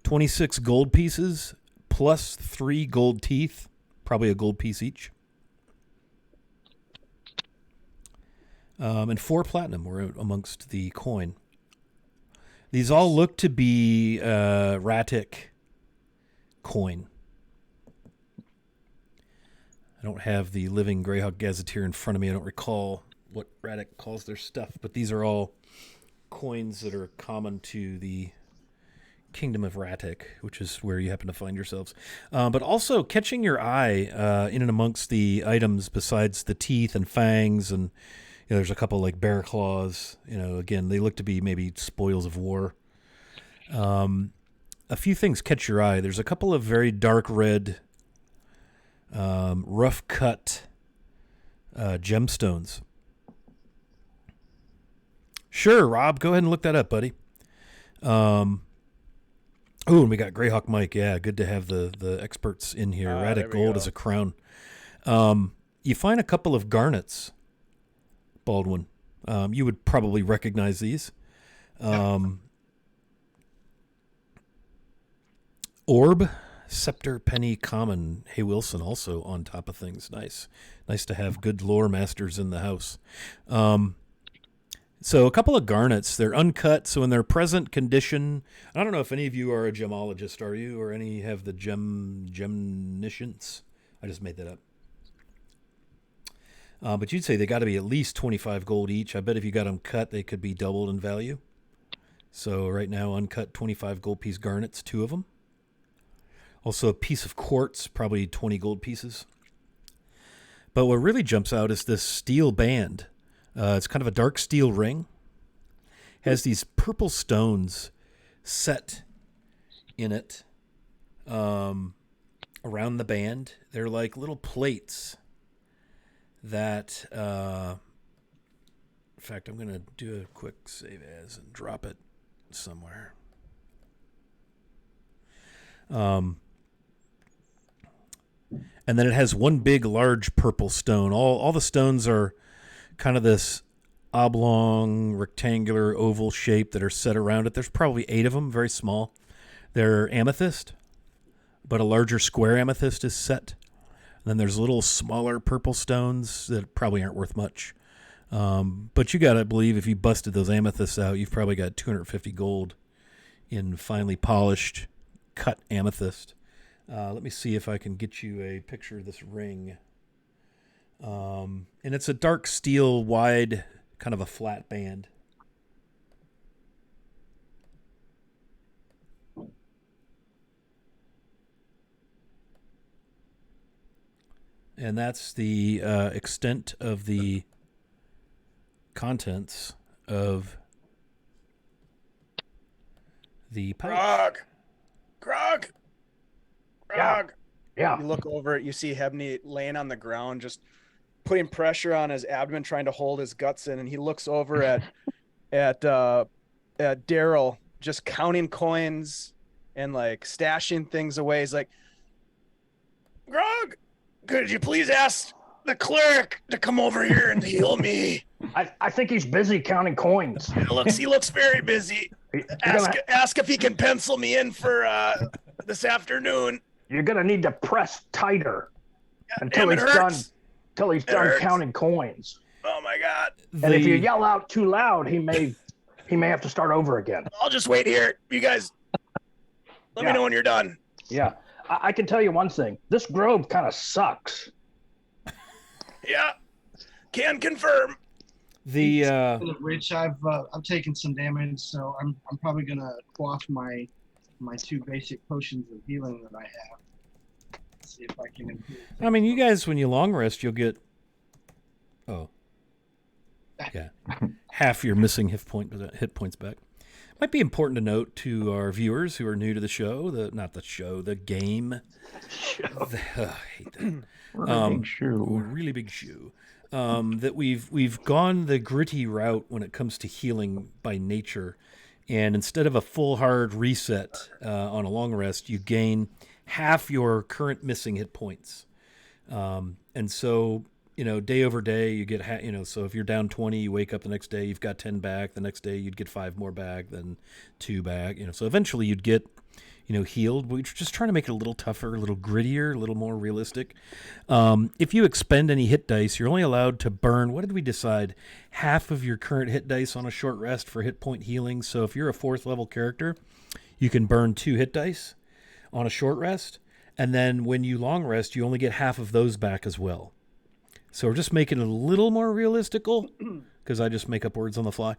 26 gold pieces, plus 3 gold teeth, probably a gold piece each. And 4 platinum were amongst the coin. These all look to be Ratic coin. I don't have the Living Greyhawk Gazetteer in front of me. I don't recall what Ratic calls their stuff, but these are all coins that are common to the Kingdom of Ratic, which is where you happen to find yourselves. But also catching your eye in and amongst the items, besides the teeth and fangs, and there's a couple like bear claws. Again, they look to be maybe spoils of war. A few things catch your eye. There's a couple of very dark red, rough cut gemstones. Sure, Rob, go ahead and look that up, buddy. And we got Greyhawk Mike. Yeah, good to have the experts in here. Ratic gold as a crown. You find a couple of garnets, Baldwin. You would probably recognize these. Orb, scepter, penny, common. Hey, Wilson, also on top of things. Nice to have good lore masters in the house. So a couple of garnets. They're uncut, so in their present condition, I don't know if any of you are a gemologist, are you? Or any have the gemnicians? I just made that up. But you'd say they got to be at least 25 gold each. I bet if you got them cut, they could be doubled in value. So right now, uncut 25 gold piece garnets, 2 of them. Also a piece of quartz, probably 20 gold pieces. But what really jumps out is this steel band. It's kind of a dark steel ring. Has these purple stones set in it around the band. They're like little plates that, in fact, I'm going to do a quick save as and drop it somewhere. And then it has one big, large purple stone. All the stones are kind of this oblong, rectangular, oval shape that are set around it. There's probably 8 of them, very small. They're amethyst, but a larger square amethyst is set. And then there's little smaller purple stones that probably aren't worth much. But you got to believe if you busted those amethysts out, you've probably got 250 gold in finely polished, cut amethyst. Let me see if I can get you a picture of this ring. And it's a dark steel, wide kind of a flat band. And that's the extent of the contents of the pouch. Grog. Yeah. Yeah. You look over, you see Hebney laying on the ground, just putting pressure on his abdomen, trying to hold his guts in, and he looks over at Daryl, just counting coins and like stashing things away. He's like, Grog, could you please ask the cleric to come over here and heal me? I think he's busy counting coins. He looks very busy. Ask if he can pencil me in for this afternoon. You're gonna need to press tighter until he's done counting coins. Oh my god! And if you yell out too loud, he may have to start over again. I'll just wait here. You guys, let me know when you're done. Yeah, I can tell you one thing. This grove kind of sucks. Yeah, can confirm. Which I've taken some damage, so I'm probably gonna quaff my 2 basic potions of healing that I have. See if I can improve. I mean, you guys, when you long rest, you'll get half your missing hit points back. Might be important to note to our viewers who are new to the show, the game. I hate that. Really big shoe. That we've gone the gritty route when it comes to healing by nature, and instead of a full hard reset on a long rest, you gain half your current missing hit points. And so, day over day, you get, so if you're down 20, you wake up the next day, you've got 10 back. The next day, you'd get 5 more back, then 2 back. So eventually you'd get, healed. We're just trying to make it a little tougher, a little grittier, a little more realistic. If you expend any hit dice, you're only allowed to burn, what did we decide? Half of your current hit dice on a short rest for hit point healing. So if you're a 4th level character, you can burn 2 hit dice on a short rest. And then when you long rest, you only get half of those back as well. So we're just making it a little more realistical, because I just make up words on the fly.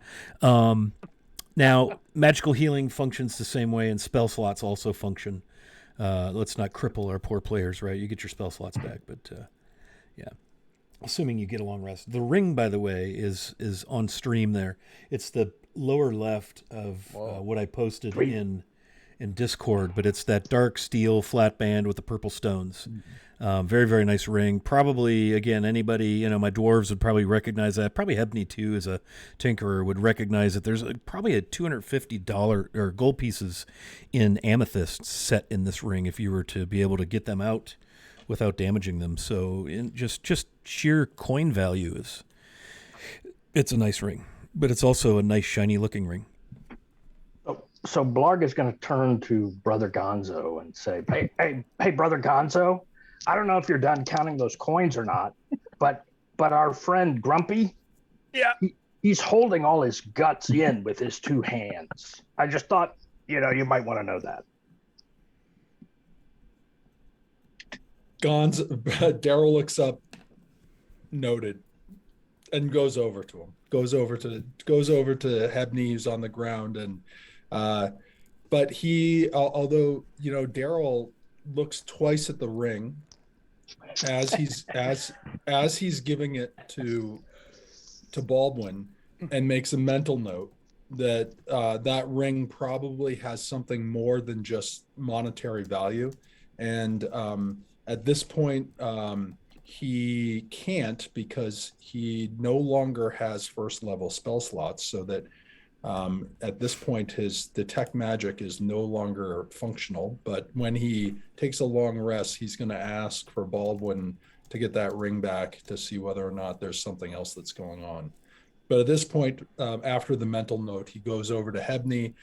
Now, magical healing functions the same way, and spell slots also function. Let's not cripple our poor players, right? You get your spell slots back, but yeah. Assuming you get a long rest. The ring, by the way, is on stream there. It's the lower left of what I posted in Discord, but it's that dark steel flat band with the purple stones. Very, very nice ring. Probably, again, anybody, my dwarves would probably recognize that. Probably Hebney, too, as a tinkerer, would recognize that there's probably a $250 or gold pieces in amethyst set in this ring if you were to be able to get them out without damaging them. So just sheer coin value it's a nice ring, but it's also a nice, shiny-looking ring. So Blarg is going to turn to Brother Gonzo and say, hey, Brother Gonzo, I don't know if you're done counting those coins or not, but our friend Grumpy, he's holding all his guts in with his 2 hands. I just thought, you might want to know that. Daryl looks up, noted, and goes over to him. Goes over to Hebney, who's on the ground, and but he, although Daryl looks twice at the ring as he's giving it to Baldwin, and makes a mental note that that ring probably has something more than just monetary value, and at this point he can't, because he no longer has 1st level spell slots, so that at this point his detect magic is no longer functional. But when he takes a long rest, he's going to ask for Baldwin to get that ring back to see whether or not there's something else that's going on. But at this point, after the mental note, he goes over to Hebney,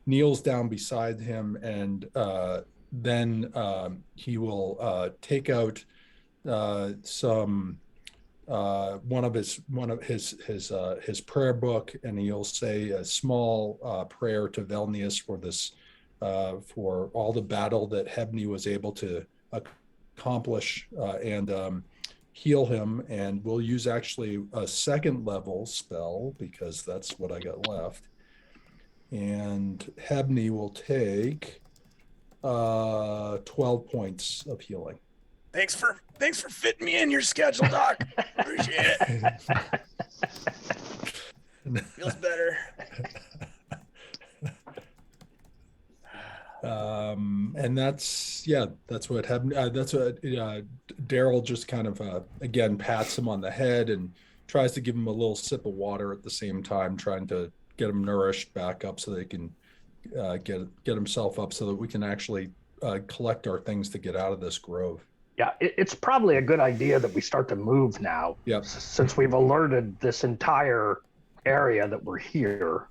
kneels down beside him, and then he will take out some one of his prayer book, and he'll say a small prayer to Flanaess for this for all the battle that Hebney was able to accomplish, and heal him, and we'll use actually a second level spell because that's what I got left. And Hebney will take 12 points of healing. Thanks for fitting me in your schedule, Doc. Appreciate it. Feels better. And that's what happened. That's what Daryl just kind of again pats him on the head and tries to give him a little sip of water at the same time, trying to get him nourished back up so they can get himself up so that we can actually collect our things to get out of this grove. Yeah, it's probably a good idea that we start to move now. Yep. Since we've alerted this entire area that we're here.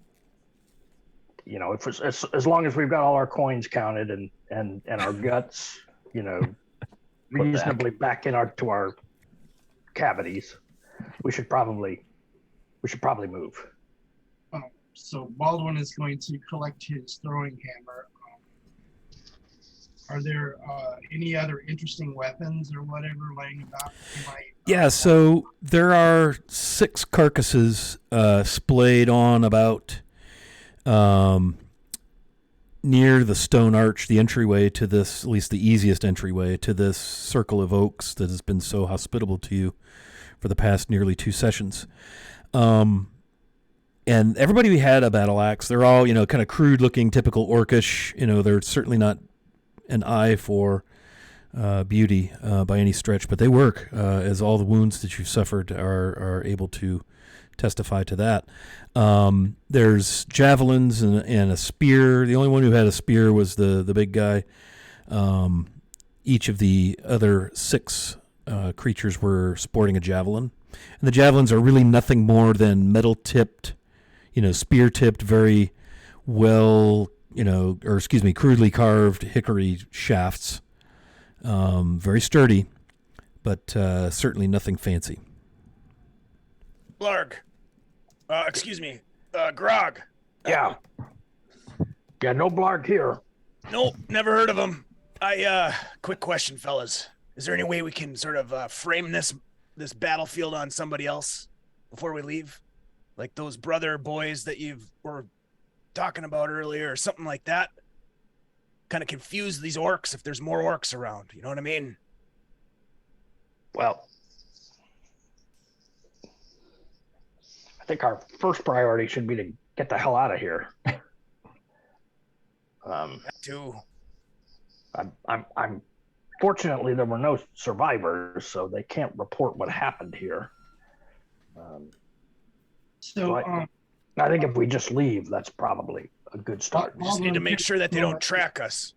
You know, if it's, as long as we've got all our coins counted and our guts, you know, reasonably back to our cavities, we should probably move. So Baldwin is going to collect his throwing hammer. Are there any other interesting weapons or whatever laying about? Yeah, so there are 6 carcasses splayed on about near the stone arch, the entryway to this, at least the easiest entryway to this circle of oaks that has been so hospitable to you for the past nearly 2 sessions. And everybody had a battle axe. They're all, you know, kind of crude looking, typical orcish. You know, they're certainly not an eye for beauty by any stretch, but they work, as all the wounds that you've suffered are able to testify to that. There's javelins and a spear. The only one who had a spear was the big guy. Each of the other 6 creatures were sporting a javelin. And the javelins are really nothing more than metal-tipped, you know, spear-tipped, very well, you know, or excuse me, crudely carved hickory shafts. Very sturdy, but certainly nothing fancy. Blarg. Grog. Yeah, no blarg here. Nope, never heard of him. Quick question, fellas. Is there any way we can sort of frame this battlefield on somebody else before we leave? Like those brother boys that you were talking about earlier or something like that? Kind of confuse these orcs if there's more orcs around. You know what I mean? Well, I think our first priority should be to get the hell out of here. That too. I'm fortunately there were no survivors, so they can't report what happened here. I think if we just leave, that's probably a good start. We just need to make sure that they don't track us.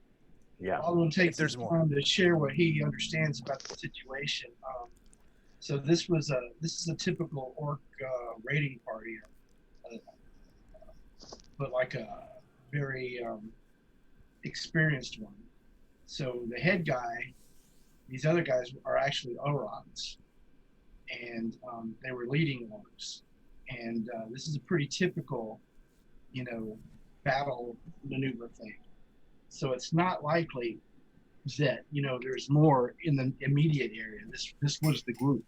Yeah. Baldwin takes his time to share what he understands about the situation. So this is a typical orc raiding party, but like a very experienced one. So the head guy, these other guys are actually Orogs, and they were leading orcs. And this is a pretty typical, you know, battle maneuver thing. So it's not likely that, you know, there's more in the immediate area. This was the group.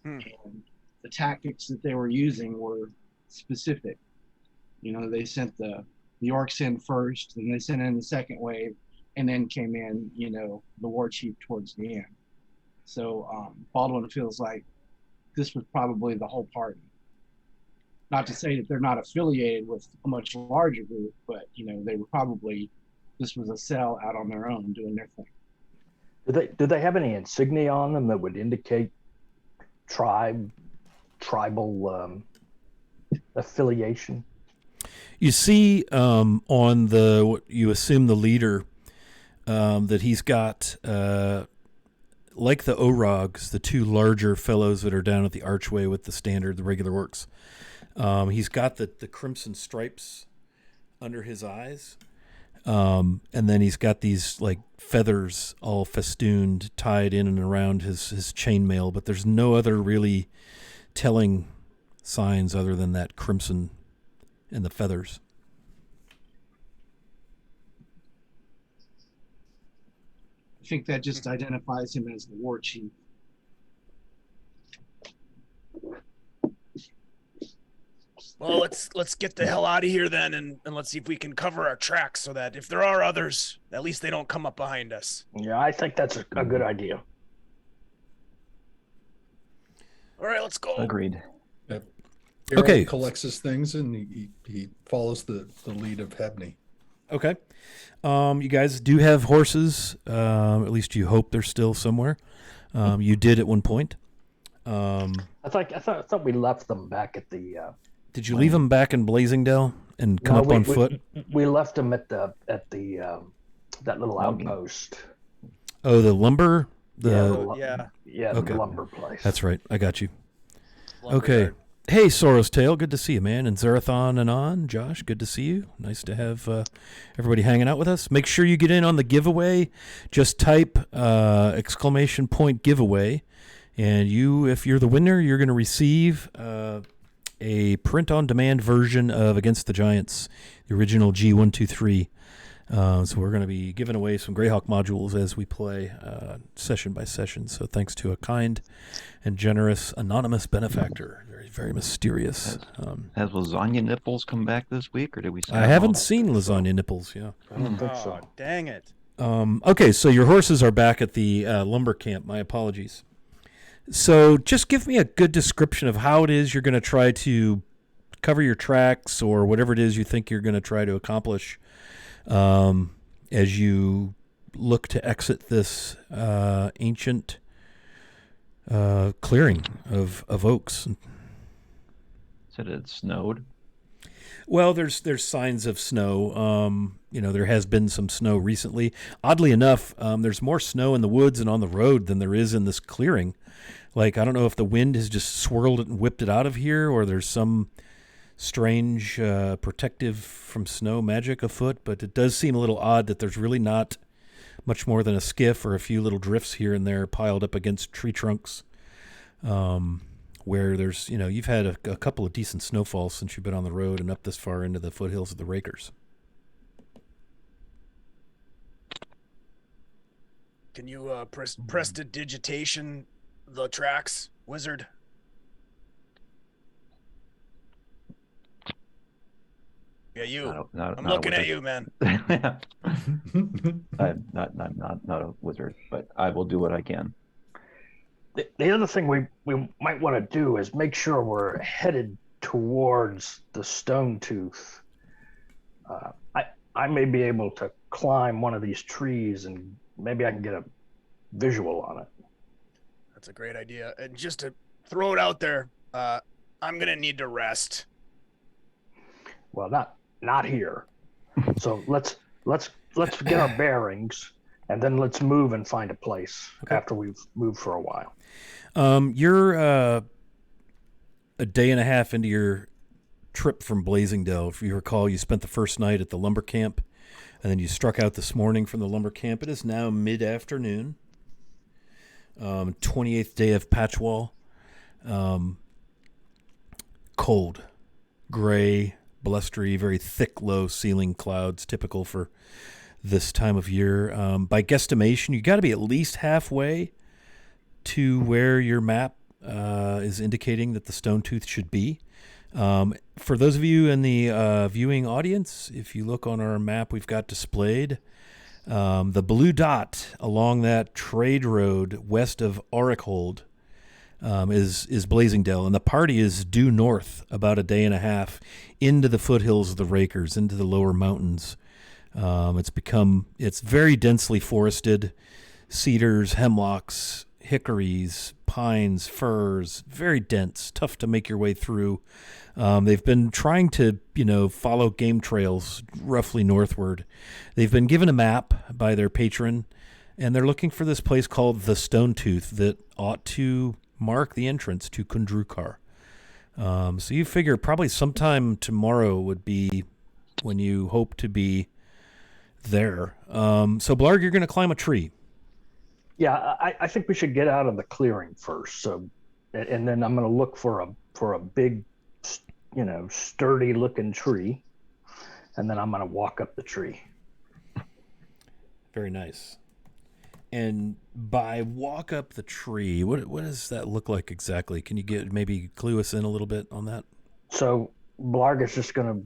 And the tactics that they were using were specific. You know, they sent the orcs in first, and they sent in the second wave, and then came in, you know, the war chief towards the end. So Baldwin feels like this was probably the whole party. Not to say that they're not affiliated with a much larger group, but, you know, they were probably, this was a cell out on their own doing their thing. Do they have any insignia on them that would indicate tribal affiliation? You see on what you assume the leader, that he's got, like the Orogs, the 2 larger fellows that are down at the archway with the standard, the regular orcs. He's got the crimson stripes under his eyes. And then he's got these like feathers all festooned, tied in and around his chainmail, but there's no other really telling signs other than that crimson and the feathers. I think that just identifies him as the war chief. Well, let's get the hell out of here then, and let's see if we can cover our tracks so that if there are others, at least they don't come up behind us. Yeah, I think that's a good idea. All right, let's go. Agreed. Daryl Okay. collects his things and he follows the lead of Hebney. Okay. You guys do have horses. At least you hope they're still somewhere. You did at one point. I thought we left them back at the. Did you leave them back in Blazingdale and come up on foot? We left them at the that little outpost. Oh, the lumber. Yeah. Okay. The lumber place. That's right. I got you. Lumber Okay. yard. Hey, Soros Tail. Good to see you, man. And Zerathon and on. Josh, good to see you. Nice to have everybody hanging out with us. Make sure you get in on the giveaway. Just type !giveaway. And if you're the winner, you're going to receive a print-on-demand version of Against the Giants, the original G123. So we're going to be giving away some Greyhawk modules as we play session by session. So thanks to a kind and generous anonymous benefactor. Very, very mysterious. Has lasagna nipples come back this week, or did we? I haven't seen lasagna nipples. Yeah. I don't think so. Oh, dang it. Okay, so your horses are back at the lumber camp. My apologies. So just give me a good description of how it is you're going to try to cover your tracks or whatever it is you think you're going to try to accomplish as you look to exit this ancient clearing of oaks. Said it snowed. Well, there's signs of snow. There has been some snow recently. Oddly enough, there's more snow in the woods and on the road than there is in this clearing. Like, I don't know if the wind has just swirled it and whipped it out of here, or there's some strange protective from snow magic afoot, but it does seem a little odd that there's really not much more than a skiff or a few little drifts here and there piled up against tree trunks, where there's, you've had a couple of decent snowfalls since you've been on the road and up this far into the foothills of the Rakers. Can you prestidigitation the tracks, wizard? Yeah, you. I'm looking at you, man. I'm not a wizard, but I will do what I can. The other thing we might want to do is make sure we're headed towards the stone tooth. I may be able to climb one of these trees and maybe I can get a visual on it. That's a great idea. And just to throw it out there, I'm gonna need to rest. Well, not here. So let's get our bearings and then let's move and find a place after we've moved for a while. You're a day and a half into your trip from Blazingdale. If you recall, you spent the first night at the lumber camp, and then you struck out this morning from the lumber camp. It is now mid-afternoon, 28th day of Patchwall. Cold, gray, blustery, very thick, low-ceiling clouds, typical for this time of year. By guesstimation, you got to be at least halfway to where your map is indicating that the stone tooth should be. For those of you in the viewing audience, if you look on our map we've got displayed, the blue dot along that trade road west of Aurickhold is Blazingdale, and the party is due north about a day and a half into the foothills of the Rakers, into the lower mountains. It's very densely forested, cedars, hemlocks, hickories, pines, firs, very dense, tough to make your way through. They've been trying to, follow game trails roughly northward. They've been given a map by their patron, and they're looking for this place called the Stone Tooth that ought to mark the entrance to Kundrukar. So you figure probably sometime tomorrow would be when you hope to be there. So Blarg, you're going to climb a tree. Yeah, I think we should get out of the clearing first. So, and then I'm going to look for a big, sturdy looking tree, and then I'm going to walk up the tree. Very nice. And by walk up the tree, what does that look like exactly? Can you maybe clue us in a little bit on that? So Blarg is just gonna,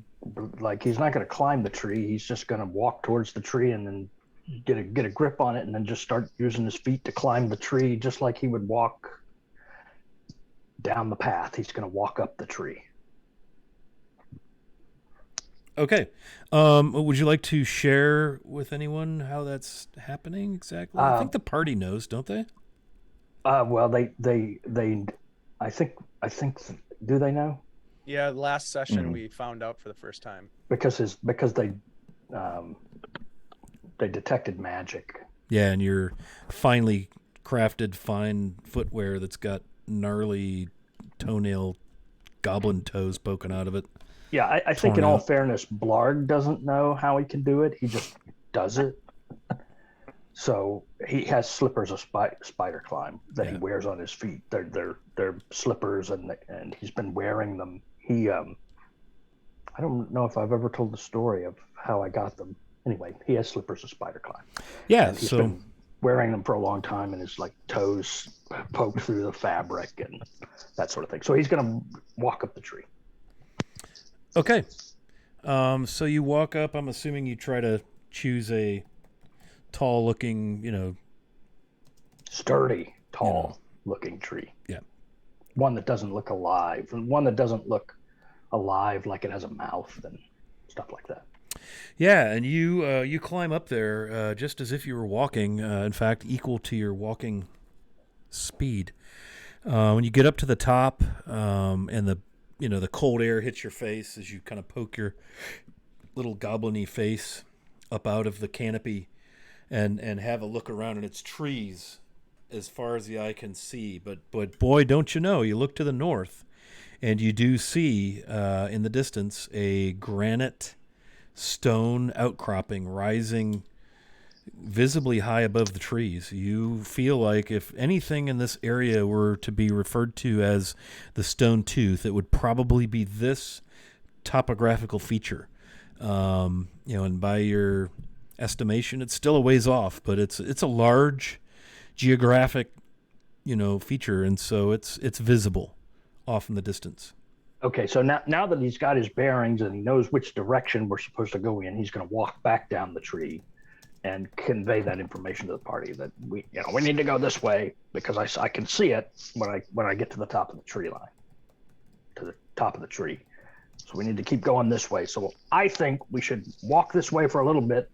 like, he's not gonna climb the tree. He's just gonna walk towards the tree and then get a grip on it, and then just start using his feet to climb the tree, just like he would walk down the path. He's gonna walk up the tree. Okay. Would you like to share with anyone how that's happening exactly? I think the party knows, don't they? Well, they, I think, do they know? Yeah, last session we found out for the first time. Because they detected magic. Yeah, and your finely crafted fine footwear that's got gnarly toenail goblin toes poking out of it. Yeah, I think in all fairness, Blarg doesn't know how he can do it. He just does it. So he has slippers of spider climb that he wears on his feet. They're slippers, and he's been wearing them. I don't know if I've ever told the story of how I got them. Anyway, he has slippers of spider climb. Yeah, and he's been wearing them for a long time, and his like toes poke through the fabric and that sort of thing. So he's going to walk up the tree. Okay. So you walk up. I'm assuming you try to choose a tall-looking, sturdy, tall-looking tree. Yeah. One that doesn't look alive. One that doesn't look alive, like it has a mouth and stuff like that. Yeah, and you climb up there just as if you were walking. In fact, equal to your walking speed. When you get up to the top, and the cold air hits your face as you kind of poke your little goblin-y face up out of the canopy, and have a look around, and it's trees as far as the eye can see. But boy, don't you know, you look to the north, and you do see in the distance a granite stone outcropping rising visibly high above the trees. You feel like if anything in this area were to be referred to as the Stone Tooth, it would probably be this topographical feature. And by your estimation, it's still a ways off, but it's a large geographic, feature, and so it's visible off in the distance. Okay, so now that he's got his bearings and he knows which direction we're supposed to go in, he's going to walk back down the tree and convey that information to the party that we need to go this way because I can see it when I get to the top of the tree line, to the top of the tree. So we need to keep going this way. So I think we should walk this way for a little bit,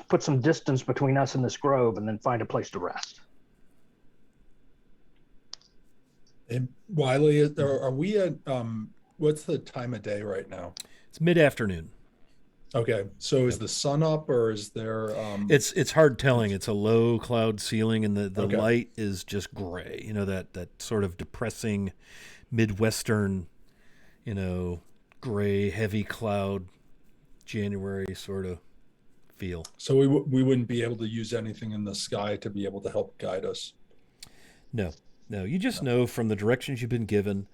put some distance between us and this grove, and then find a place to rest. And Wiley, are we at what's the time of day right now? It's mid-afternoon. Okay, so is the sun up or is there? It's hard telling. It's a low cloud ceiling, and the light is just gray. That sort of depressing, midwestern, gray, heavy cloud, January sort of feel. So we wouldn't be able to use anything in the sky to be able to help guide us. No. You just know from the directions you've been given,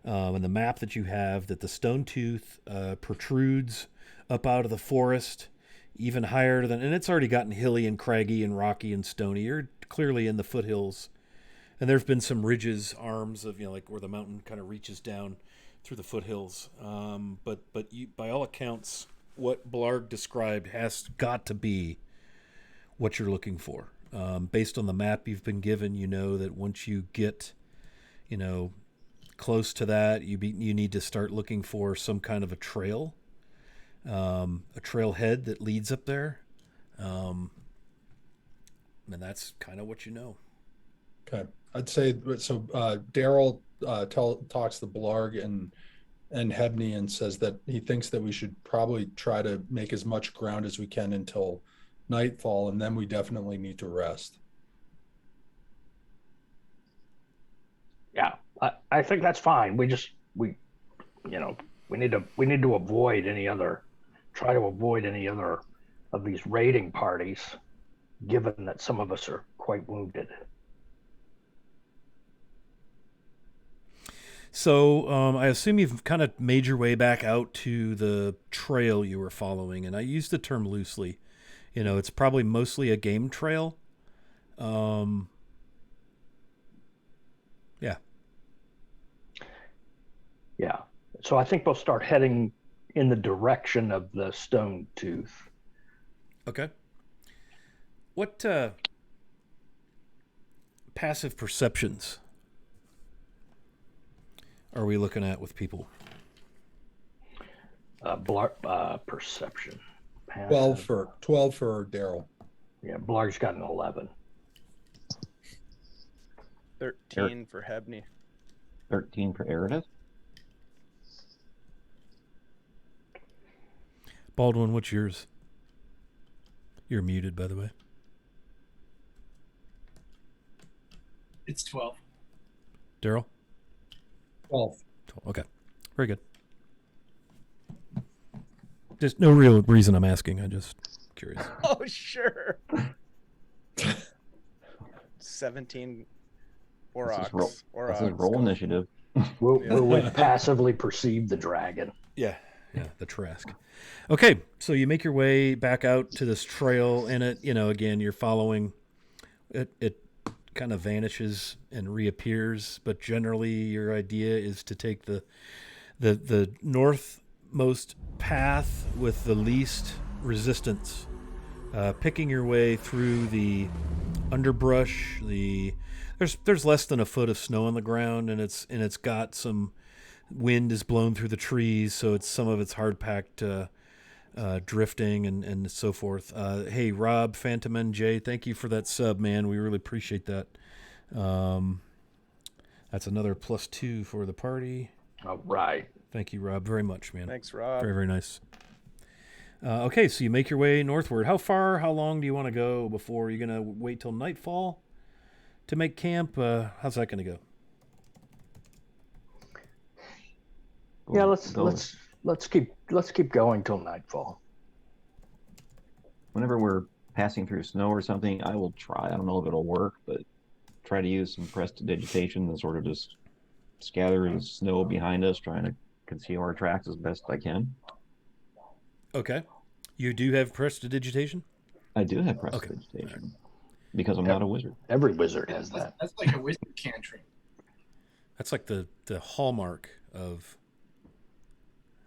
and the map that you have, that the Stone Tooth protrudes up out of the forest, even higher than, and it's already gotten hilly and craggy and rocky and stony. You're clearly in the foothills, and there's been some ridges, arms of, like where the mountain kind of reaches down through the foothills. But you, by all accounts, what Blarg described has got to be what you're looking for. Based on the map you've been given, you know that once you get, close to that, you need to start looking for some kind of a trail, a trailhead that leads up there, and that's kind of what you know. Okay, I'd say so. Daryl talks to Blarg and Hebney and says that he thinks that we should probably try to make as much ground as we can until nightfall, and then we definitely need to rest. Yeah, I think that's fine. We need to avoid any other of these raiding parties, given that some of us are quite wounded. So I assume you've kind of made your way back out to the trail you were following, and I use the term loosely. It's probably mostly a game trail. Yeah. Yeah. So I think we'll start heading in the direction of the stone tooth. Okay. What passive perceptions are we looking at with people? Perception. Passive. 12 for Daryl. Yeah, Blarg's got an 11. 13 for Hebney. 13 for Eredith. Baldwin, what's yours? You're muted, by the way. It's 12. Daryl? 12. Okay. Very good. There's no real reason I'm asking. I'm just curious. Oh, sure. 17 This is Oroks. This is roll initiative. Will we passively perceive the dragon? Yeah, the Trask. Okay, so you make your way back out to this trail, and again, you're following it. It kind of vanishes and reappears, but generally, your idea is to take the northmost path with the least resistance, picking your way through the underbrush. There's less than a foot of snow on the ground, and it's got some wind is blown through the trees, so some of it's hard packed drifting and so forth. Hey, Rob, Phantom NJ, thank you for that sub, man. We really appreciate that. That's another +2 for the party. All right. Thank you, Rob, very much, man. Thanks, Rob. Very, very nice. Okay, so you make your way northward. How long do you want to go before you're going to wait till nightfall to make camp? How's that going to go? Yeah, let's keep going till nightfall. Whenever we're passing through snow or something, I will try. I don't know if it'll work, but try to use some prestidigitation and sort of just scatter the snow behind us, trying to conceal our tracks as best I can. Okay. You do have prestidigitation? I do have prestidigitation because I'm not a wizard. Every wizard has that. That's like a wizard cantrip. That's like the hallmark of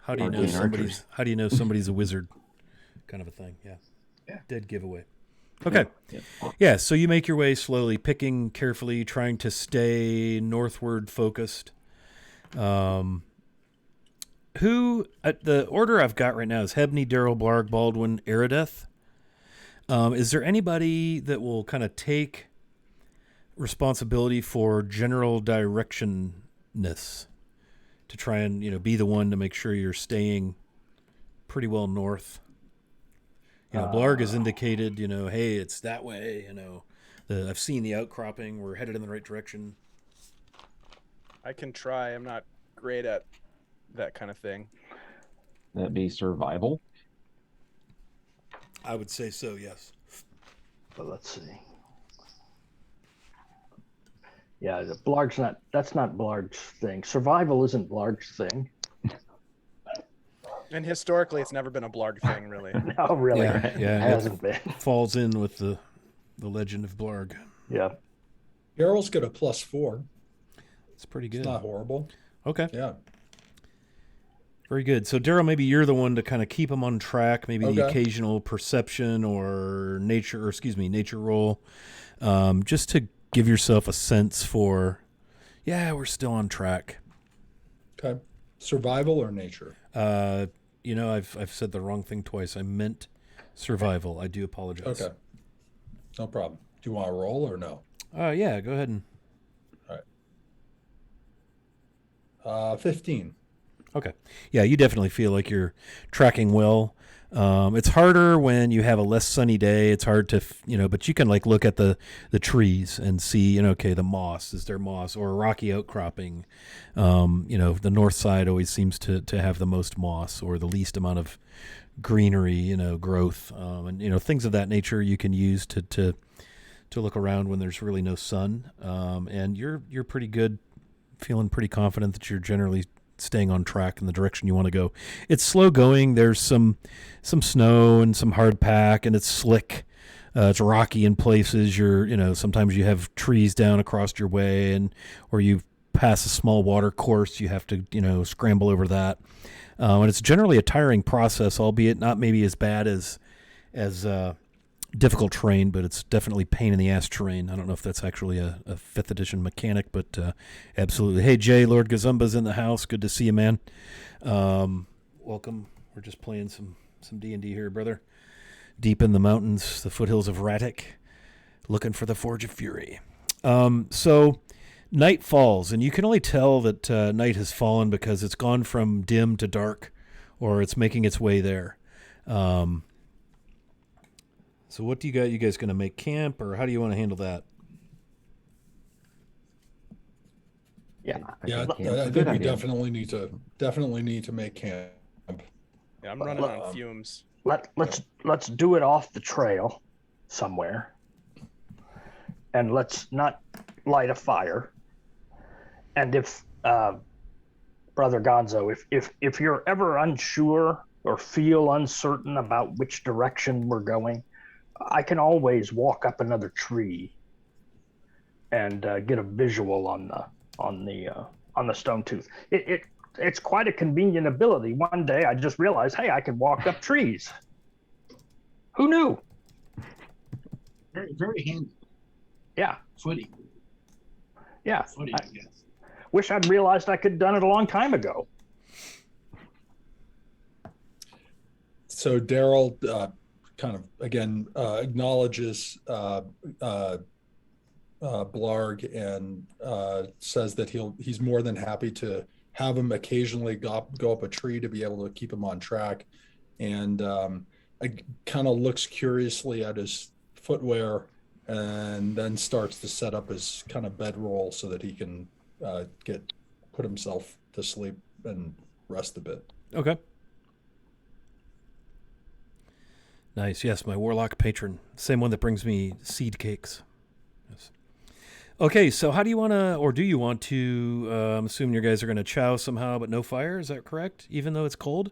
how do you Arcane know somebody's a wizard kind of a thing. Yeah. Yeah. Dead giveaway. Okay. Yeah. Yeah, so you make your way slowly, picking carefully, trying to stay northward focused. The order I've got right now is Hebney, Daryl, Blarg, Baldwin, Eredith. Is there anybody that will kind of take responsibility for general directionness to try and, be the one to make sure you're staying pretty well north? Blarg has indicated, hey, it's that way, I've seen the outcropping. We're headed in the right direction. I can try. I'm not great at that kind of thing. That'd be survival. I would say so, yes. But let's see. Yeah, that's not Blarg's thing. Survival isn't Blarg's thing. And historically, it's never been a Blarg thing, really. No, really. Yeah, It hasn't been. Falls in with the legend of Blarg. Yeah. Daryl's got a +4. It's pretty good. It's not horrible. Okay. Yeah. Very good. So, Daryl, maybe you're the one to kind of keep them on track. Maybe the Okay. occasional perception or nature roll, just to give yourself a sense for, we're still on track. Okay. Survival or nature? I've said the wrong thing twice. I meant survival. I do apologize. Okay. No problem. Do you want to roll or no? Yeah, go ahead and. All right. 15. Okay. Yeah, you definitely feel like you're tracking well. It's harder when you have a less sunny day. It's hard to, but you can look at the trees and see, okay, the moss, is there moss or a rocky outcropping? The north side always seems to have the most moss or the least amount of greenery, growth, and things of that nature you can use to look around when there's really no sun. And you're pretty good, feeling pretty confident that you're generally staying on track in the direction you want to go. It's slow going. There's some snow and some hard pack, and it's slick. It's rocky in places. Sometimes you have trees down across your way, or you've pass a small water course. You have to, scramble over that. And it's generally a tiring process, albeit not maybe as bad as difficult terrain, but it's definitely pain in the ass terrain. I don't know if that's actually a 5th edition mechanic, but absolutely. Hey, Jay, Lord Gazumba's in the house. Good to see you, man. Welcome. We're just playing some D&D here, brother. Deep in the mountains, the foothills of Ratic, looking for the Forge of Fury. So night falls, and you can only tell that night has fallen because it's gone from dim to dark, or it's making its way there. So what do you got? You guys going to make camp, or how do you want to handle that? I think we definitely need to make camp. Yeah, I'm running on fumes. Let's do it off the trail somewhere, and let's not light a fire. And if Brother Gonzo, if you're ever unsure or feel uncertain about which direction we're going, I can always walk up another tree and get a visual on the stone tooth. It's quite a convenient ability. One day I just realized, hey, I can walk up trees. Who knew? Very, very handy. Yeah. Footy. Yeah. Footy, I guess. Wish I'd realized I could have done it a long time ago. So Daryl kind of again acknowledges Blarg and says that he's more than happy to have him occasionally go up a tree to be able to keep him on track, and kind of looks curiously at his footwear and then starts to set up his kind of bedroll so that he can put himself to sleep and rest a bit. Okay. Nice. Yes, my warlock patron. Same one that brings me seed cakes. Yes. Okay, so how do you want to, or do you want to, I'm assuming you guys are going to chow somehow, but no fire. Is that correct? Even though it's cold?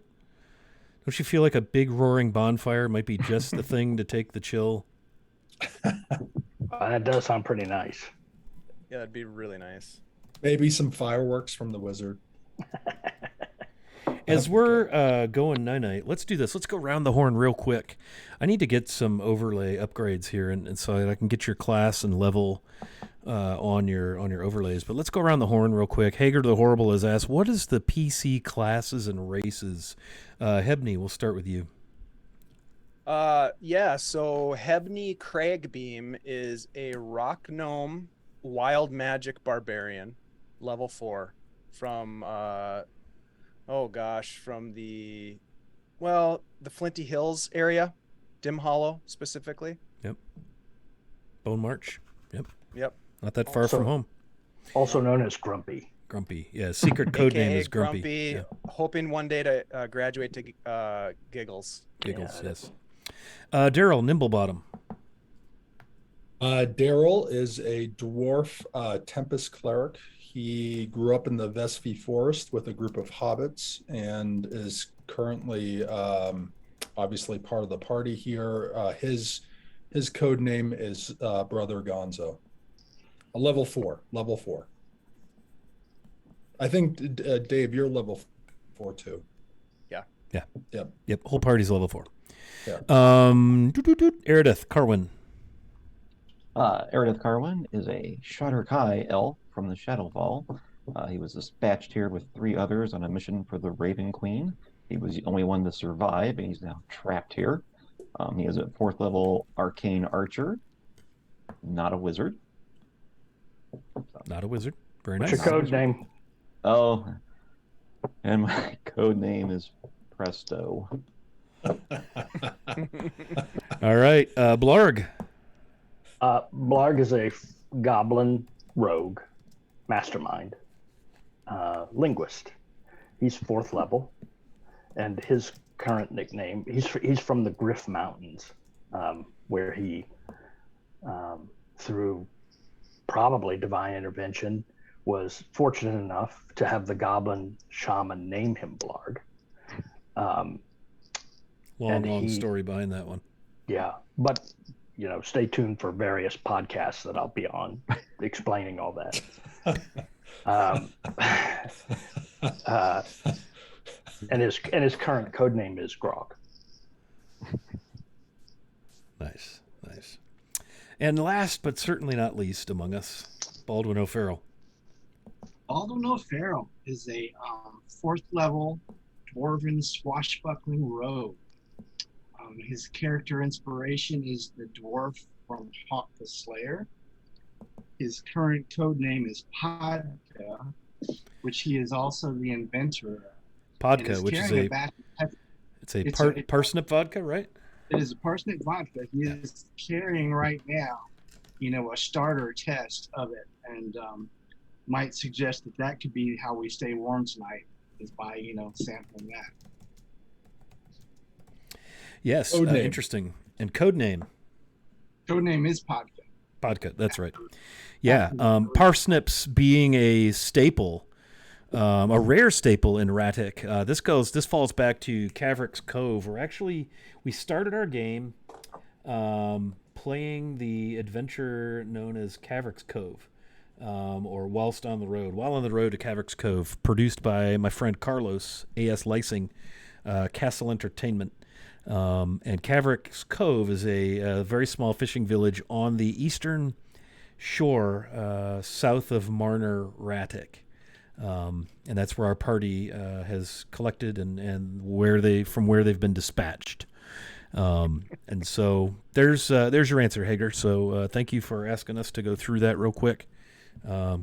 Don't you feel like a big roaring bonfire might be just the thing to take the chill? That does sound pretty nice. Yeah, that'd be really nice. Maybe some fireworks from the wizard. As we're going night-night, let's do this. Let's go round the horn real quick. I need to get some overlay upgrades here, and so that I can get your class and level on your overlays. But let's go around the horn real quick. Hager the Horrible has asked, what is the PC classes and races? Hebney, we'll start with you. Yeah, so Hebney Cragbeam is a rock gnome wild magic barbarian, level 4, from from the Flinty Hills area, Dim Hollow specifically. Yep. Bone March. Yep. Not that far from home. Also known as Grumpy. Grumpy. Yeah, secret code name is Grumpy. Grumpy, Yeah. hoping one day to graduate to Giggles. Giggles, yes. Daryl, Nimblebottom. Daryl is a dwarf Tempest cleric. He grew up in the Vespi Forest with a group of hobbits and is currently obviously part of the party here. His code name is Brother Gonzo. A level 4. I think, Dave, you're level 4 too. Yep. Whole party's level 4. Yeah. Eridith Carwin. Eridith Carwin is a Shadar-kai elf from the Shadowfall. He was dispatched here with 3 others on a mission for the Raven Queen. He was the only one to survive, and he's now trapped here. He is a 4th level arcane archer, not a wizard. Not a wizard. Very nice. What's your code name? Oh, and my code name is Presto. All right. Blarg. Blarg is a goblin rogue, mastermind, linguist. He's 4th level, and his current nickname, he's from the Griff Mountains, where he, through probably divine intervention, was fortunate enough to have the goblin shaman name him Blarg. Long story behind that one. Yeah, but stay tuned for various podcasts that I'll be on explaining all that. Um, uh, and his current code name is Grog. Nice, nice. And last but certainly not least among us, Baldwin O'Farrell. Baldwin O'Farrell is a fourth level dwarven swashbuckling rogue. His character inspiration is the dwarf from Hawk the Slayer. His current code name is Podka, which he is also the inventor of. Podka, which is a parsnip vodka, right? It is a parsnip vodka. He is carrying right now, a starter test of it, and might suggest that could be how we stay warm tonight, is by sampling that. Yes, interesting. And code name. Code name is Podka. Podka, that's right. Yeah, parsnips being a staple, a rare staple in Ratic. This falls back to Caverick's Cove, where actually we started our game playing the adventure known as Caverick's Cove, or While on the Road to Caverick's Cove, produced by my friend Carlos A.S. Lysing, Castle Entertainment. And Caverick's Cove is a very small fishing village on the eastern shore, south of Marner Ratic. And that's where our party has collected and where they've been dispatched. And so there's your answer, Hager. So thank you for asking us to go through that real quick.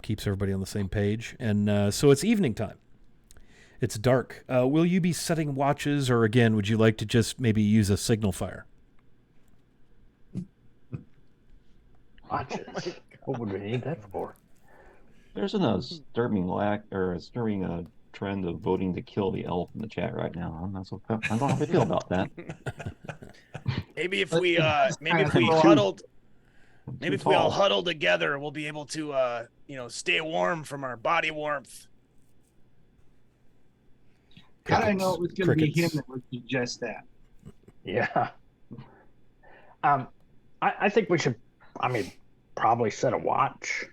Keeps everybody on the same page. And so it's evening time. It's dark. Will you be setting watches, or again, would you like to just maybe use a signal fire? Watches. What would we need that for? There's a disturbing trend of voting to kill the elf in the chat right now. I don't know how I feel about that. Maybe if we huddled, maybe if we all huddle together, we'll be able to stay warm from our body warmth. How did I know it was going to be him that would suggest that? Yeah. I think we should, probably set a watch.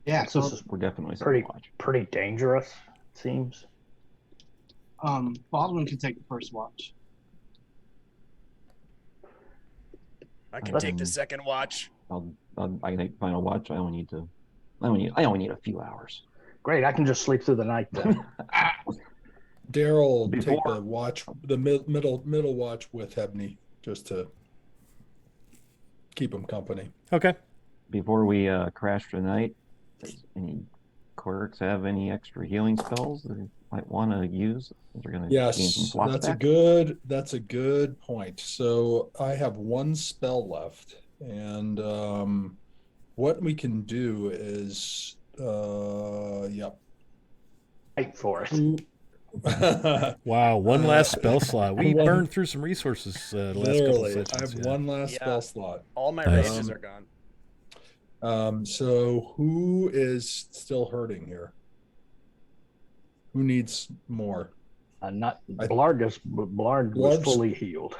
Yeah, so we're definitely setting a watch. Pretty dangerous, it seems. Baldwin can take the first watch. I can take the second watch. I can take the final watch. I only need a few hours. Great, I can just sleep through the night then. Daryl take the watch, the middle watch with Hebney, just to keep him company. Okay. Before we crash for the night, does any clerics have any extra healing spells that they might want to use? They're going to gain some flashback? That's a good point. So I have one spell left, and what we can do is, Fight for it. Wow, one last spell slot. We burned through some resources the last couple of sessions. I have one last spell slot. All my rages are gone. So who is still hurting here? Who needs more? Blard was fully healed.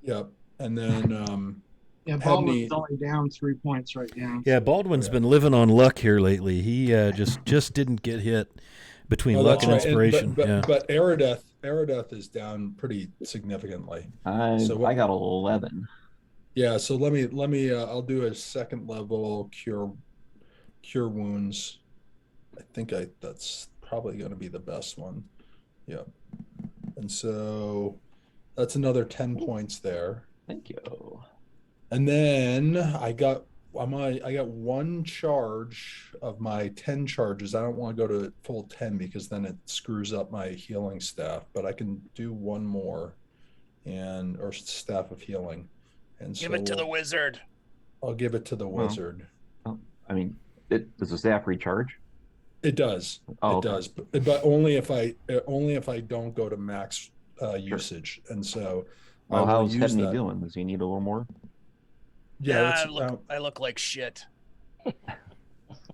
Yep. And then Baldwin's only down 3 points right now. Yeah, Baldwin's been living on luck here lately. He just didn't get hit between luck and inspiration. But Aerodeth is down pretty significantly. I got 11. Yeah, so let me I'll do a second level cure wounds. I think that's probably going to be the best one. Yeah. And so that's another 10 points there. Thank you. And then I got one charge of my 10 charges. I don't want to go to full 10 because then it screws up my healing staff, but I can do one more or staff of healing. And give it to the wizard. I'll give it to the wizard. Does the staff recharge? It does. Oh, it does, but only if I don't go to max usage. And so how's Hebney doing? Does he need a little more? Yeah, I look like shit.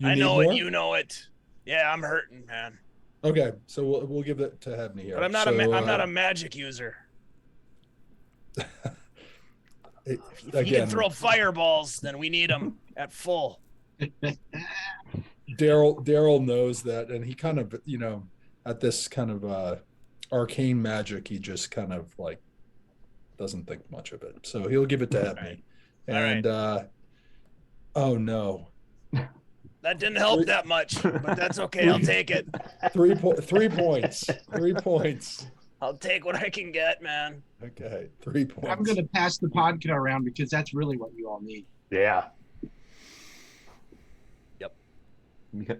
I know it. You know it. Yeah, I'm hurting, man. Okay, so we'll give it to Hebney here. But I'm not a magic user. If you can throw fireballs, then we need them at full. Daryl knows that, and he kind of, at this kind of arcane magic, he just kind of like doesn't think much of it. So he'll give it to Ebony. All right. And oh no. That didn't help that much, but that's okay. I'll take it. 3 points. 3 points. I'll take what I can get, man. Okay, 3 points. I'm going to pass the vodka around because that's really what you all need. Yeah.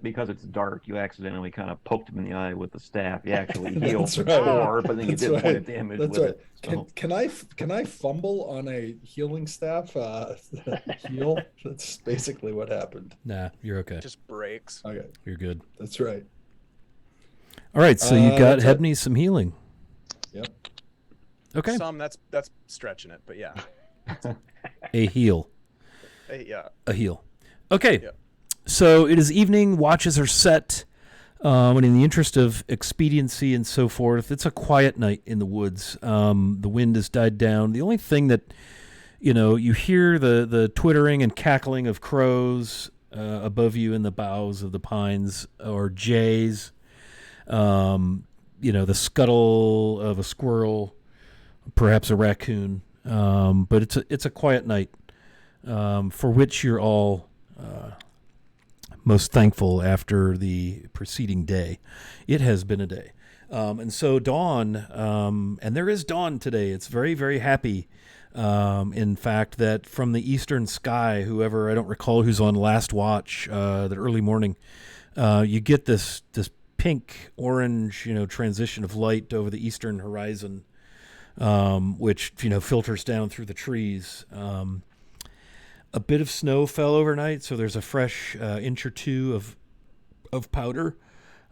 Because it's dark, you accidentally kind of poked him in the eye with the staff. You actually healed That's the right. core, but then you That's did right. point of damage That's with right. it. So. Can I fumble on a healing staff heal? That's basically what happened. Nah, you're okay. Just breaks. Okay, You're good. that's right. All right, so you got that's it. Hebney some healing. Yep. Okay. Some that's stretching it, but yeah. A heal. Yeah. A heal. Okay. Yeah. So it is evening. Watches are set. And in the interest of expediency and so forth, it's a quiet night in the woods. The wind has died down. The only thing that, you hear the twittering and cackling of crows above you in the boughs of the pines, or jays. The scuttle of a squirrel, perhaps a raccoon. But it's a quiet night, for which you're all most thankful after the preceding day. It has been a day. And so dawn, and there is dawn today. It's very, very happy. In fact, that from the eastern sky, I don't recall who's on last watch, the early morning, you get this pink orange, transition of light over the eastern horizon, which, filters down through the trees. A bit of snow fell overnight, so there's a fresh inch or two of powder.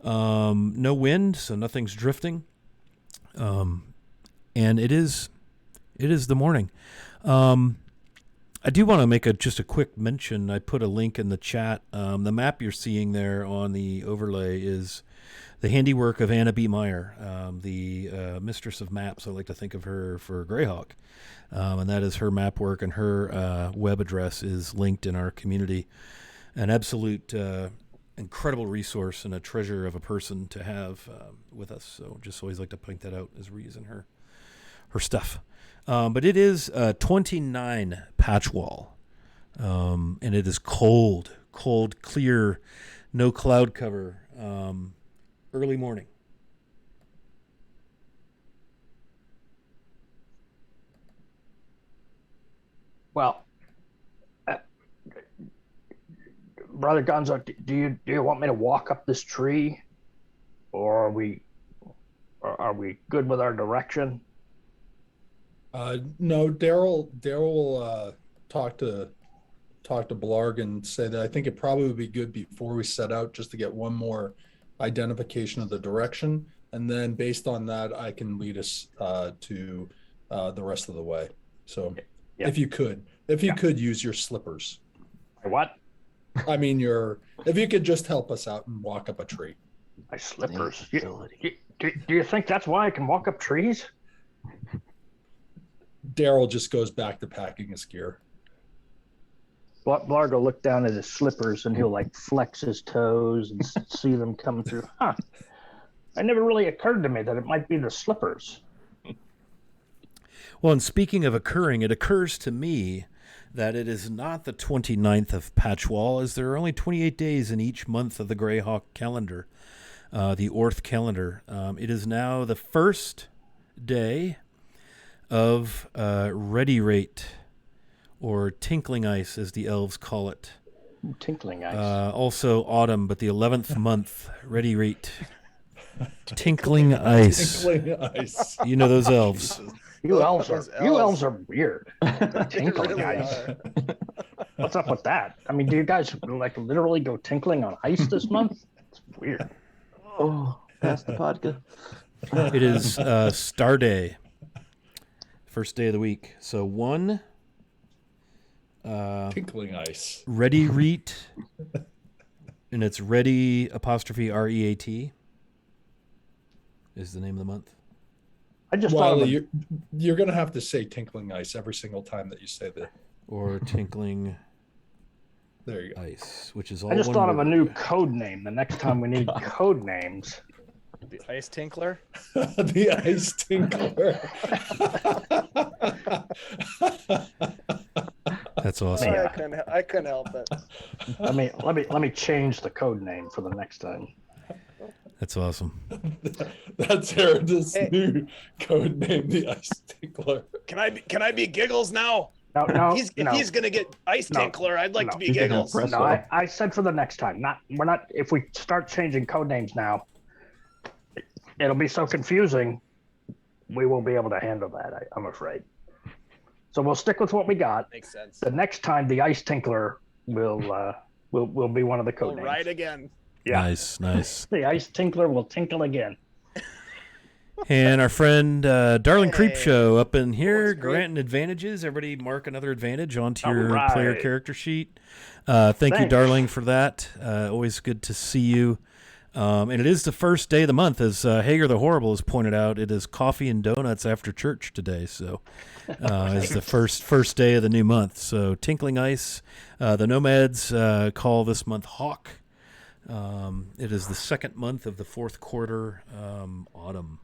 No wind, so nothing's drifting. And it is the morning. I do want to make just a quick mention. I put a link in the chat. The map you're seeing there on the overlay is the handiwork of Anna B. Meyer, the mistress of maps. I like to think of her for Greyhawk. And that is her map work, and her web address is linked in our community. An absolute incredible resource and a treasure of a person to have with us. So just always like to point that out as we're using her stuff. But it is 29 patch wall, and it is cold, clear, no cloud cover, early morning. Well, Brother Gonzo, do you want me to walk up this tree, or are we good with our direction? No, Daryl will talk to Blarg and say that I think it probably would be good before we set out just to get one more identification of the direction, and then based on that, I can lead us to the rest of the way. So. Yeah. If you could use your slippers. What? I mean, if you could just help us out and walk up a tree. My slippers. Do you think that's why I can walk up trees? Daryl just goes back to packing his gear. Blarg will look down at his slippers and he'll like flex his toes and see them coming through. Huh. It never really occurred to me that it might be the slippers. Well, and speaking of occurring, it occurs to me that it is not the 29th of Patchwall, as there are only 28 days in each month of the Greyhawk calendar, the Orth calendar. It is now the first day of Ready Rate, or Tinkling Ice, as the elves call it. Tinkling Ice. Also autumn, but the 11th month, Ready Rate. Tinkling Ice. Tinkling ice. You know those elves. You elves are weird. They Tinkling really ice. are. What's up with that? I mean, do you guys like literally go tinkling on ice this month? It's weird. Oh, pass the vodka. It is Star Day. First day of the week. So one. Tinkling ice. Ready Reat. And it's Ready _REAT is the name of the month. I just thought of Wiley, you're going to have to say tinkling ice every single time that you say that. Or Tinkling There you go. Ice, which is all I just one thought of a new word. code name. The next time we need code names. The Ice Tinkler. The Ice Tinkler. That's awesome. I couldn't help it. Let me change the code name for the next time. That's awesome. That's Aaron's new code name, the Ice Tinkler. Can I be Giggles now? No, If he's gonna get Ice No. Tinkler, I'd like No. to be You can Giggles. press no. so. I said for the next time. We're not. If we start changing code names now, it'll be so confusing. We won't be able to handle that. I'm afraid. So we'll stick with what we got. Makes sense. The next time, the Ice Tinkler will be one of the code We'll names. ride again. Yeah. Nice. The Ice Tinkler will tinkle again. And our friend Darling Creepshow up in here, That's great. granting advantages. Everybody mark another advantage onto All your right. player character sheet. Thank you, Thanks. Darling, for that. Always good to see you. And it is the first day of the month, as Hager the Horrible has pointed out. It is coffee and donuts after church today, so it's the first day of the new month. So Tinkling Ice, the Nomads call this month Hawk. It is the second month of the fourth quarter, autumn.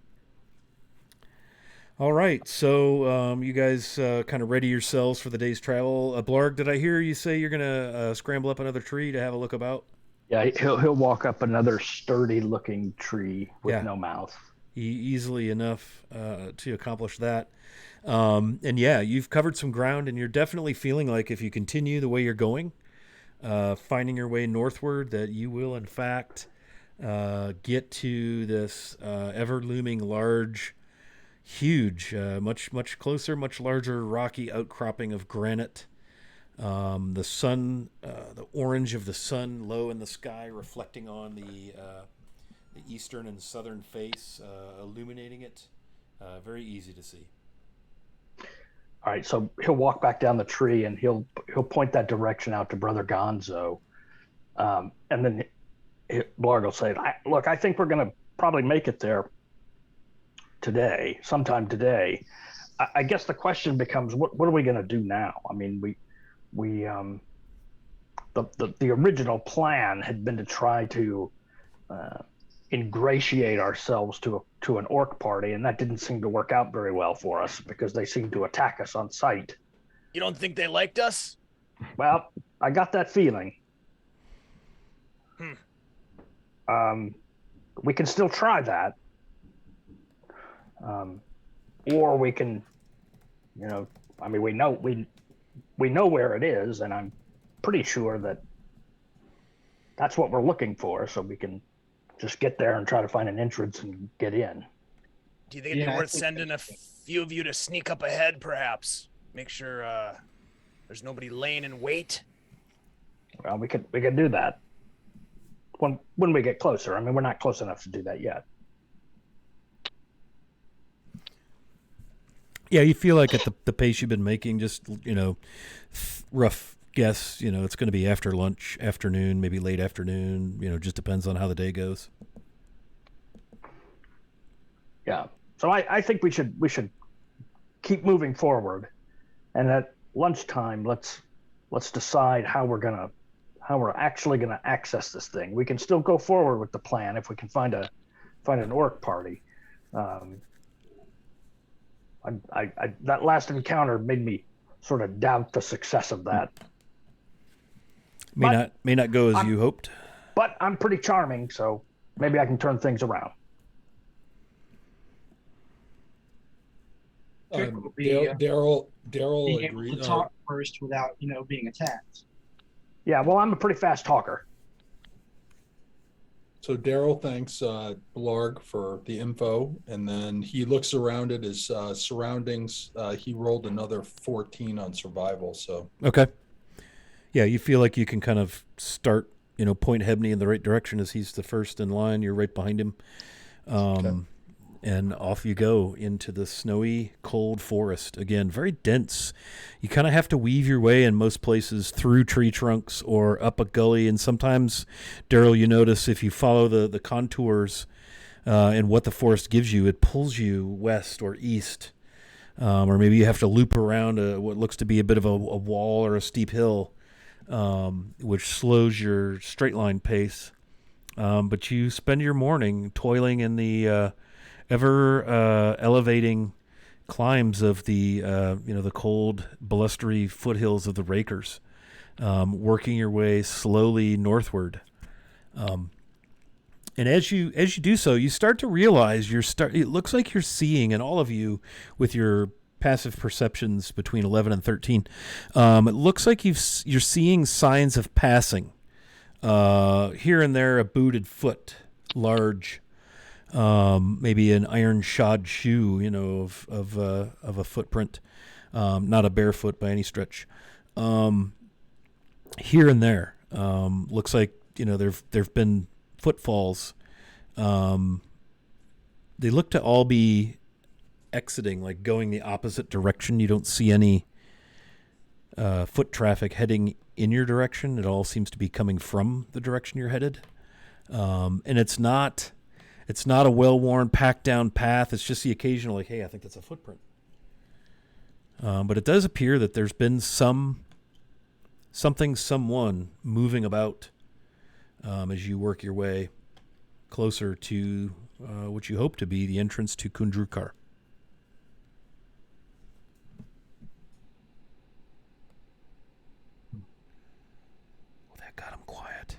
All right, so you guys kind of ready yourselves for the day's travel. Blarg, did I hear you say you're going to scramble up another tree to have a look about? Yeah, he'll walk up another sturdy-looking tree with Yeah. no mouth. Easily enough to accomplish that. And yeah, you've covered some ground, and you're definitely feeling like if you continue the way you're going, finding your way northward, that you will, in fact, get to this ever-looming large, huge, much closer, much larger rocky outcropping of granite. The sun, the orange of the sun low in the sky reflecting on the eastern and southern face, illuminating it. Very easy to see. All right, so he'll walk back down the tree and he'll point that direction out to Brother Gonzo, and then Blarg will say, "Look, I think we're going to probably make it there today, sometime today." I guess the question becomes, what are we going to do now? I mean, the original plan had been to try to ingratiate ourselves to an orc party, and that didn't seem to work out very well for us because they seemed to attack us on sight. You don't think they liked us? Well, I got that feeling. We can still try that, or we can, I mean, we know where it is, and I'm pretty sure that that's what we're looking for, so we can just get there and try to find an entrance and get in. Do you think it'd be Yeah, I worth think sending a that's few of you to sneak up ahead, perhaps? Make sure there's nobody laying in wait? Well, we could do that when we get closer. I mean, we're not close enough to do that yet. Yeah, you feel like at the pace you've been making, just, rough guess, it's going to be after lunch, afternoon, maybe late afternoon, just depends on how the day goes. Yeah. So I think we should keep moving forward, and at lunchtime, let's decide how we're actually gonna access this thing. We can still go forward with the plan if we can find an orc party. That last encounter made me sort of doubt the success of that. May not go as you hoped. But I'm pretty charming, so maybe I can turn things around. Trick will be, Daryl being able agreed. to talk first without, being attacked. Yeah, well, I'm a pretty fast talker. So Daryl thanks Blarg for the info, and then he looks around at his surroundings. He rolled another 14 on survival, so Okay. Yeah, you feel like you can kind of start, point Hebney in the right direction as he's the first in line. You're right behind him. And off you go into the snowy, cold forest. Again, very dense. You kind of have to weave your way in most places through tree trunks or up a gully. And sometimes, Daryl, you notice if you follow the contours and what the forest gives you, it pulls you west or east. Or maybe you have to loop around what looks to be a bit of a wall or a steep hill which slows your straight line pace. But you spend your morning toiling in the ever elevating climbs of the the cold, blustery foothills of the Rakers, working your way slowly northward. And as you do so, you start to realize it looks like you're seeing, and all of you with your passive perceptions between 11 and 13, it looks like you're seeing signs of passing. Here and there, a booted foot, large, maybe an iron-shod shoe, of a footprint, not a barefoot by any stretch. Here and there, looks like there've been footfalls. They look to all be exiting, like going the opposite direction. You don't see any foot traffic heading in your direction. It all seems to be coming from the direction you're headed. And it's not a well-worn, packed down path. It's just the occasional, like, hey, I think that's a footprint. But it does appear that there's been someone moving about as you work your way closer to what you hope to be the entrance to Kundrukar. Well, that got him quiet.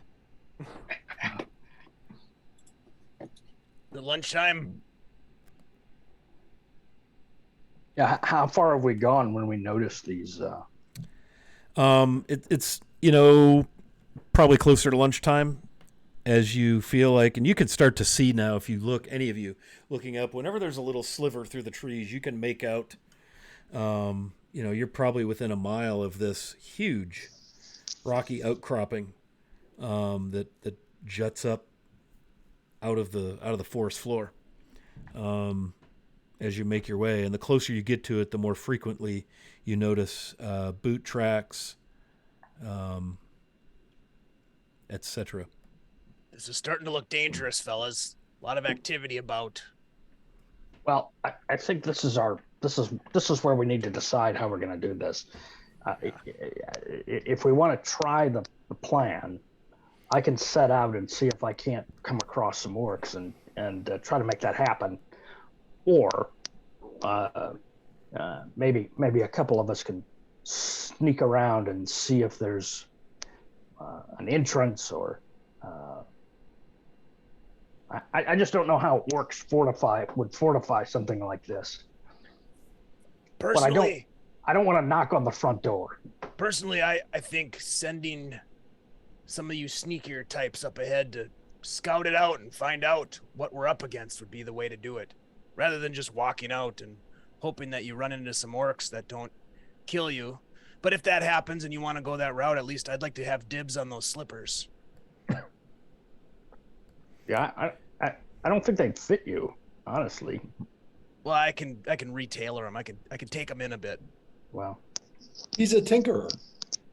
The lunchtime. Yeah, how far have we gone when we notice these? It's probably closer to lunchtime, as you feel like, and you can start to see now if you look, any of you looking up, whenever there's a little sliver through the trees, you can make out, you're probably within a mile of this huge rocky outcropping that juts up out of the forest floor. As you make your way, and the closer you get to it, the more frequently you notice boot tracks, etc. This is starting to look dangerous, fellas. A lot of activity about. Well, I think this is where we need to decide how we're going to do this. If we want to try the plan, I can set out and see if I can't come across some orcs and try to make that happen. Or maybe a couple of us can sneak around and see if there's an entrance, or I just don't know how orcs would fortify something like this. Personally, but I don't want to knock on the front door. Personally, I think sending some of you sneakier types up ahead to scout it out and find out what we're up against would be the way to do it, rather than just walking out and hoping that you run into some orcs that don't kill you. But if that happens and you want to go that route, at least I'd like to have dibs on those slippers. Yeah, I don't think they'd fit you, honestly. Well, I can retailer them. I can take them in a bit. Well, he's a tinkerer.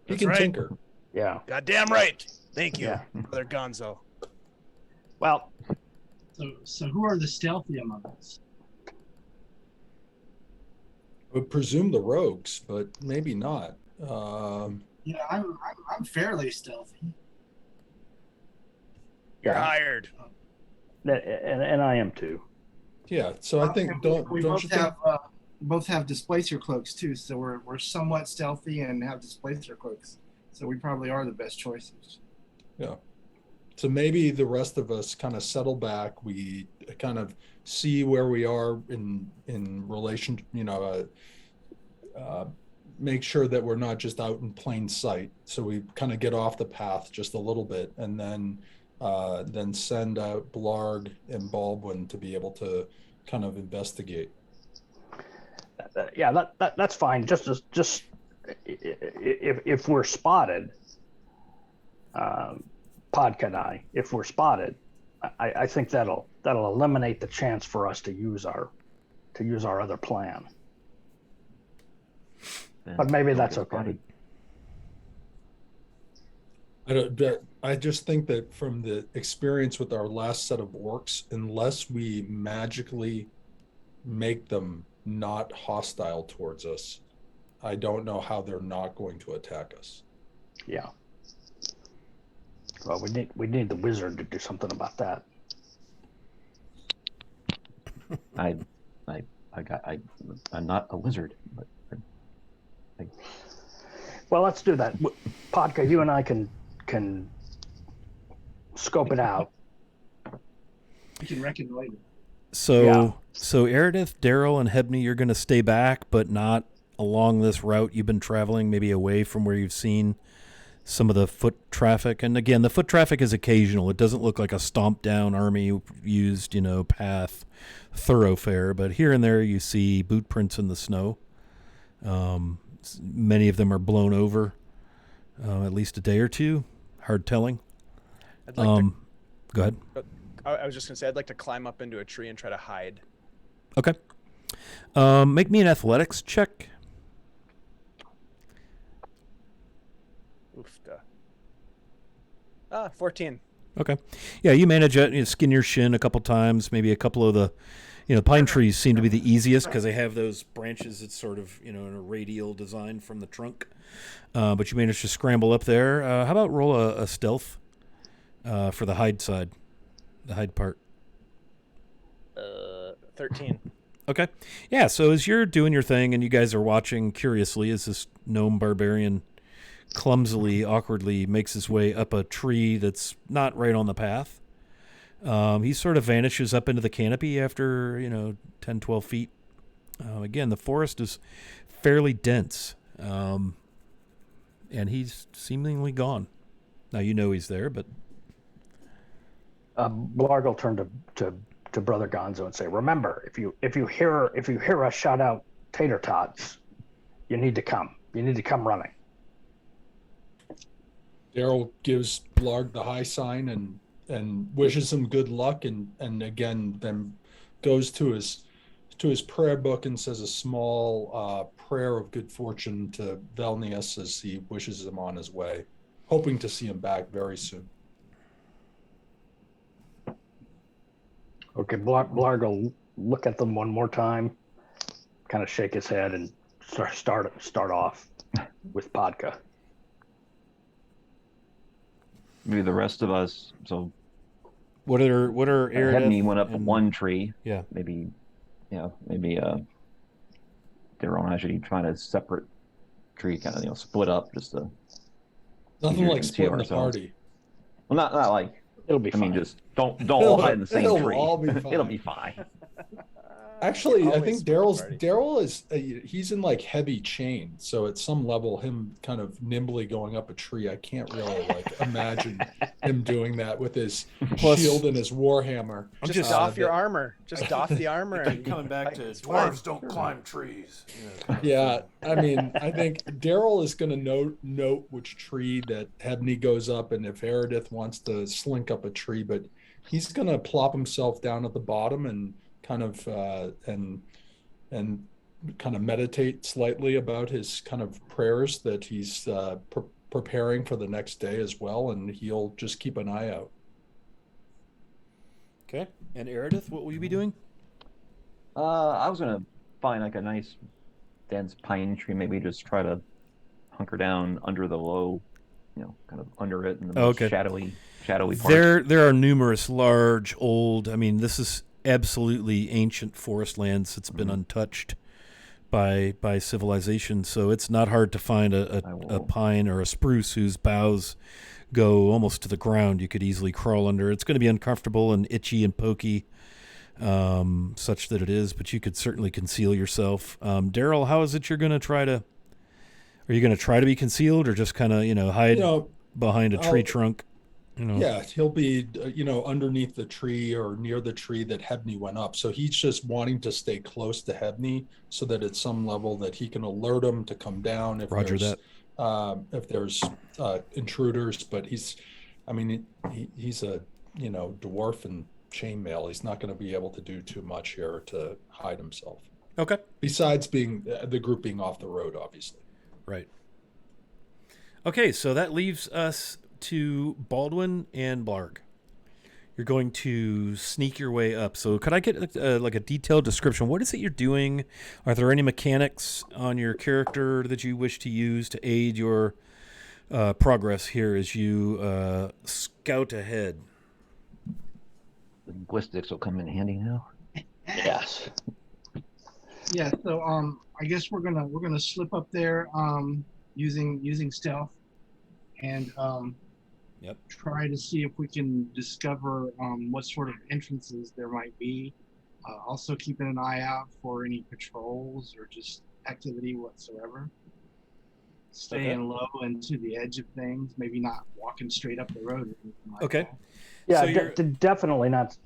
He can tinker. Yeah. Goddamn right. Thank you, Yeah. Brother Gonzo. Well, So who are the stealthy among us? I would presume the rogues, but maybe not. Yeah, I'm fairly stealthy. You're yeah, hired. and I am too. Yeah, so I think we don't both you think? have both have displacer cloaks too, so we're somewhat stealthy and have displacer cloaks. So we probably are the best choices. Yeah. So maybe the rest of us kind of settle back. We kind of see where we are in relation, make sure that we're not just out in plain sight. So we kind of get off the path just a little bit, and then send out Blarg and Baldwin to be able to kind of investigate. Yeah, that's fine. Just if we're spotted, Podka and I, if we're spotted, I think that'll eliminate the chance for us to use our other plan. But maybe that's okay. I just think that from the experience with our last set of orcs, unless we magically make them not hostile towards us, I don't know how they're not going to attack us. Yeah. Well, we need the wizard to do something about that. I'm not a wizard, but Well, let's do that. Podka, you and I can scope it out. We can reconnoiter. So Eredith, Daryl, and Hebney, you're going to stay back, but not along this route you've been traveling, maybe away from where you've seen some of the foot traffic. And again, the foot traffic is occasional. It doesn't look like a stomped down army used, path thoroughfare, but here and there you see boot prints in the snow. Many of them are blown over, at least a day or two. Hard telling. I'd like Go ahead. I was just gonna say I'd like to climb up into a tree and try to hide. Okay. Make me an athletics check. Oof. 14. Okay. Yeah, you manage to skin your shin a couple times. Maybe a couple of the, pine trees seem to be the easiest because they have those branches that's sort of, in a radial design from the trunk. But you manage to scramble up there. How about roll a stealth for the hide side, the hide part? 13. Okay. Yeah, so as you're doing your thing and you guys are watching curiously as this gnome barbarian clumsily, awkwardly makes his way up a tree that's not right on the path. He sort of vanishes up into the canopy after, 10, 12 feet. Again, the forest is fairly dense, and he's seemingly gone. Now he's there, but... Blarg will turn to Brother Gonzo and say, "Remember, if you hear us shout out tater tots, you need to come. You need to come running." Daryl gives Blarg the high sign and wishes him good luck, and again then goes to his prayer book and says a small prayer of good fortune to Flanaess as he wishes him on his way, hoping to see him back very soon. Okay, Blarg will look at them one more time, kind of shake his head, and start off with Podka. maybe the rest of us. So What are Eredith Hebney went up and- one tree. Yeah. Maybe they're on actually trying to separate tree, kind of split up just to. Nothing easier to like conceal splitting the ourselves. party. Well, not like. It'll be I mean, fine. just don't all hide in the same It'll tree. all be fine. It'll be fine. Actually, I Always think split the party. Daryl is he's in like heavy chain, so at some level, him kind of nimbly going up a tree, I can't really like imagine him doing that with his Plus- shield and his warhammer. Just doff your armor. Just doff the armor. And Coming back to it's fine. dwarves don't climb trees. Yeah, I mean, I think Daryl is going to note which tree that Hebney goes up, and if Eredith wants to slink up a tree, but he's going to plop himself down at the bottom and kind of kind of meditate slightly about his kind of prayers that he's preparing for the next day as well, and he'll just keep an eye out. Okay. And Eredith, what will you be doing? I was gonna find like a nice dense pine tree, maybe just try to hunker down under the low, kind of under it in the most Okay. shadowy parts. There are numerous large, old. I mean, this is absolutely ancient forest lands that's been untouched by civilization. So it's not hard to find a pine or a spruce whose boughs go almost to the ground. You could easily crawl under. It's going to be uncomfortable and itchy and pokey, such that it is. But you could certainly conceal yourself. Daryl, how is it you're going to try to? Are you going to try to be concealed, or just kind of hide behind a tree trunk? Yeah, he'll be underneath the tree or near the tree that Hebney went up. So he's just wanting to stay close to Hebney so that at some level that he can alert him to come down if Roger there's if there's intruders. But he's a dwarf and chainmail. He's not going to be able to do too much here to hide himself. Okay. Besides being the group being off the road, obviously. Right. Okay, so that leaves us to Baldwin and Blarg. You're going to sneak your way up. So could I get like a detailed description? What is it you're doing? Are there any mechanics on your character that you wish to use to aid your progress here as you scout ahead. Linguistics will come in handy now. Yes. Yeah. So I guess we're gonna slip up there using stealth, and Yep. try to see if we can discover what sort of entrances there might be. Also keeping an eye out for any patrols or just activity whatsoever. Staying low and to the edge of things, maybe not walking straight up the road or anything like Okay. that. Yeah, So you're- definitely not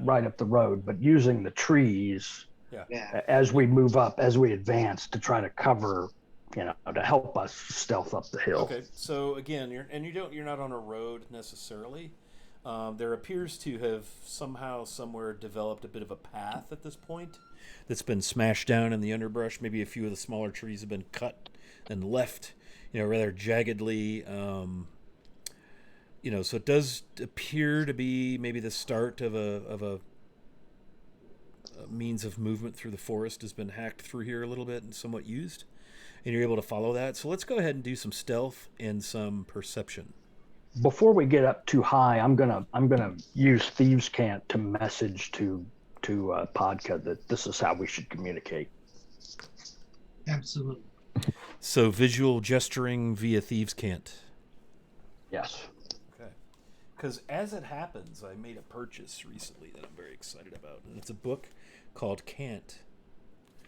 right up the road, but using the trees Yeah. as we move up, as we advance to try to cover, to help us stealth up the hill. Okay, so again, you're not on a road necessarily. There appears to have somehow somewhere developed a bit of a path at this point that's been smashed down in the underbrush. Maybe a few of the smaller trees have been cut and left, rather jaggedly. So it does appear to be maybe the start of a means of movement through the forest has been hacked through here a little bit and somewhat used, and you're able to follow that. So let's go ahead and do some stealth and some perception. Before we get up too high, I'm gonna use Thieves' Cant to message to Podka that this is how we should communicate. Absolutely. So visual gesturing via Thieves' Cant. Yes. Okay. Because as it happens, I made a purchase recently that I'm very excited about, and it's a book called Cant.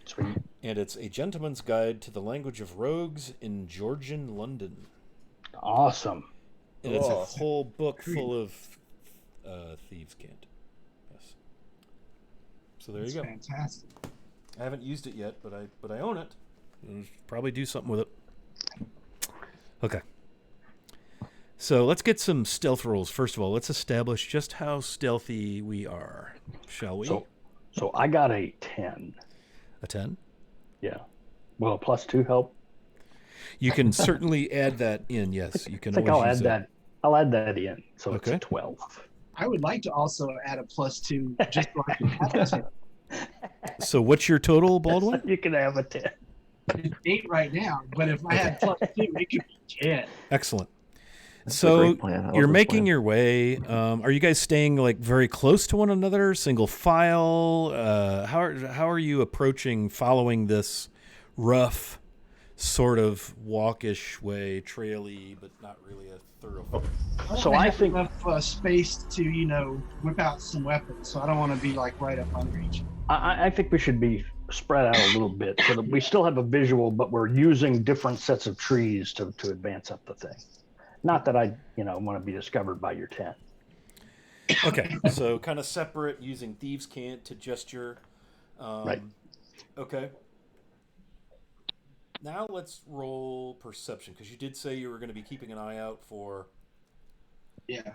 Sweet. And it's a gentleman's guide to the language of rogues in Georgian London. Awesome. And it's a Cool. whole book full of Thieves' Cant. Yes. So there That's you go. fantastic. I haven't used it yet, but I own it. I'll probably do something with it. Okay. So let's get some stealth rolls. First of all, let's establish just how stealthy we are, shall we? So I got a 10. A 10? Yeah. Will a +2 help? You can certainly add that in, yes. You can I think always I'll use add that. I'll add that in. So Okay. it's a 12. I would like to also add a +2 just so I can have a 10. So what's your total, Baldwin? You can have a 10. It's 8 right now, but if I had +2, it could be 10. Excellent. That's a So great plan. I love you're this making plan. your way. Are you guys staying like very close to one another, single file? How are you approaching following this rough sort of walkish way, traily, but not really a thoroughfare? So I I have think- enough space to whip out some weapons, so I don't want to be like right up under each. I think we should be spread out a little bit so that we still have a visual, but we're using different sets of trees to advance up the thing. Not that I, want to be discovered by your 10. Okay, so kind of separate, using Thieves' Cant to gesture. Right. Okay. Now let's roll perception, because you did say you were going to be keeping an eye out for Yeah.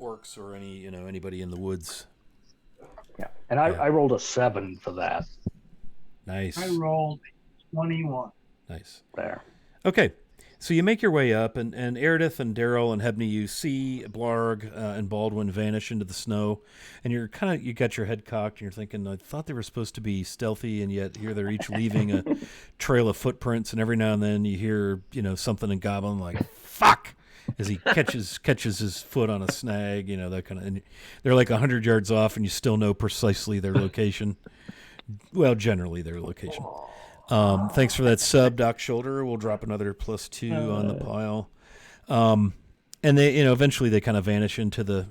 orcs or anybody in the woods. Yeah. And Yeah. I rolled a 7 for that Nice. I rolled 21. Nice. there. Okay, so you make your way up, and Eredith and Daryl and Hebney, you see Blarg and Baldwin vanish into the snow, and you got your head cocked, and you're thinking, I thought they were supposed to be stealthy, and yet here they're each leaving a trail of footprints, and every now and then you hear, something in Goblin like, fuck, as he catches his foot on a snag, that kind of, and they're like 100 yards off, and you still know precisely their location. Well, generally their location. Thanks for that sub, Doc Shoulder. We'll drop another +2 on the pile. And they, eventually they kind of vanish into the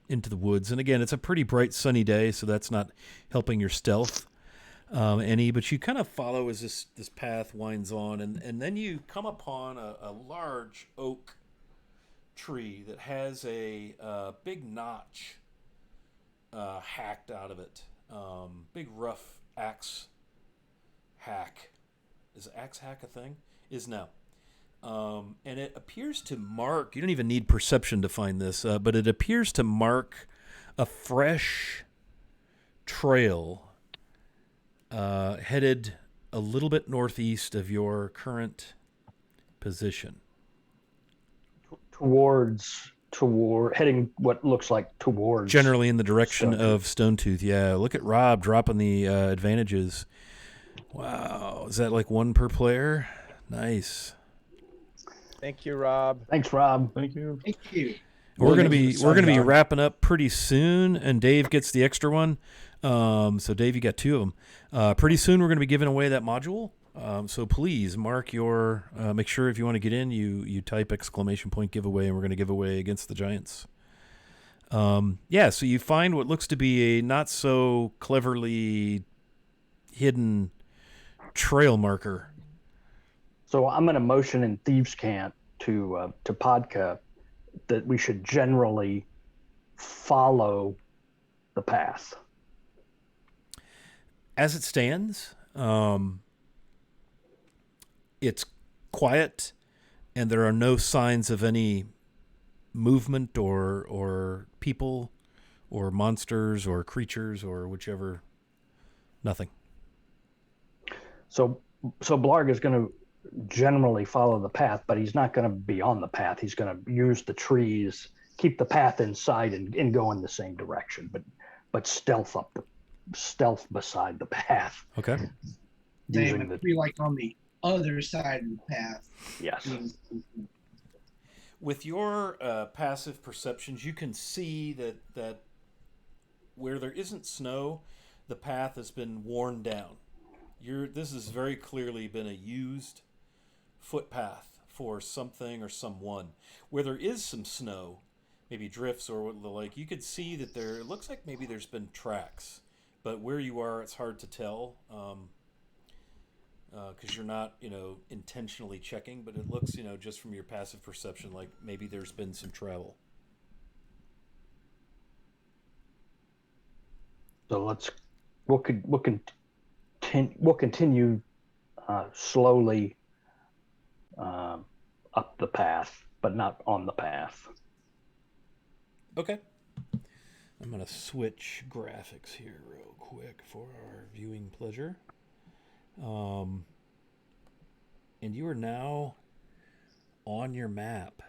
woods. And again, it's a pretty bright, sunny day, so that's not helping your stealth any. But you kind of follow as this path winds on, and then you come upon a large oak tree that has a big notch hacked out of it. Big rough axe hack. Is axe hack a thing? Is now. And it appears to mark, you don't even need perception to find this, but it appears to mark a fresh trail headed a little bit northeast of your current position. Heading what looks like towards. Generally in the direction Stonetooth. of Stonetooth, yeah. Look at Rob dropping the advantages. Wow. Is that like 1 per player? Nice. Thank you, Rob. Thanks, Rob. Thank you. Thank you. We're gonna Thank you be for we're gonna be John. wrapping up pretty soon, and Dave gets the extra one. So Dave, you got 2 of them. Pretty soon, we're gonna be giving away that module. So please mark your make sure if you want to get in, you type !giveaway, and we're gonna give away Against the Giants. Yeah, so you find what looks to be a not so cleverly hidden trail marker. So I'm going to motion in Thieves' Cant to Podka that we should generally follow the path. As it stands, it's quiet, and there are no signs of any movement or people or monsters or creatures or whichever. Nothing. So Blarg is going to generally follow the path, but he's not going to be on the path. He's going to use the trees, keep the path in sight, and go in the same direction, but stealth beside the path. Okay. Dave, Using the be like on the other side of the path. yes. With your passive perceptions, you can see that where there isn't snow, the path has been worn down. This has very clearly been a used footpath for something or someone. Where there is some snow, maybe drifts or the like, you could see that it looks like maybe there's been tracks. But where you are, it's hard to tell because you're not, intentionally checking. But it looks, just from your passive perception, like maybe there's been some travel. So we'll continue slowly up the path, but not on the path. Okay. I'm going to switch graphics here real quick for our viewing pleasure. And you are now on your map.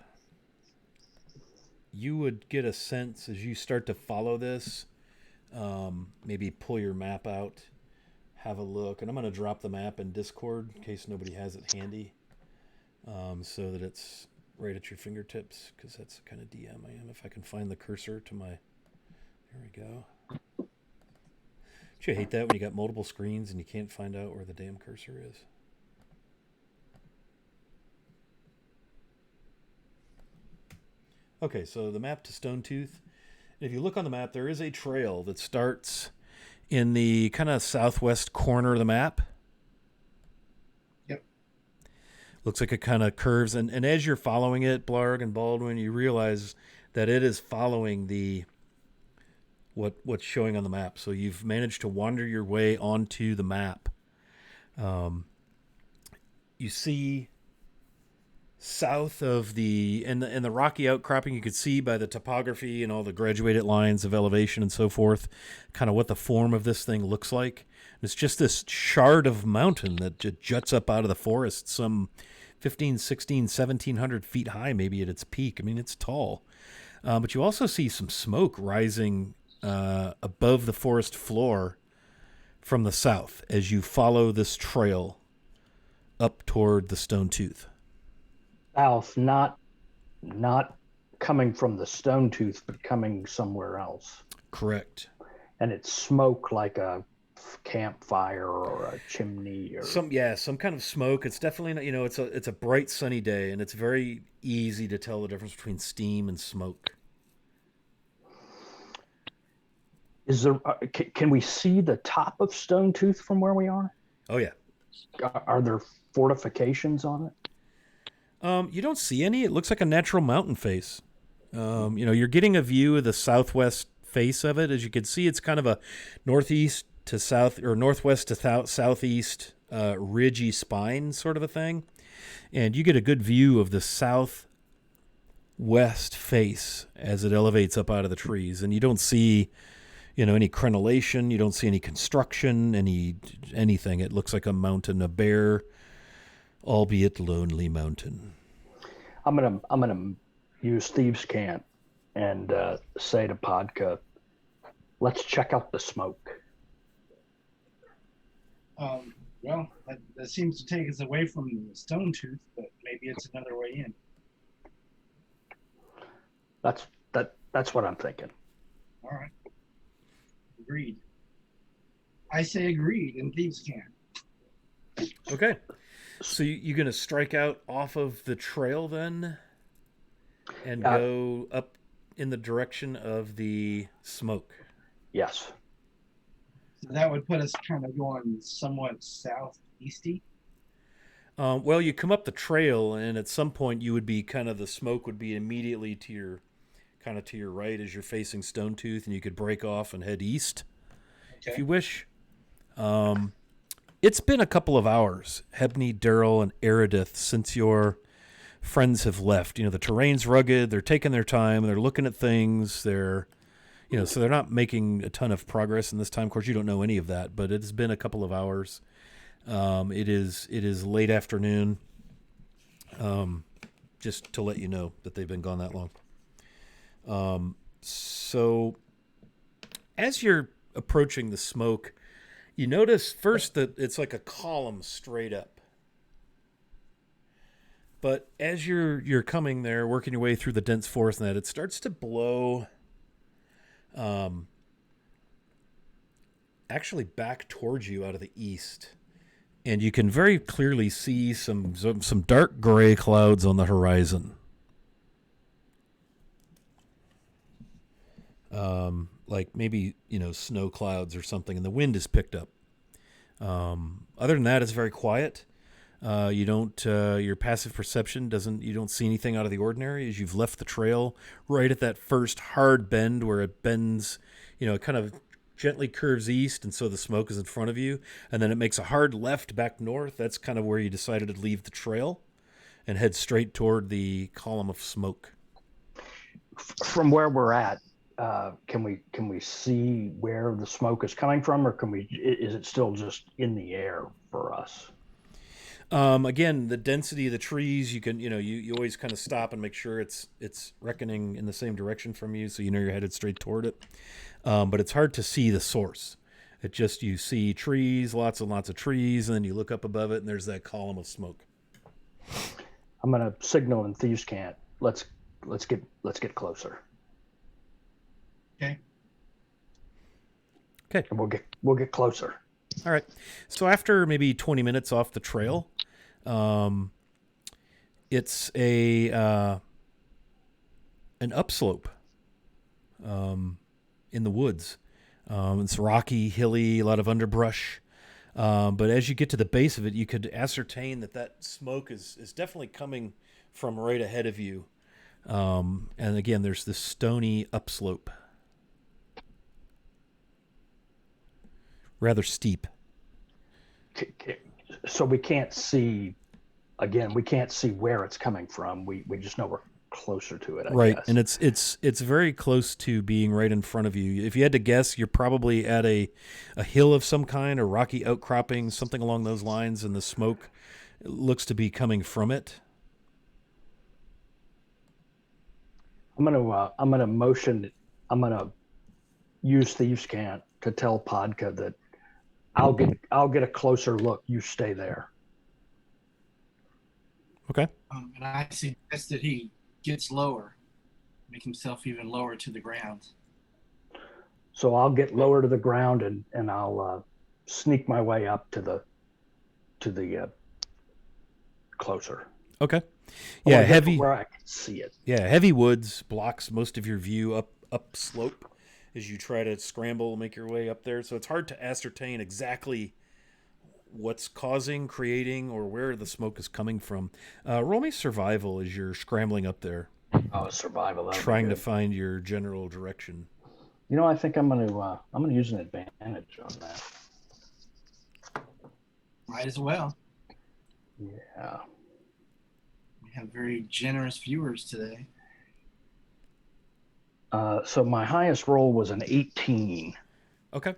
You would get a sense as you start to follow this, maybe pull your map out, have a look. And I'm going to drop the map in Discord in case nobody has it handy, so that it's right at your fingertips, because that's the kind of DM I am. If I can find the cursor to my... There we go. Don't you hate that when you got multiple screens and you can't find out where the damn cursor is? Okay, so the map to Stone Tooth. If you look on the map, there is a trail that starts in the kind of southwest corner of the map. Yep. Looks like it kind of curves. And as you're following it, Blarg and Baldwin, you realize that it is following what's showing on the map. So you've managed to wander your way onto the map. You see south of in the rocky outcropping, you could see by the topography and all the graduated lines of elevation and so forth, kind of what the form of this thing looks like. And it's just this shard of mountain that just juts up out of the forest, some 15, 16, 1,700 feet high, maybe at its peak. I mean, it's tall. But you also see some smoke rising above the forest floor from the south as you follow this trail up toward the Stone Tooth. South, not coming from the Stone Tooth, but coming somewhere else. Correct. And it's smoke like a campfire or a chimney or some kind of smoke. It's definitely not, it's a bright sunny day, and it's very easy to tell the difference between steam and smoke. Is there? Can we see the top of Stone Tooth from where we are? Oh yeah. Are there fortifications on it? You don't see any. It looks like a natural mountain face. You're getting a view of the southwest face of it. As you can see, it's kind of a northeast to south or northwest to southeast ridgy spine sort of a thing. And you get a good view of the southwest face as it elevates up out of the trees. And you don't see, any crenellation. You don't see any construction, anything. It looks like a mountain, a bare, albeit lonely mountain. I'm gonna use Thieves' Cant and say to Podka, let's check out the smoke. Well, that seems to take us away from the stone tooth, but maybe it's another way in. That's what I'm thinking. All right. Agreed. I say agreed, and thieves can. Okay. So you're going to strike out off of the trail then and go up in the direction of the smoke. Yes. So that would put us kind of going somewhat southeasty. Well, you come up the trail, and at some point you would be the smoke would be immediately to your right as you're facing Stone Tooth, and you could break off and head east if you wish. It's been a couple of hours, Hebney, Daryl, and Eridith, since your friends have left. The terrain's rugged. They're taking their time. They're looking at things. They're, so they're not making a ton of progress in this time. Of course, you don't know any of that, but it's been a couple of hours. It is late afternoon. Just to let you know that they've been gone that long. So as you're approaching the smoke, you notice first that it's like a column straight up. But as you're coming there, working your way through the dense forest and that, it starts to blow actually back towards you out of the east. And you can very clearly see some dark gray clouds on the horizon. Like maybe, snow clouds or something, and the wind is picked up. Other than that, it's very quiet. Your passive perception you don't see anything out of the ordinary as you've left the trail right at that first hard bend where it bends, it kind of gently curves east, and so the smoke is in front of you, and then it makes a hard left back north. That's kind of where you decided to leave the trail and head straight toward the column of smoke. From where we're at, can we see where the smoke is coming from, or is it still just in the air for us? Again, the density of the trees, you can, you always kind of stop and make sure it's reckoning in the same direction from you, so you're headed straight toward it. But it's hard to see the source. You see trees, lots and lots of trees, and then you look up above it, and there's that column of smoke. I'm gonna signal in Thieves' Cant. Let's get closer. Okay. Okay. And we'll get closer. All right. So after maybe 20 minutes off the trail, it's an upslope in the woods. It's rocky, hilly, a lot of underbrush. But as you get to the base of it, you could ascertain that smoke is definitely coming from right ahead of you. And again, there's this stony upslope. Rather steep. So we can't see where it's coming from. We just know we're closer to it, I guess. And it's very close to being right in front of you. If you had to guess, you're probably at a hill of some kind, or rocky outcropping, something along those lines, and the smoke looks to be coming from it. I'm gonna use Thieves' Cant to tell Podka that I'll get a closer look. You stay there. Okay. And I suggest that he gets lower, make himself even lower to the ground. So I'll get lower to the ground and I'll sneak my way up to the closer. Okay. Yeah, heavy where I can see it. Yeah, heavy woods blocks most of your view up slope as you try to scramble and make your way up there. So it's hard to ascertain exactly what's creating, or where the smoke is coming from. Roll me survival as you're scrambling up there. Oh, survival. Trying to find your general direction. I think I'm gonna use an advantage on that. Might as well. Yeah. We have very generous viewers today. So my highest roll was an 18. Okay.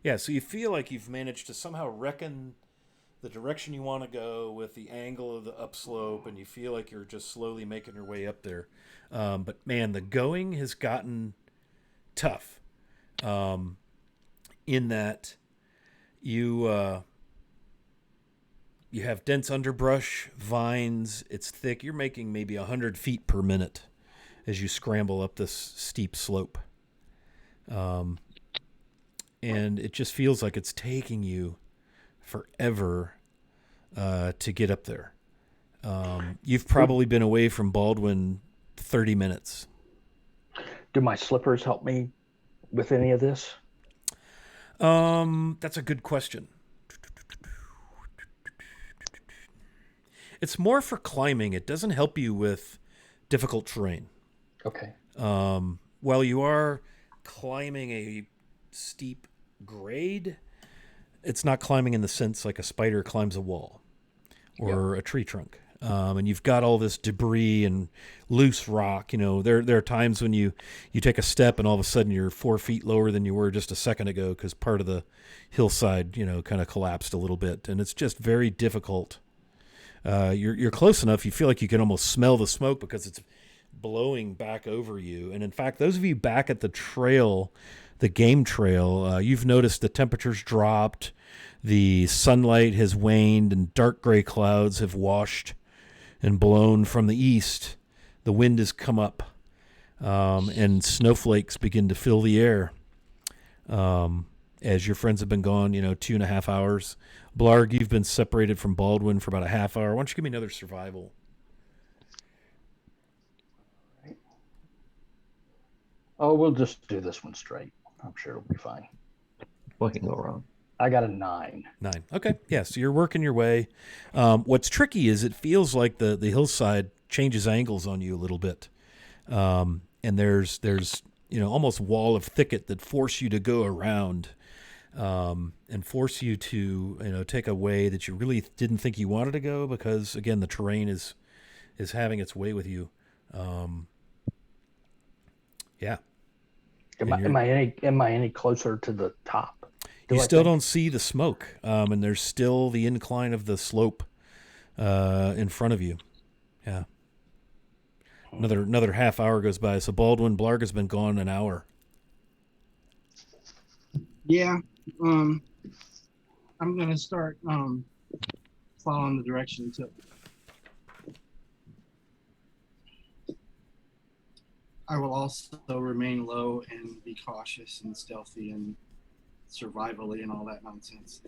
Yeah, so you feel like you've managed to somehow reckon the direction you want to go with the angle of the upslope, and you feel like you're just slowly making your way up there. But man, the going has gotten tough. In that You you have dense underbrush, vines. It's thick. You're making maybe 100 feet per minute as you scramble up this steep slope. And it just feels like it's taking you forever to get up there. You've probably been away from Baldwin 30 minutes. Do my slippers help me with any of this? That's a good question. It's more for climbing. It doesn't help you with difficult terrain. Okay. While you are climbing a steep grade, it's not climbing in the sense like a spider climbs a wall or a tree trunk. And you've got all this debris and loose rock. You know, there are times when you take a step and all of a sudden you're 4 feet lower than you were just a second ago because part of the hillside, you know, kind of collapsed a little bit. And it's just very difficult. You're close enough. You feel like you can almost smell the smoke because it's blowing back over you. And in fact, those of you back at the trail, the game trail, you've noticed the temperature's dropped, the sunlight has waned, and dark gray clouds have washed and blown from the east. The wind has come up, and snowflakes begin to fill the air. As your friends have been gone, 2.5 hours. Blarg, you've been separated from Baldwin for about a half hour. Why don't you give me another survival? Oh, we'll just do this one straight. I'm sure it'll be fine. What can go wrong? I got a 9. 9. Okay. Yeah, so you're working your way. What's tricky is it feels like the hillside changes angles on you a little bit. And there's almost wall of thicket that force you to go around and force you to, take a way that you really didn't think you wanted to go because, again, the terrain is having its way with you. Yeah. Am I any closer to the top? You still don't see the smoke, and there's still the incline of the slope in front of you. Yeah. Another half hour goes by. So Baldwin, Blarg has been gone an hour. Yeah. I'm gonna start following the direction to. I will also remain low and be cautious and stealthy and survivally and all that nonsense.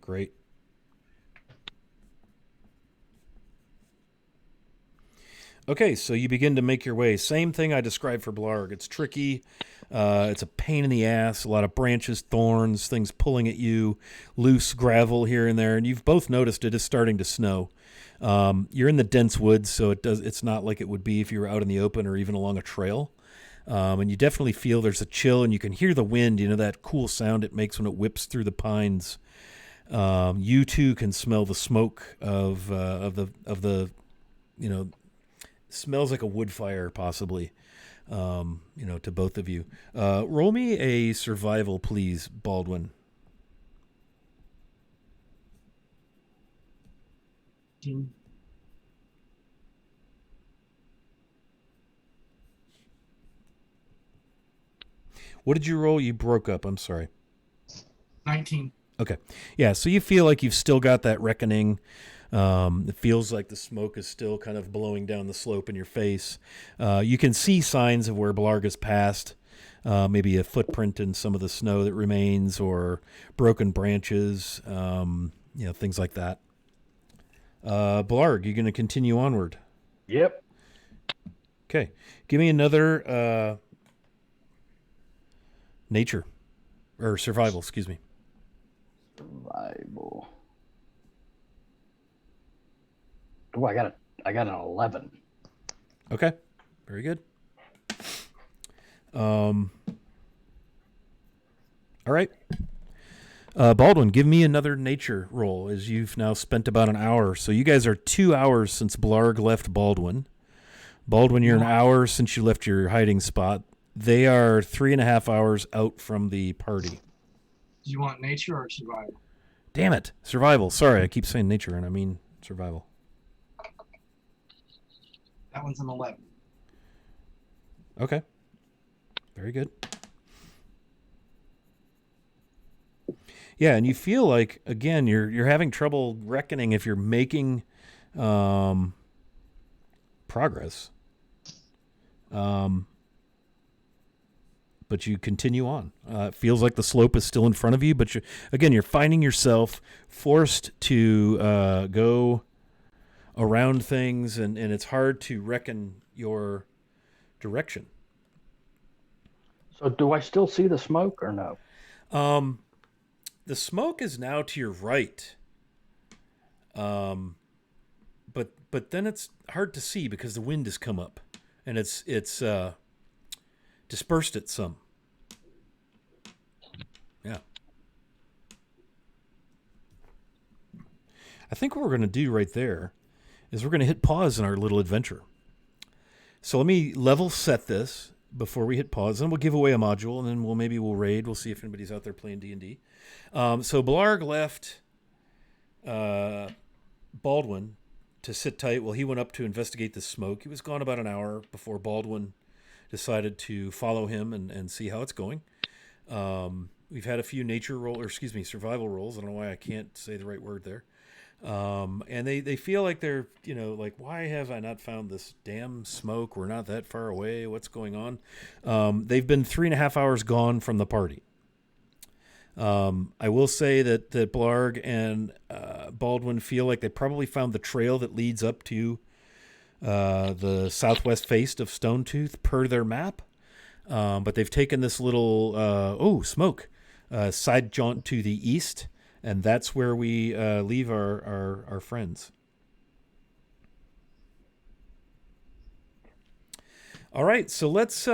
Great. Okay, so you begin to make your way. Same thing I described for Blarg. It's tricky. It's a pain in the ass. A lot of branches, thorns, things pulling at you, loose gravel here and there. And you've both noticed it is starting to snow. You're in the dense woods, so it's not like it would be if you were out in the open or even along a trail. And you definitely feel there's a chill, and you can hear the wind. That cool sound it makes when it whips through the pines. You too can smell the smoke of the smells like a wood fire possibly. To both of you. Roll me a survival, please, Baldwin. What did you roll? You broke up. I'm sorry. 19. Okay. Yeah, so you feel like you've still got that reckoning. It feels like the smoke is still kind of blowing down the slope in your face. You can see signs of where Blarg has passed. Maybe a footprint in some of the snow that remains or broken branches, things like that. Blarg, you're going to continue onward. Yep. Okay. Give me another nature or survival, excuse me. Survival. Oh, I got an 11. Okay. Very good. All right. Baldwin, give me another nature roll as you've now spent about an hour. So you guys are 2 hours since Blarg left Baldwin. Baldwin, you're an hour since you left your hiding spot. They are 3.5 hours out from the party. Do you want nature or survival? Damn it. Survival. Sorry, I keep saying nature and I mean survival. That one's an 11. Okay. Very good. Yeah, and you feel like again you're having trouble reckoning if you're making progress. But you continue on. It feels like the slope is still in front of you, but you're finding yourself forced to go around things, and it's hard to reckon your direction. So do I still see the smoke or no? The smoke is now to your right, but then it's hard to see because the wind has come up, and it's dispersed it some. Yeah. I think what we're going to do right there is we're going to hit pause in our little adventure. So let me level set this before we hit pause, and we'll give away a module, and then we'll raid. We'll see if anybody's out there playing D&D. So Blarg left Baldwin to sit tight while he went up to investigate the smoke. He was gone about an hour before Baldwin decided to follow him and see how it's going. We've had a few survival rolls. I don't know why I can't say the right word there. And they feel like they're, like, why have I not found this damn smoke? We're not that far away. What's going on? They've been 3.5 hours gone from the party. I will say that Blarg and Baldwin feel like they probably found the trail that leads up to the southwest face of Stone Tooth per their map. But they've taken this little, smoke, side jaunt to the east, and that's where we leave our friends. All right, so let's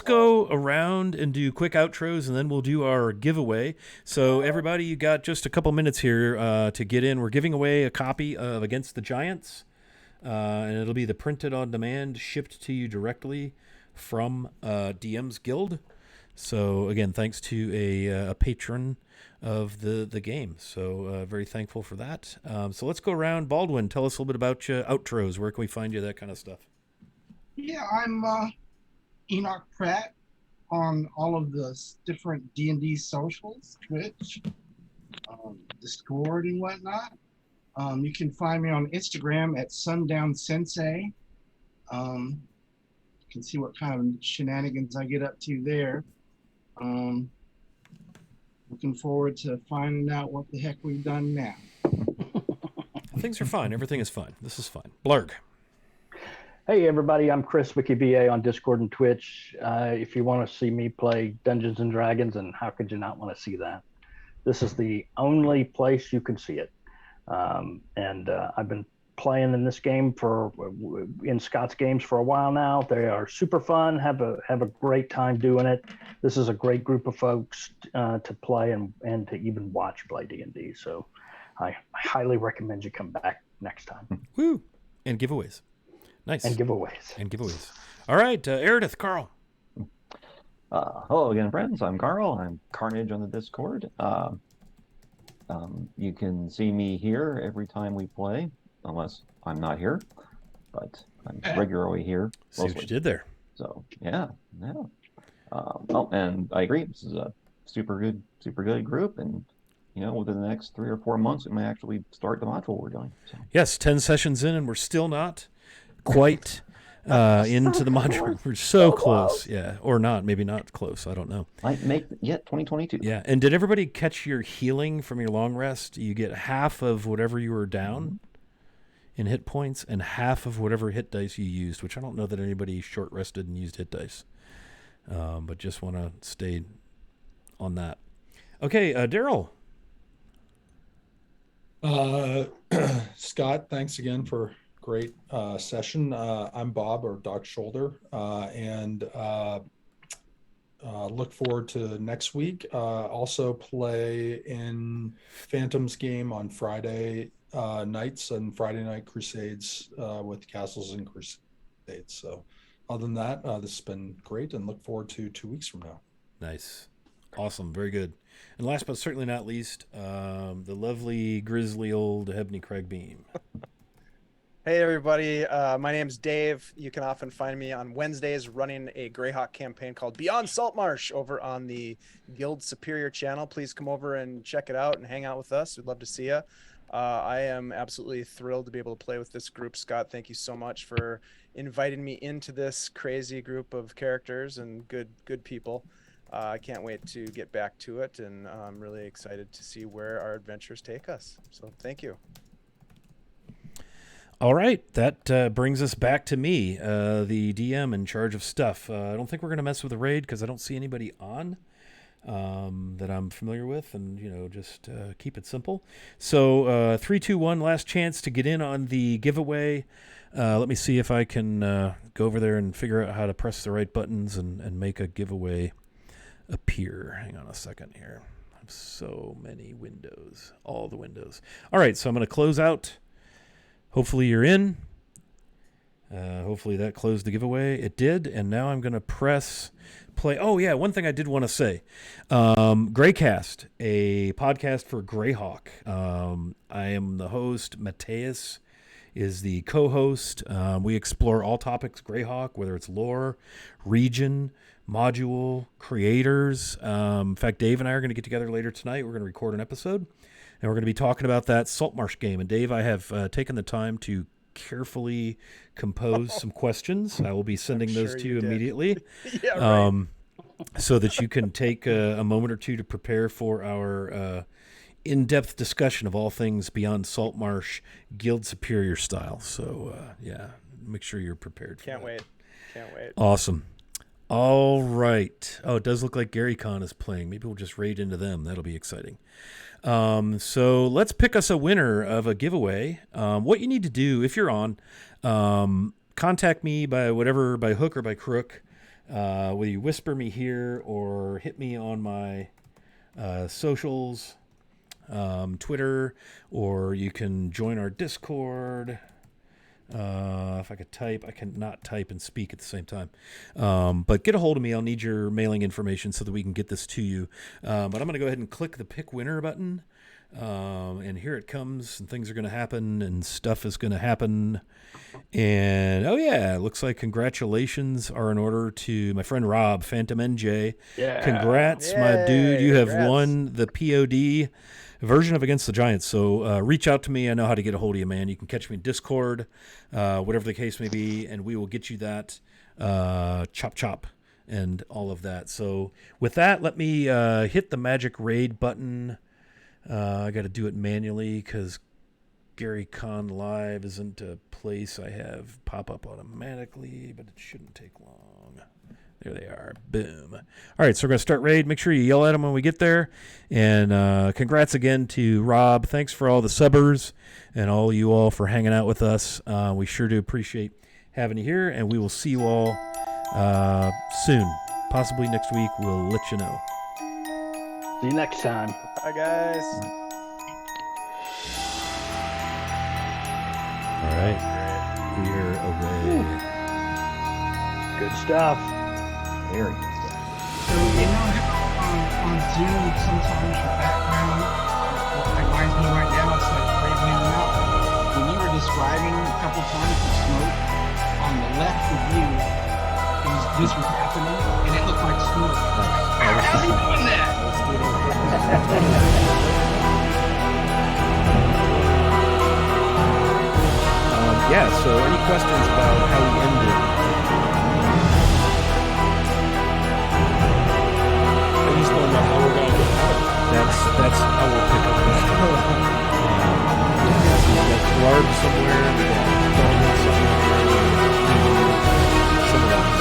go around and do quick outros, and then we'll do our giveaway. So everybody, you got just a couple minutes here to get in. We're giving away a copy of Against the Giants, and it'll be the printed on demand, shipped to you directly from DM's Guild. So again, thanks to a patron of the game. So very thankful for that. So let's go around. Baldwin, tell us a little bit about your outros. Where can we find you? That kind of stuff. Yeah, I'm Enoch Pratt on all of the different D&D socials, Twitch, Discord, and whatnot. You can find me on Instagram at Sundown Sensei. You can see what kind of shenanigans I get up to there. Looking forward to finding out what the heck we've done now. Things are fine. Everything is fine. This is fine. Blarg. Hey everybody, I'm Chris WikiBA on Discord and Twitch. If you want to see me play Dungeons and Dragons, and how could you not want to see that? This is the only place you can see it. I've been playing in this game in Scott's games for a while now. They are super fun. Have a great time doing it. This is a great group of folks to play and to even watch play D&D. So I highly recommend you come back next time. Woo! And giveaways. Nice. And giveaways. All right, Eridith, Carl. Hello again, friends. I'm Carl. I'm Carnage on the Discord. You can see me here every time we play, unless I'm not here, but I'm regularly here. See what you did there. So, yeah. And I agree. This is a super good group, and within the next 3 or 4 months, we may actually start the module we're doing. So. Yes, 10 sessions in, and we're still not quite into the module. We're so close. Yeah, or not. Maybe not close. I don't know. Might make yet 2022. Yeah, and did everybody catch your healing from your long rest? You get half of whatever you were down in hit points and half of whatever hit dice you used, which I don't know that anybody short rested and used hit dice. But just want to stay on that. Okay, Daryl. Scott, thanks again for great session. I'm Bob, or Doc Shoulder, and look forward to next week. Also play in Phantom's game on Friday nights and Friday Night Crusades with Castles and Crusades. So other than that, this has been great, and look forward to 2 weeks from now. Nice. Awesome. Very good. And last but certainly not least, the lovely, grizzly old Hebney Craig Beam. Hey everybody, my name's Dave. You can often find me on Wednesdays running a Greyhawk campaign called Beyond Saltmarsh over on the Guild Superior channel. Please come over and check it out and hang out with us. We'd love to see you. I am absolutely thrilled to be able to play with this group. Scott, thank you so much for inviting me into this crazy group of characters and good people. I can't wait to get back to it, and I'm really excited to see where our adventures take us. So thank you. All right, that brings us back to me, the DM in charge of stuff. I don't think we're going to mess with the raid because I don't see anybody on that I'm familiar with, and just keep it simple. So 3, 2, 1, last chance to get in on the giveaway. Let me see if I can go over there and figure out how to press the right buttons and make a giveaway appear. Hang on a second here. I have so many windows, all the windows. All right, so I'm going to close out. Hopefully you're in. Hopefully that closed the giveaway. It did, and now I'm going to press play. Oh, yeah, one thing I did want to say. Greycast, a podcast for Greyhawk. I am the host. Mateus is the co-host. We explore all topics Greyhawk, whether it's lore, region, module, creators. In fact, Dave and I are going to get together later tonight. We're going to record an episode. And we're going to be talking about that Saltmarsh game. And Dave, I have taken the time to carefully compose some questions. I will be sending those to you immediately. Yeah, right. So that you can take a moment or two to prepare for our in-depth discussion of all things Beyond Saltmarsh, Guild Superior style. So, yeah, make sure you're prepared for Can't that. wait. Can't wait. Awesome. All right. Oh, it does look like Gary Con is playing. Maybe we'll just raid into them. That'll be exciting. So let's pick us a winner of a giveaway. What you need to do if you're on, contact me by hook or by crook, whether you whisper me here or hit me on my socials, Twitter, or you can join our Discord. If I could type, I cannot type and speak at the same time. But get a hold of me. I'll need your mailing information so that we can get this to you. But I'm going to go ahead and click the pick winner button. And here it comes, and things are going to happen, and stuff is going to happen. And, oh, yeah, it looks like congratulations are in order to my friend Rob, Phantom NJ. Yeah. Congrats, my dude. You have won the POD version of Against the Giants. So reach out to me. I know how to get a hold of you, man. You can catch me in Discord, whatever the case may be, and we will get you that chop and all of that. So with that, let me hit the magic raid button. I got to do it manually because Gary Con Live isn't a place I have pop up automatically, but it shouldn't take long. There they are. Boom. All right, so we're going to start raid. Make sure you yell at them when we get there. And congrats again to Rob. Thanks for all the subbers and all you all for hanging out with us. We sure do appreciate having you here, and we will see you all soon. Possibly next week. We'll let you know. See you next time. Bye, guys. All right. We're away. Good stuff. Very good stuff. So how on Zoom sometimes your background reminds me right now it's like Raven in the Mountain. When you were describing a couple times the smoke on the left of you, this was happening, and it looked like smoke. How's he doing that? Yeah, so any questions about how we ended? I just don't know how we're going to get out of it. That's how we'll pick up this stuff. We've got Clark somewhere, we've got Coleman somewhere, some of that.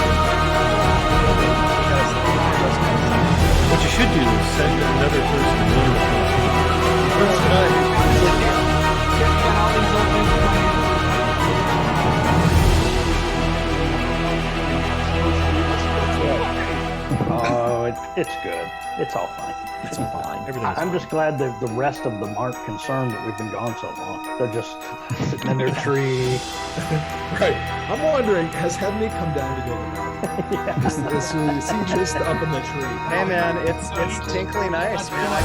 What you should do is send another person to learn the Oh, it's good. It's all fine. It's fine. Everything's I'm fine. just glad that the rest of them aren't concerned that we've been gone so long. They're just sitting in their tree. Right. I'm wondering, has Henry come down to go to bed? Yeah. Is he just up in the tree? Hey, man, it's tinkling ice, man.